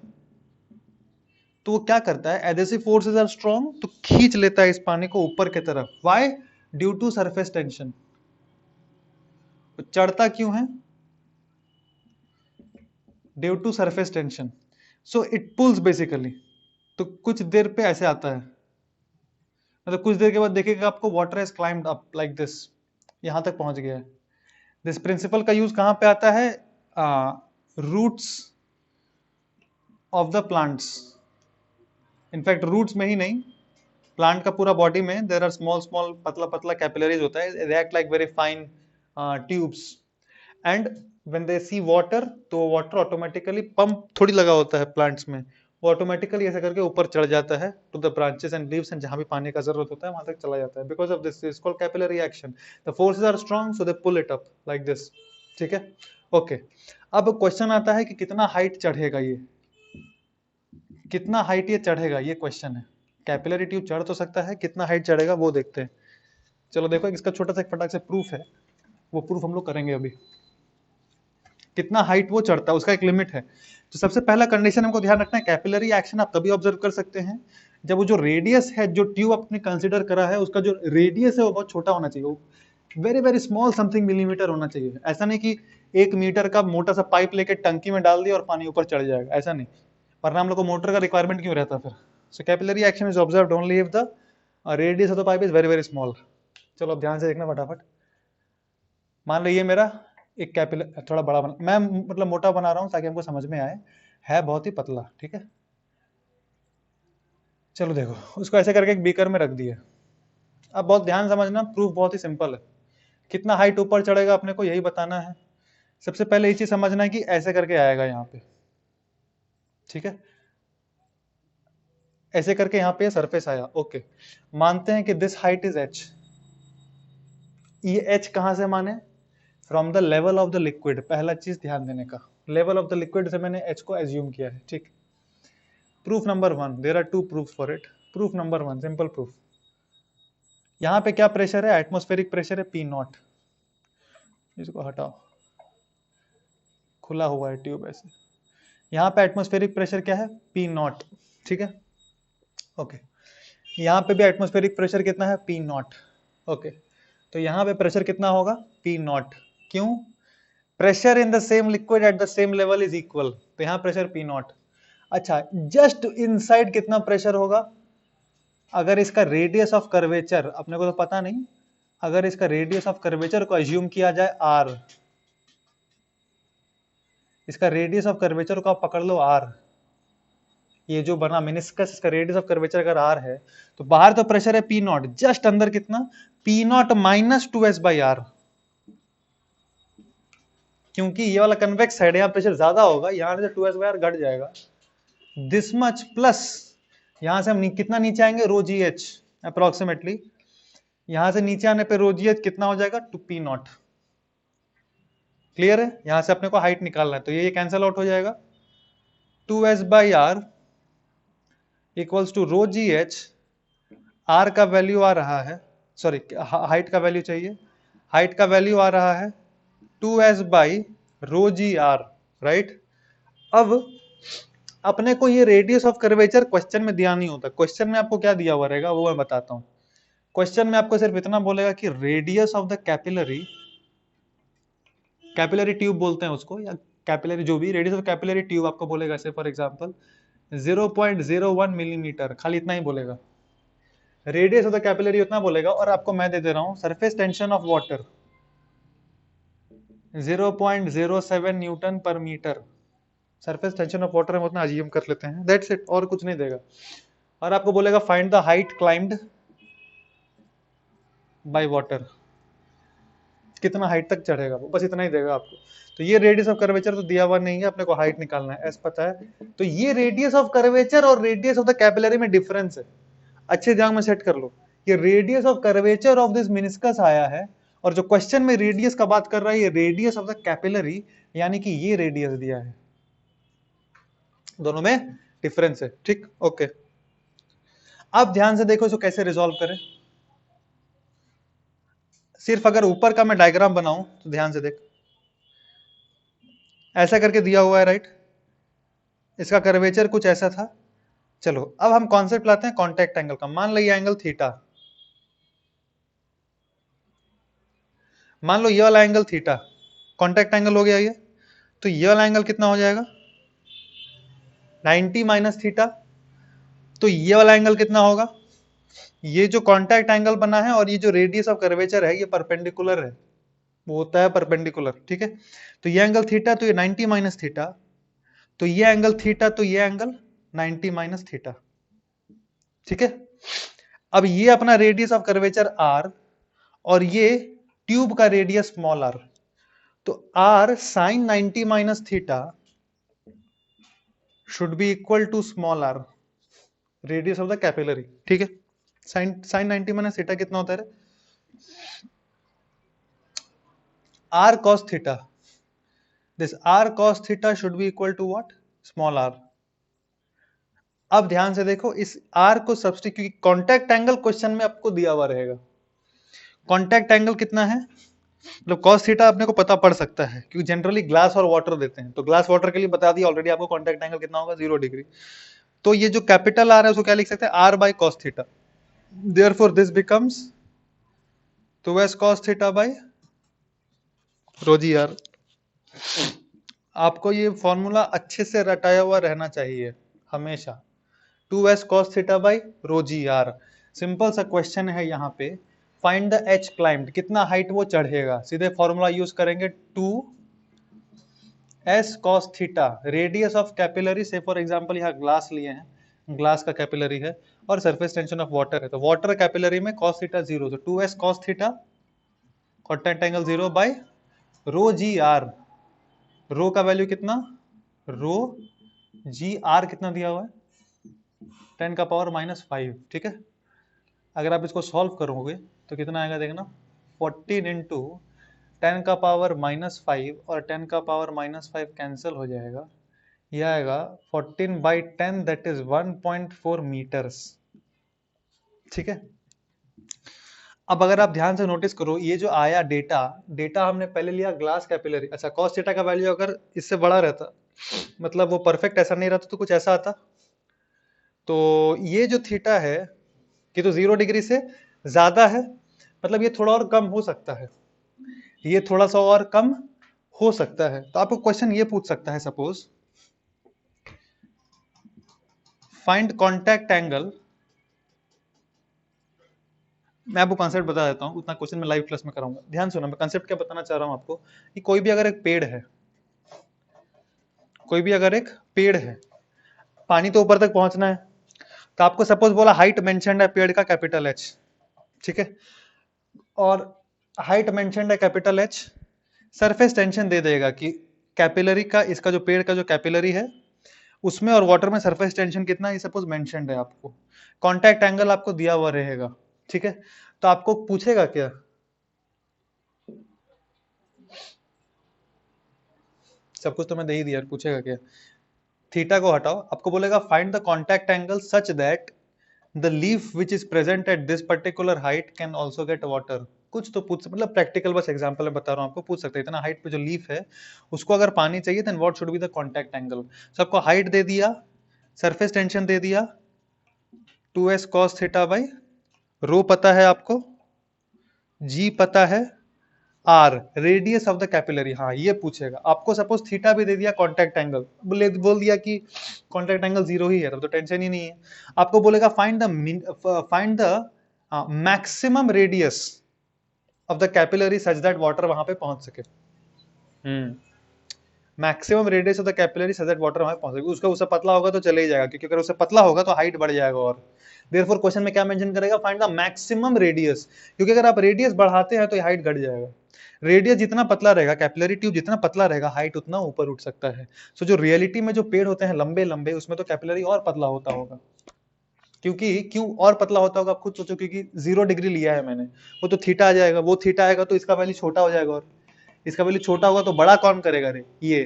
A: तो वो क्या करता है? एडहेसिव फोर्सेस आर स्ट्रॉन्ग, तो खींच लेता है इस पानी को ऊपर की तरफ। Why? Due to surface tension. तो चढ़ता क्यों है? Due to surface tension, so it pulls basically. तो कुछ देर पे ऐसे आता है, मतलब कुछ देर के बाद देखिएगा आपको water has climbed up like this, यहां तक पहुंच गया है। दिस प्रिंसिपल का यूज कहां पे आता है? Roots of the plants. In fact roots में ही नहीं, प्लांट का पूरा बॉडी में देयर आर स्मॉल स्मॉल पतला पतला कैपिलरीज होता है, they act like very fine tubes, and when they see water, तो वाटर ऑटोमेटिकली, पंप थोड़ी लगा होता है प्लांट्स में, वो ऑटोमेटिकली ऐसे करके ऊपर चढ़ जाता है to the branches and leaves, and जहां भी पानी का जरूरत होता है वहां तक चला जाता है। Because of this is called capillary action. The forces are strong so they pull it up like this, ठीक है, ओके। अब क्वेश्चन आता है कि कितना हाइट चढ़ेगा ये, कितना हाइट ये चढ़ेगा, ये क्वेश्चन है। कैपिलरी ट्यूब चढ़ तो सकता है, कितना हाइट चढ़ेगा वो देखते हैं। चलो देखो, इसका छोटा सा फटाक से प्रूफ है, वो प्रूफ हम लोग करेंगे अभी। कितना हाइट वो चढ़ता है उसका एक लिमिट है। तो सबसे पहला कंडीशन हमको ध्यान रखना है, कैपिलरी एक्शन आप तभी ऑब्जर्व कर सकते हैं जब वो जो रेडियस है, जो ट्यूब आपने कंसीडर करा है, उसका जो रेडियस है वो बहुत छोटा होना चाहिए, वो वेरी स्मॉल समथिंग मिलीमीटर होना चाहिए। ऐसा नहीं कि 1 मीटर का मोटा सा पाइप लेके टंकी में डाल दिया और पानी ऊपर चढ़ जाएगा, ऐसा नहीं, वरना हम लोग को मोटर का रिक्वायरमेंट क्यों रहता फिर। So capillary action is observed only if the radius of the pipe is very small. चलो अब ध्यान से देखना फटाफट। मान लो ये मेरा एक कैपिलर, थोड़ा बड़ा बना, मैं मतलब मोटा बना रहा हूं ताकि हमको समझ में आए, है बहुत ही पतला, ठीक है। चलो देखो, उसको ऐसे करके एक बीकर में रख दिया। अब बहुत ध्यान समझना, प्रूफ बहुत ही सिंपल है। कितना हाइट ऊपर चढ़ेगा अपने को यही बताना है। सबसे पहले ये चीज समझना है कि ऐसे करके आएगा यहाँ पे, ठीक है, ऐसे करके यहाँ पे सरफेस आया, ओके। मानते हैं कि दिस हाइट इज h। ये h कहां से माने? From the level of the liquid. पहला चीज ध्यान देने का, लेवल ऑफ द लिक्विड से मैंने h को एज्यूम किया है, ठीक। Proof number 1, there are 2 proof for it. Proof number 1, simple proof. यहां पे क्या प्रेशर है? एटमॉस्फेरिक प्रेशर है P0। इसको हटाओ, खुला हुआ है ट्यूब ऐसे। यहाँ पे एटमॉस्फेरिक प्रेशर क्या है? P0, ठीक है, ओके। यहाँ पे भी एटमॉस्फेरिक प्रेशर कितना है? P0, okay. तो यहाँ पे प्रेशर कितना होगा? P0। क्यों? Pressure in the same liquid at the same level is equal, तो यहाँ प्रेशर P0। अच्छा, जस्ट इनसाइड कितना प्रेशर होगा? अगर इसका रेडियस ऑफ कर्वेचर अपने को तो पता नहीं, अगर इसका रेडियस ऑफ कर्वेचर को एज्यूम किया जाए r, इसका रेडियस ऑफ कर्वेचर को आप पकड़ लो r, ये जो बना मेनिस्कस, इसका रेडियस ऑफ कर्वेचर अगर r है, तो बाहर तो प्रेशर है P0, जस्ट अंदर कितना? P0 minus 2s/r। क्योंकि ये वाला कन्वेक्स साइड है, यहाँ प्रेशर ज्यादा होगा, यहाँ से 2s/r घट जाएगा। दिस मच प्लस यहां से हम कितना नीचे आएंगे? ρgh अप्रोक्सीमेटली यहां से नीचे आने पे ρgh कितना हो जाएगा, 2p0। क्लियर है? यहां से अपने को हाइट निकालना है, तो ये कैंसल आउट हो जाएगा। 2s/r equals to ρgh, r का वैल्यू आ रहा है, सॉरी हाइट का वैल्यू चाहिए, हाइट का वैल्यू आ रहा है 2s/ρgr, राइट। अब अपने को ये रेडियस ऑफ कर्वेचर क्वेश्चन में दिया नहीं होता। क्वेश्चन में आपको क्या दिया हुआ रहेगा वो मैं बताता हूं। क्वेश्चन में आपको सिर्फ इतना बोलेगा कि radius of the capillary, capillary tube बोलते हैं उसको, या कैपिलरी जो भी, रेडियस ऑफ कैपिलरी ट्यूब आपको बोलेगा, से फॉर एग्जांपल 0.01 मिलीमीटर, खाली इतना ही बोलेगा। रेडियस ऑफ द कैपिलरी उतना बोलेगा, और आपको मैं दे रहा हूं surface tension of water 0.07 newton per metre. Surface tension of water हम उतना अज्यूम कर लेते हैं, दैट्स इट, और कुछ नहीं देगा। और आपको बोलेगा find the height climbed by water, कितना हाइट तक चढ़ेगा वो, बस इतना ही देगा आपको। तो ये रेडियस ऑफ कर्वेचर तो दिया हुआ नहीं है, अपने को हाइट निकालना है, एस पता है। तो ये रेडियस ऑफ कर्वेचर और रेडियस ऑफ द कैपिलरी में डिफरेंस है, अच्छे ध्यान में सेट कर लो। ये radius of curvature of this meniscus आया है, और जो क्वेश्चन में रेडियस का बात कर रहा है ये रेडियस ऑफ द कैपिलरी, यानी कि ये रेडियस दिया है, दोनों में डिफरेंस है, ठीक, ओके। अब ध्यान से देखो इसको कैसे रिजॉल्व करें। सिर्फ अगर ऊपर का मैं डायग्राम बनाऊं तो ध्यान से देख, ऐसा करके दिया हुआ है, राइट। इसका कर्वेचर कुछ ऐसा था। चलो अब हम कॉन्सेप्ट लाते हैं कॉन्टैक्ट एंगल का। मान लो ये एंगल थीटा, मान लो ये वाला एंगल थीटा कॉन्टैक्ट एंगल हो गया ये, तो ये वाला एंगल कितना हो जाएगा, 90 माइनस थीटा। तो ये वाला एंगल कितना होगा, ये जो कॉन्टैक्ट एंगल बना है और ये जो रेडियस ऑफ कर्वेचर है ये परपेंडिकुलर है, वो होता है परपेंडिकुलर, ठीक है। तो ये एंगल थीटा, तो ये 90 माइनस थीटा, तो ये एंगल थीटा, तो ये एंगल 90 माइनस थीटा, ठीक है। अब ये अपना रेडियस ऑफ कर्वेचर r, और ये ट्यूब का रेडियस स्मॉल r, तो r sine 90 minus theta should be equal to small r, radius of the capillary, ठीक है। साइन 90 माइनस थीटा कितना होता है, r cos theta, this r cos theta should be equal to what, small r। अब ध्यान से देखो, इस r को सब्स्टिट्यूट, कॉन्टैक्ट एंगल क्वेश्चन में आपको दिया हुआ रहेगा, कॉन्टैक्ट एंगल कितना है, मतलब cos थीटा अपने को पता पड़ सकता है क्योंकि जनरली ग्लास और वाटर देते हैं, तो ग्लास वाटर के लिए बता दिया ऑलरेडी आपको, कॉन्टैक्ट एंगल कितना होगा, 0 डिग्री। तो ये जो कैपिटल r है उसको क्या लिख सकते हैं, r by cos theta, therefore this becomes 2s cos theta by rho ji R. आपको ये फॉर्मूला अच्छे से रटाया हुआ रहना चाहिए हमेशा, 2s cos theta by rho ji R. Simple सा क्वेश्चन है यहाँ पे, फाइंड द h क्लाइंब्ड, कितना हाइट वो चढ़ेगा, सीधे फॉर्मूला यूज करेंगे, 2s cos theta, radius of capillary, say for example यहाँ ग्लास लिए हैं, ग्लास का कैपिलरी है, और सरफेस टेंशन ऑफ वाटर है, तो वाटर कैपिलरी में cos थीटा 0, तो 2s cos theta contact angle 0 by rho ji r. Rho का वैल्यू कितना, रो जी आर कितना दिया हुआ है, 10 का पावर -5, ठीक है। अगर आप इसको सॉल्व करोगे तो कितना आएगा देखना, 14 इंटू 10 का पावर -5 और 10 का पावर -5 कैंसिल हो जाएगा, यह आएगा 14/10, दैट इज 1.4 मीटर्स, ठीक है। अब अगर आप ध्यान से नोटिस करो, ये जो आया डेटा, डेटा हमने पहले लिया ग्लास कैपिलरी, अच्छा cos थीटा का वैल्यू अगर इससे बड़ा रहता, मतलब वो परफेक्ट ऐसा नहीं रहता तो कुछ ऐसा आता, तो ये जो थीटा है कि तो 0 डिग्री से ज्यादा है, मतलब ये थोड़ा और कम हो सकता है, ये थोड़ा सा और कम हो सकता है। तो आपको क्वेश्चन ये पूछ सकता है, सपोज फाइंड कॉन्टैक्ट एंगल, मैं आपको कॉन्सेप्ट बता देता हूँ, उतना क्वेश्चन में लाइव क्लास में कराऊंगा, ध्यान सुनो, मैं कॉन्सेप्ट क्या बताना चाह रहा हूँ आपको, कि कोई भी अगर एक पेड़ है, कोई भी अगर एक पेड़ है, पानी तो ऊपर तक पहुंचना है, तो आपको सपोज बोला हाइट मेंशन्ड है पेड़ का कैपिटल H, ठीक है, और हाइट मेंशन्ड है कैपिटल H, सरफेस टेंशन दे देगा कि कैपिलरी का, इसका जो पेड़ का जो कैपिलरी है उसमें और वाटर में सरफेस टेंशन कितना है, सपोज मेंशन्ड है आपको, कॉन्टैक्ट एंगल आपको दिया हुआ रहेगा, ठीक है। तो आपको पूछेगा क्या, सब कुछ तो मैं दे ही दिया, पूछेगा क्या, थीटा को हटाओ, आपको बोलेगा find the contact angle such that the leaf which is present at this particular height can also get water. कुछ तो पूछ, मतलब प्रैक्टिकल बस एग्जांपल में बता रहा हूँ आपको, पूछ सकते हैं इतना हाइट पे जो लीफ है उसको अगर पानी चाहिए then what should be the contact angle. सबको हाइट दे दिया, सरफेस टेंशन दे दिया, 2s cos थीटा बाई रो पता है आपको, जी पता है, R radius of the capillary, हाँ ये पूछेगा आपको। सपोज थीटा भी दे दिया, कांटेक्ट एंगल बोल दिया कि कांटेक्ट एंगल 0 ही है, तब तो टेंशन ही नहीं है। आपको बोलेगा find the maximum radius of the capillary such that water वहां पे पहुंच सके। Maximum radius of the capillary such that water वहां पहुंच सके। उसका उससे पतला होगा तो चले ही जाएगा, क्योंकि अगर उससे पतला होगा तो हाइट बढ़ जाएगा। और देयरफॉर क्वेश्चन में क्या मेंशन करेगा, फाइंड द मैक्सिमम रेडियस, क्योंकि अगर आप रेडियस बढ़ाते हैं तो हाइट घट जाएगा। रेडियस जितना पतला रहेगा, कैपिलरी ट्यूब जितना पतला रहेगा, हाइट उतना ऊपर उठ सकता है। सो जो रियलिटी में जो पेड़ होते हैं लंबे लंबे, उसमें तो कैपिलरी और पतला होता होगा। क्यों और पतला होता होगा आप खुद सोचो, क्योंकि 0 डिग्री लिया है मैंने, वो तो थीटा आ जाएगा, वो थीटा आएगा तो इसका वैल्यू छोटा हो जाएगा, और इसका वैल्यू छोटा होगा तो बड़ा कौन करेगा रे, ये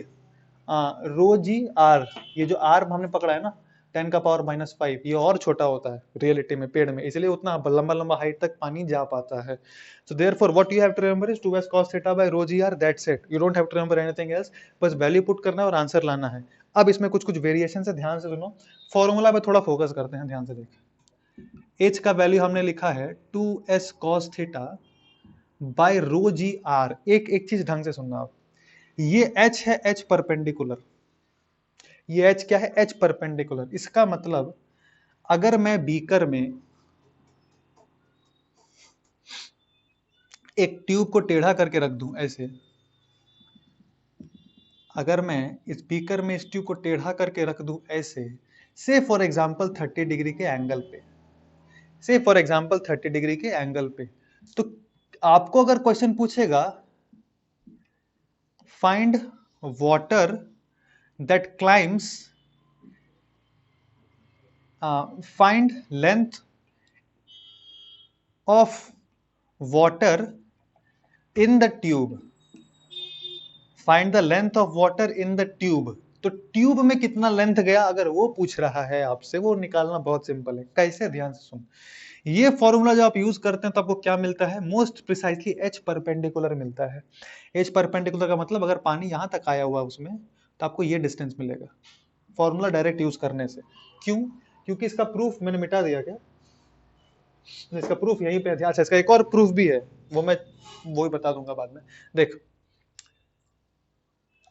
A: रो जी आर, ये जो आर हमने पकड़ा है ना 10 का पावर -5, ये और छोटा होता है रियलिटी में पेड़ में, इसलिए उतना लंबा लंबा हाइट तक पानी जा पाता है। So therefore what you have to remember is 2s cos theta by rho ji R, that's it, you don't have to remember anything else, बस वैल्यू पुट करना है और आंसर लाना है। अब इसमें कुछ कुछ वेरिएशन है, ध्यान से सुनो, फॉर्मूला पे थोड़ा फोकस करते हैं, ध्यान से देखें। एच का वैल्यू हमने लिखा है 2s cos theta by rho ji R. एक एक चीज ढंग से सुनना आप, ये h है, h परपेंडिकुलर, ये h क्या है, h परपेंडिकुलर। इसका मतलब अगर मैं बीकर में एक ट्यूब को टेढ़ा करके रख दूं ऐसे, अगर मैं इस बीकर में इस ट्यूब को टेढ़ा करके रख दूं ऐसे, से फॉर एग्जांपल 30 डिग्री के एंगल पे, से फॉर एग्जांपल 30 डिग्री के एंगल पे, तो आपको अगर क्वेश्चन पूछेगा find water that climbs, find length of water in the tube, find the length of water in the tube, तो ट्यूब में कितना लेंथ गया अगर वो पूछ रहा है आपसे, वो निकालना बहुत सिंपल है। कैसे, ध्यान से सुन, ये फॉर्मूला जो आप यूज करते हैं तो आपको क्या मिलता है, मोस्ट प्रिसाइजली एच परपेंडिकुलर मिलता है। एच परपेंडिकुलर का मतलब अगर पानी यहां तक आया हुआ उसमें तो आपको ये डिस्टेंस मिलेगा, फॉर्मूला डायरेक्ट यूज करने से। क्यों, क्योंकि इसका प्रूफ मैंने मिटा दिया क्या, इसका प्रूफ यहीं पे, अच्छा इसका एक और प्रूफ भी है, वो मैं वो ही बता दूंगा बाद में। देख,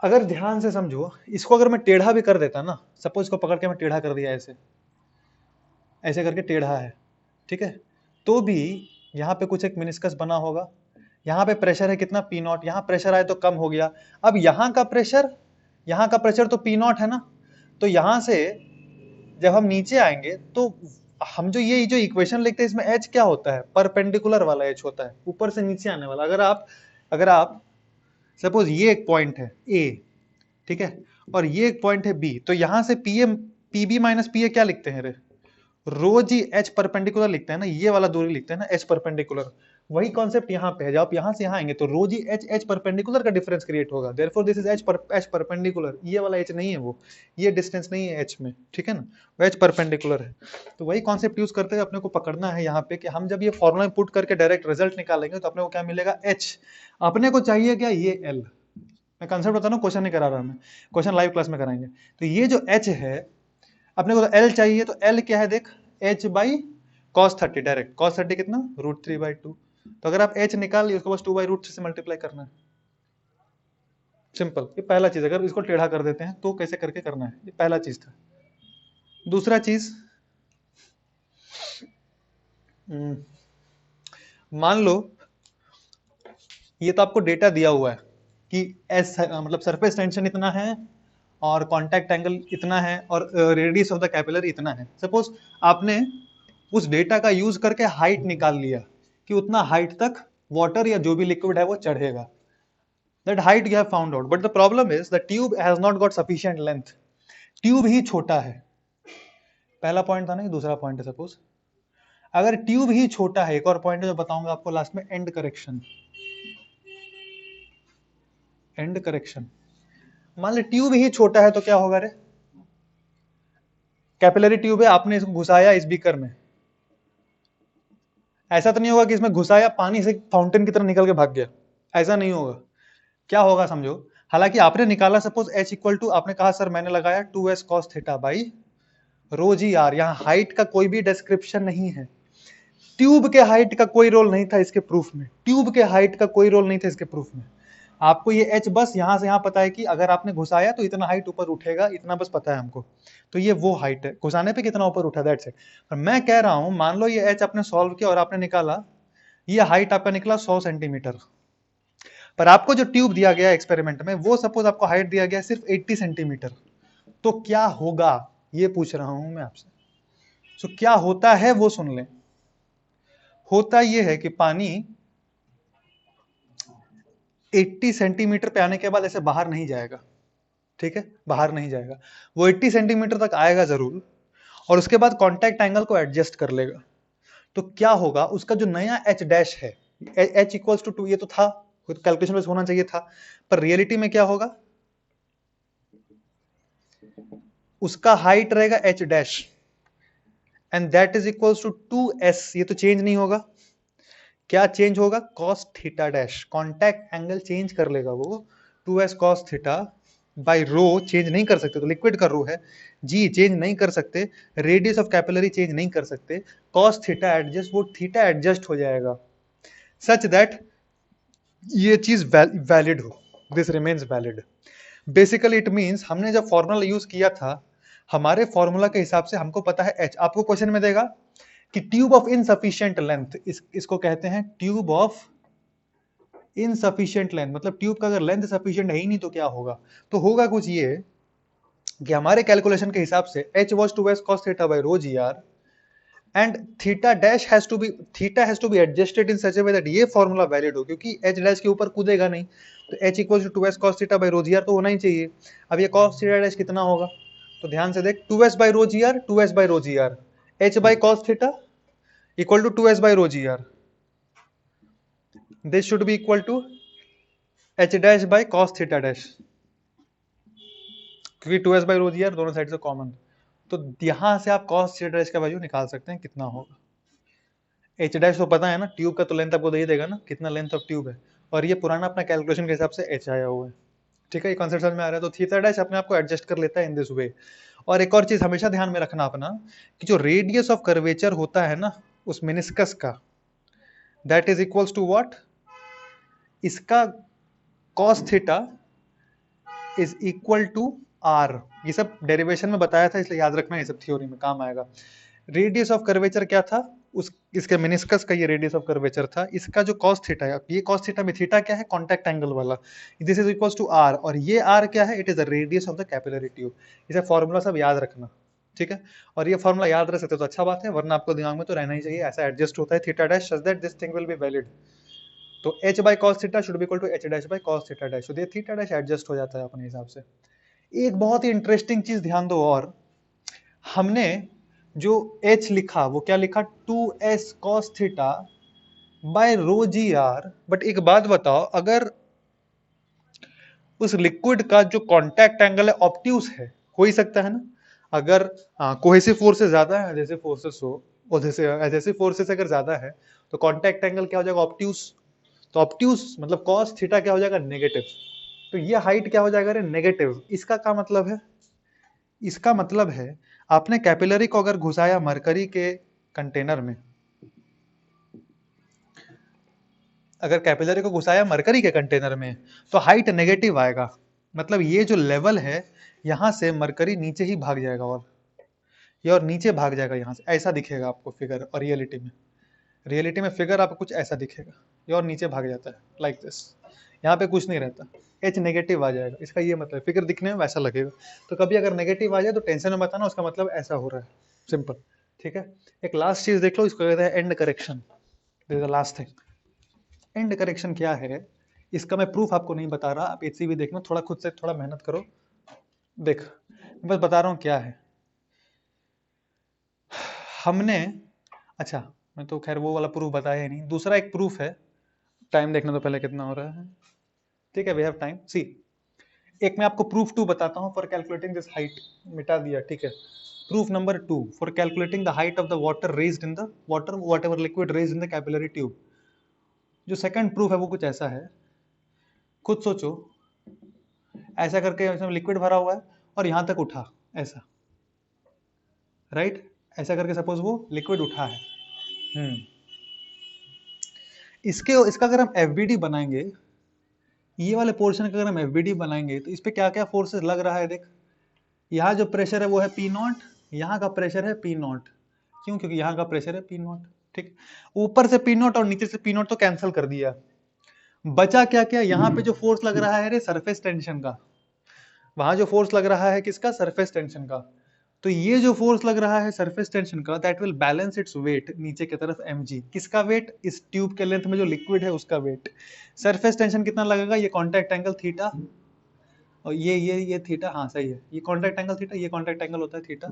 A: अगर ध्यान से समझो, इसको अगर मैं टेढ़ा भी कर देता ना, सपोज इसको पकड़ के मैं टेढ़ा कर दिया ऐसे, ऐसे करके टेढ़ा है, ठीक है, तो भी यहाँ पे कुछ एक मिनिस्कस बना होगा, यहाँ पे प्रेशर है कितना P0, यहाँ प्रेशर आए तो कम हो गया। अब यहाँ का प्रेशर तो P0 है ना, तो यहाँ से जब हम नीचे आएंगे तो हम जो ये जो इक्वेशन लिखते हैं इसमें h क्या होता है, परपेंडिकुलर वाला h होता है, ऊपर से नीचे आने वाला। अगर आप सपोज ये एक पॉइंट है A, ठीक है, और ये एक पॉइंट है B, तो यहां से PB माइनस PA क्या लिखते हैं रे, रो जी एच परपेंडिकुलर लिखते हैं ना, ये वाला दूरी लिखते हैं ना एच परपेंडिकुलर। वही कॉन्सेप्ट यहाँ पे है, जब आप यहाँ से यहाँ आएंगे तो रो जी एच परपेंडिकुलर का डिफरेंस क्रिएट होगा, therefore this is H perpendicular, ये वाला एच नहीं है, वो ये डिस्टेंस नहीं है एच में, ठीक है ना, वो एच परपेंडिकुलर है। तो वही कॉन्सेप्ट यूज करते हुए अपने को पकड़ना है यहाँ पे कि हम जब ये फॉर्मूला पुट करके डायरेक्ट रिजल्ट निकालेंगे तो अपने को क्या मिलेगा, एच। अपने को चाहिए क्या, ये एल। मैं कंसेप्ट बता रहा हूँ, क्वेश्चन नहीं करा रहा मैं, क्वेश्चन लाइव क्लास में कराएंगे। तो ये जो एच है अपने को तो एल चाहिए, तो एल क्या है देख, H by cos 30, direct cos 30 कितना, √3/2। तो अगर आप एच निकाल लिए उसको बस 2/√3 से मल्टीप्लाई करना है, सिंपल। ये पहला चीज, अगर इसको टेढ़ा कर देते हैं तो कैसे करके करना है, ये पहला चीज था। दूसरा चीज, मान लो ये तो आपको डेटा दिया हुआ है कि एस मतलब सरफेस टेंशन इतना है और कांटेक्ट एंगल इतना है और रेडियस ऑफ द कैपिलरी इतना है। सपोज आपने उस डेटा का यूज करके हाइट निकाल लिया कि उतना हाइट तक वाटर या जो भी लिक्विड है वो चढ़ेगा, that height you have found out, but the problem is the tube has not got sufficient length, tube ही छोटा है। पहला पॉइंट था ना, ये दूसरा पॉइंट है। सपोज अगर ट्यूब ही छोटा है, एक और पॉइंट है जो बताऊंगा आपको लास्ट में, एंड करेक्शन। एंड करेक्शन, मान लो ट्यूब ही छोटा है तो क्या होगा रे? कैपिलरी ट्यूब है, आपने इसको घुसाया इस बीकर में, ऐसा तो नहीं होगा कि इसमें घुसाया पानी से फाउंटेन की तरह निकल के भाग गया, ऐसा नहीं होगा। क्या होगा समझो, हालांकि आपने निकाला सपोज h इक्वल टू, आपने कहा सर मैंने लगाया 2s cos theta by rho ji R, यहाँ हाइट का कोई भी डिस्क्रिप्शन नहीं है, ट्यूब के हाइट का कोई रोल नहीं था इसके प्रूफ में, ट्यूब के हाइट का कोई रोल नहीं था इसके प्रूफ में। आपको ये h बस यहां से यहां पता है कि अगर आपने घुसाया तो इतना हाइट ऊपर उठेगा, इतना बस पता है हमको, तो ये वो हाइट है, घुसाने पे कितना ऊपर उठा, दैट्स इट। पर मैं कह रहा हूं मान लो ये h आपने सॉल्व किया और आपने निकाला, ये हाइट आपका निकला 100 सेंटीमीटर, पर आपको जो ट्यूब दिया गया एक्सपेरिमेंट में वो सपोज आपको हाइट दिया गया सिर्फ 80 सेंटीमीटर, तो क्या होगा ये पूछ रहा हूं मैं आपसे। तो क्या होता है वो सुन लें। होता ये है कि पानी 80 सेंटीमीटर पे आने के बाद ऐसे बाहर नहीं जाएगा, ठीक है, बाहर नहीं जाएगा, वो 80 सेंटीमीटर तक आएगा जरूर, और उसके बाद कांटेक्ट एंगल को एडजस्ट कर लेगा। तो क्या होगा, उसका जो नया एच डैश है, एच इक्वल्स टू 2, ये तो था कैलकुलेशन में होना चाहिए था, पर रियलिटी में क्या होगा, उसका हाइट रहेगा H dash and that is equals to 2s, ये तो चेंज नहीं होगा। क्या चेंज होगा, cos theta dash, contact angle change कर लेगा वो, 2s cos theta by row change नहीं कर सकते, तो लिक्विड का रो है, जी चेंज नहीं कर सकते, रेडियस ऑफ कैपिलरी चेंज नहीं कर सकते, cos थीटा एडजस्ट, वो थीटा एडजस्ट हो जाएगा सच दैट ये चीज वैलिड हो, this remains valid. Basically it means हमने जब फॉर्मूला यूज किया था, हमारे फॉर्मूला के हिसाब से हमको पता है एच, आपको क्वेश्चन में देगा कि ट्यूब ऑफ इनसफिशिएंट लेंथ, इसको कहते हैं ट्यूब ऑफ इनसफिशिएंट लेंथ, मतलब ट्यूब का अगर लेंथ सफिशिएंट है ही नहीं तो क्या होगा, तो होगा कुछ ये कि हमारे कैलकुलेशन के हिसाब से h was 2s cos theta by rho gr and theta dash has to be adjusted in such a way that ये फॉर्मूला वैलिड हो, क्योंकि h डैश के ऊपर कूदेगा नहीं, तो h इक्वल टू 2s cos theta by rho gr तो होना ही चाहिए। अब ये cos theta dash कितना होगा, तो ध्यान से देख, 2s by rho gr, 2s by rho gr, h by cos theta equal to 2s by rho gr, this should be equal to h dash by cos theta dash, क्योंकि 2s by rho gr दोनों side से common, तो यहां से आप cos theta dash का value निकाल सकते हैं कितना होगा। एच डैश तो पता है ना, ट्यूब का तो लेंथ आपको दे ही देगा ना, कितना लेंथ ऑफ ट्यूब है, और ये पुराना अपना कैलकुलेशन के हिसाब से एच आया हुआ है, ठीक है, ये कॉन्सेप्ट समझ में आ रहा है। तो थीटा डैश अपने आप को एडजस्ट कर लेता है इन दिस वे। और एक और चीज हमेशा ध्यान में रखना अपना, कि जो रेडियस ऑफ कर्वेचर होता है ना उस मेनिस्कस का, that is equals to what, इसका cos theta is equal to R, ये सब डेरिवेशन में बताया था इसलिए याद रखना, ये सब थ्योरी में काम आएगा। रेडियस ऑफ कर्वेचर क्या था, उस इसके मेनिस्कस का ये रेडियस ऑफ कर्वेचर था, इसका जो cos थीटा है, ये cos थीटा में थीटा क्या है, कांटेक्ट एंगल वाला, this is equals to R, और ये आर क्या है, it is the radius of the capillary tube. इसे फॉर्मूला सब याद रखना, ठीक है, और ये फॉर्मूला याद रख सकते तो अच्छा बात है, वरना आपको दिमाग में तो रहना ही चाहिए, ऐसा एडजस्ट होता है theta dash such that this thing will be valid. तो h by cos theta should be equal to h dash by cos theta dash, तो ये थीटा डैश एडजस्ट हो जाता है अपने हिसाब से। एक बहुत ही इंटरेस्टिंग चीज ध्यान दो, और हमने जो h लिखा वो क्या लिखा, 2s cos theta by rho ji r, but एक बात बताओ, अगर उस लिक्विड का जो कांटेक्ट एंगल है ऑब्ट्यूस है, हो ही सकता है ना, अगर कोहेसिव फोर्सेस ज्यादा है, एडहेसिव फोर्सेस हो, और जैसे एडहेसिव फोर्सेस अगर ज्यादा है तो कांटेक्ट एंगल क्या हो जाएगा, ऑब्ट्यूस, तो ऑब्ट्यूस मतलब cos थीटा क्या हो जाएगा, नेगेटिव, तो ये हाइट क्या हो जाएगा रे, नेगेटिव। इसका क्या मतलब है, इसका मतलब है आपने कैपिलरी को अगर घुसाया मरकरी के कंटेनर में, अगर कैपिलरी को घुसाया मरकरी के कंटेनर में तो हाइट नेगेटिव आएगा, मतलब ये जो लेवल है यहां से मरकरी नीचे ही भाग जाएगा, और ये और नीचे भाग जाएगा यहाँ से, ऐसा दिखेगा आपको फिगर, और रियलिटी में फिगर आपको कुछ ऐसा दिखेगा, ये और नीचे भाग जाता है लाइक दिस, यहाँ पे कुछ नहीं रहता, एच नेगेटिव आ जाएगा, इसका ये मतलब फिगर दिखने में वैसा लगेगा। तो कभी अगर नेगेटिव आ जाए तो टेंशन में बताना, उसका मतलब ऐसा हो रहा है, सिंपल, ठीक है। एक लास्ट चीज देख लो, इसको कहते हैं and correction, this is the last thing. And correction क्या है, इसका मैं प्रूफ आपको नहीं बता रहा, आप एचसीवी देखना, थोड़ा खुद से थोड़ा मेहनत करो, देख बस बता रहा हूँ क्या है। हमने, अच्छा मैं तो खैर वो वाला प्रूफ बताया ही नहीं। दूसरा एक प्रूफ है, टाइम देखने तो पहले कितना हो रहा है। ठीक है, वी हैव टाइम। सी, एक मैं आपको प्रूफ 2 बताता हूँ फॉर कैलकुलेटिंग दिस हाइट। मिटा दिया, ठीक है। Proof number 2 for calculating the height of the water raised in the water what ever liquid raised in the capillary tube. जो सेकंड प्रूफ है वो कुछ ऐसा है, खुद सोचो, ऐसा करके इसमें लिक्विड भरा हुआ है और यहां तक उठा, ऐसा, राइट? ऐसा करके सपोज वो लिक्विड उठा है। इसका अगर हम एफबीडी बनाएंगे, ये वाले पोर्शन का अगर हम एफबीडी बनाएंगे तो इस पे क्या क्या फोर्सेस लग रहा है देख। यहाँ जो प्रेशर है वो है पी नॉट, यहाँ का प्रेशर है पी नॉट। क्यों? क्योंकि यहाँ का प्रेशर है पी नॉट। ठीक, ऊपर से पी नॉट और नीचे से पी नॉट तो कैंसिल कर दिया। बचा क्या क्या? यहाँ पे जो फोर्स लग रहा है रे सरफेस टेंशन का, वहां जो फोर्स लग रहा है किसका? सरफेस टेंशन का। तो ये जो फोर्स लग रहा है सरफेस टेंशन का, that will balance its weight नीचे की तरफ mg। किसका वेट? इस ट्यूब के लेंथ में जो लिक्विड है उसका वेट। सरफेस टेंशन कितना लगेगा? ये कॉन्टैक्ट एंगल थीटा और ये थीटा, हाँ सही है, ये कॉन्टैक्ट एंगल थीटा, ये कॉन्टैक्ट एंगल होता है theta.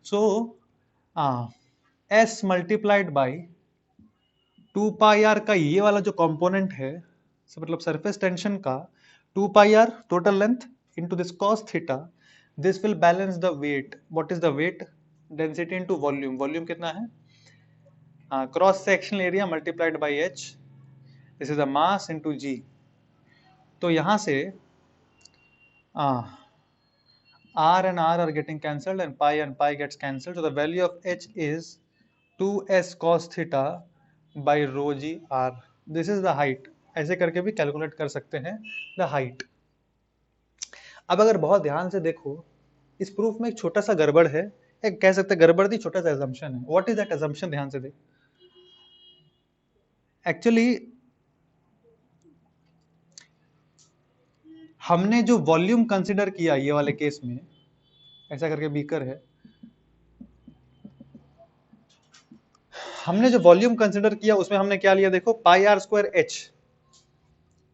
A: So s multiplied by 2 pi r का ये वाला जो कंपोनेंट है, मतलब सरफेस टेंशन का 2 pi r total length into this cos theta, this will balance the weight. What is the weight? Density into volume. Volume कितना है? Cross sectional area multiplied by h, this is the mass into g। तो यहां से r and r are getting cancelled and pi gets cancelled, so the value of h is 2s cos theta by rho g r. This is the height. ऐसे करके भी calculate कर सकते हैं the height. अब अगर बहुत ध्यान से देखो, इस प्रूफ में एक छोटा सा गड़बड़ है, एक कह सकते हैं गड़बड़ नहीं, छोटा सा एजम्पशन है। What is that assumption? ध्यान से देख। एक्चुअली हमने जो वॉल्यूम कंसिडर किया ये वाले केस में, ऐसा करके बीकर है, हमने जो वॉल्यूम कंसिडर किया उसमें हमने क्या लिया देखो, पाई आर स्क्वायर एच।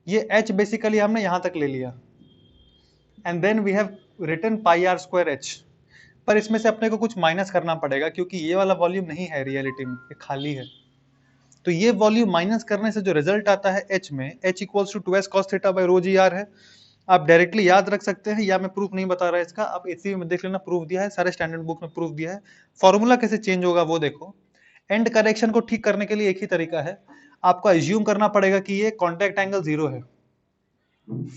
A: ये एच बेसिकली हमने यहां तक ले लिया and then we have written pi are square h. पर इसमें से अपने को कुछ माइनस करना पड़ेगा क्योंकि ये वाला वॉल्यूम नहीं है रियलिटी में, ये खाली है। तो ये वॉल्यूम माइनस करने से जो रिजल्ट आता है h में, h equals to 2s cos theta by rho ji r है। आप डायरेक्टली याद रख सकते हैं, या मैं प्रूफ नहीं बता रहा इसका, आप इसी में देख लेना, प्रूफ दिया है, सारे स्टैंडर्ड बुक में प्रूफ दिया है। फॉर्मूला कैसे चेंज होगा वो देखो। एंड करेक्शन को ठीक करने के लिए एक ही तरीका है, आपको एज्यूम करना पड़ेगा कि ये कॉन्टैक्ट एंगल 0 है।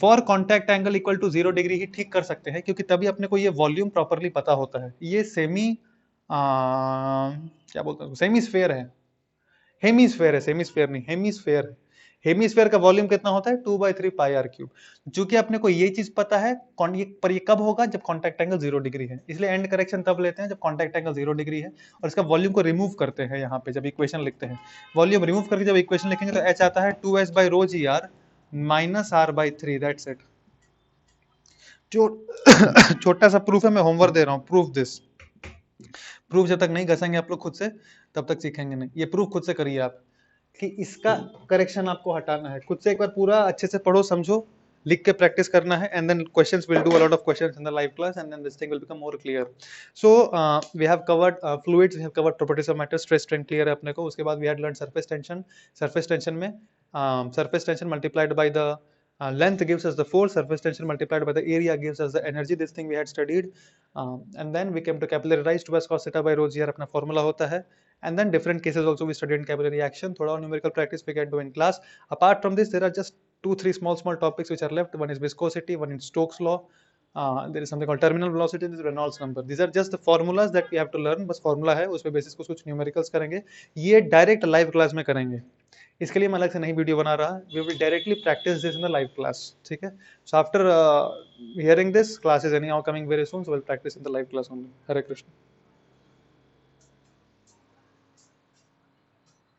A: For contact angle equal to 0 degree ही ठीक कर सकते हैं, क्योंकि तभी अपने को ये वॉल्यूम प्रॉपरली पता होता है। ये क्या बोलते हैं, सेमी स्फेयर है, हेमीस्फेयर है, सेमीस्फेयर नहीं, हेमीस्फेयर है। हेमीस्फेयर का वॉल्यूम कितना होता है? 2/3 पाई आर क्यूब। चूंकि अपने को ये चीज पता है, पर ये कब होगा? जब कॉन्टैक्ट एंगल 0 डिग्री है। इसलिए एंड करेक्शन तब लेते हैं जब कॉन्टैक्ट एंगल 0 डिग्री है, और इसका वॉल्यूम को रिमूव करते हैं यहाँ पे जब इक्वेशन लिखते हैं। वॉल्यूम रिमूव करके जब इक्वेशन लिखेंगे तो एच आता है 2s by rho ji r minus r/3, that's it. जो छोटा सा प्रूफ है, मैं होमवर्क दे रहा हूँ, प्रूफ दिस। प्रूफ जब तक नहीं घसेंगे आप लोग खुद से तब तक सीखेंगे नहीं। ये प्रूफ खुद से करिए आप कि इसका करेक्शन आपको हटाना है। खुद से एक बार पूरा अच्छे से पढ़ो, समझो, लिख के प्रैक्टिस करना है, and then questions will do a lot of questions in the live class, and then this thing will become more clear. So we have covered fluids, we have covered properties of matter, stress strain clear है अपने को। उसके बाद we had learn surface tension. Surface tension में surface tension multiplied by the length gives us the force, surface tension multiplied by the area gives us the energy. This thing we had studied, and then we came to capillary rise, 2s cos theta by rho g r अपना formula होता है, and then different cases also we studied in capillary action. थोड़ा और numerical practice we can do in class. Apart from this, there are just 2-3 small topics which are left. One is viscosity, one is Stokes law. There is something called terminal velocity, this is Reynolds number. These are just the formulas that we have to learn. बस formula है, उस पे basis कुछ numericals करेंगे। ये direct live class में करेंगे। इसके लिए मैं अलग से नहीं वीडियो बना रहा, we will directly practice this in the live class. ठीक है, so after hearing this class is anyhow coming very soon, so will practice in the live class only. Hare Krishna.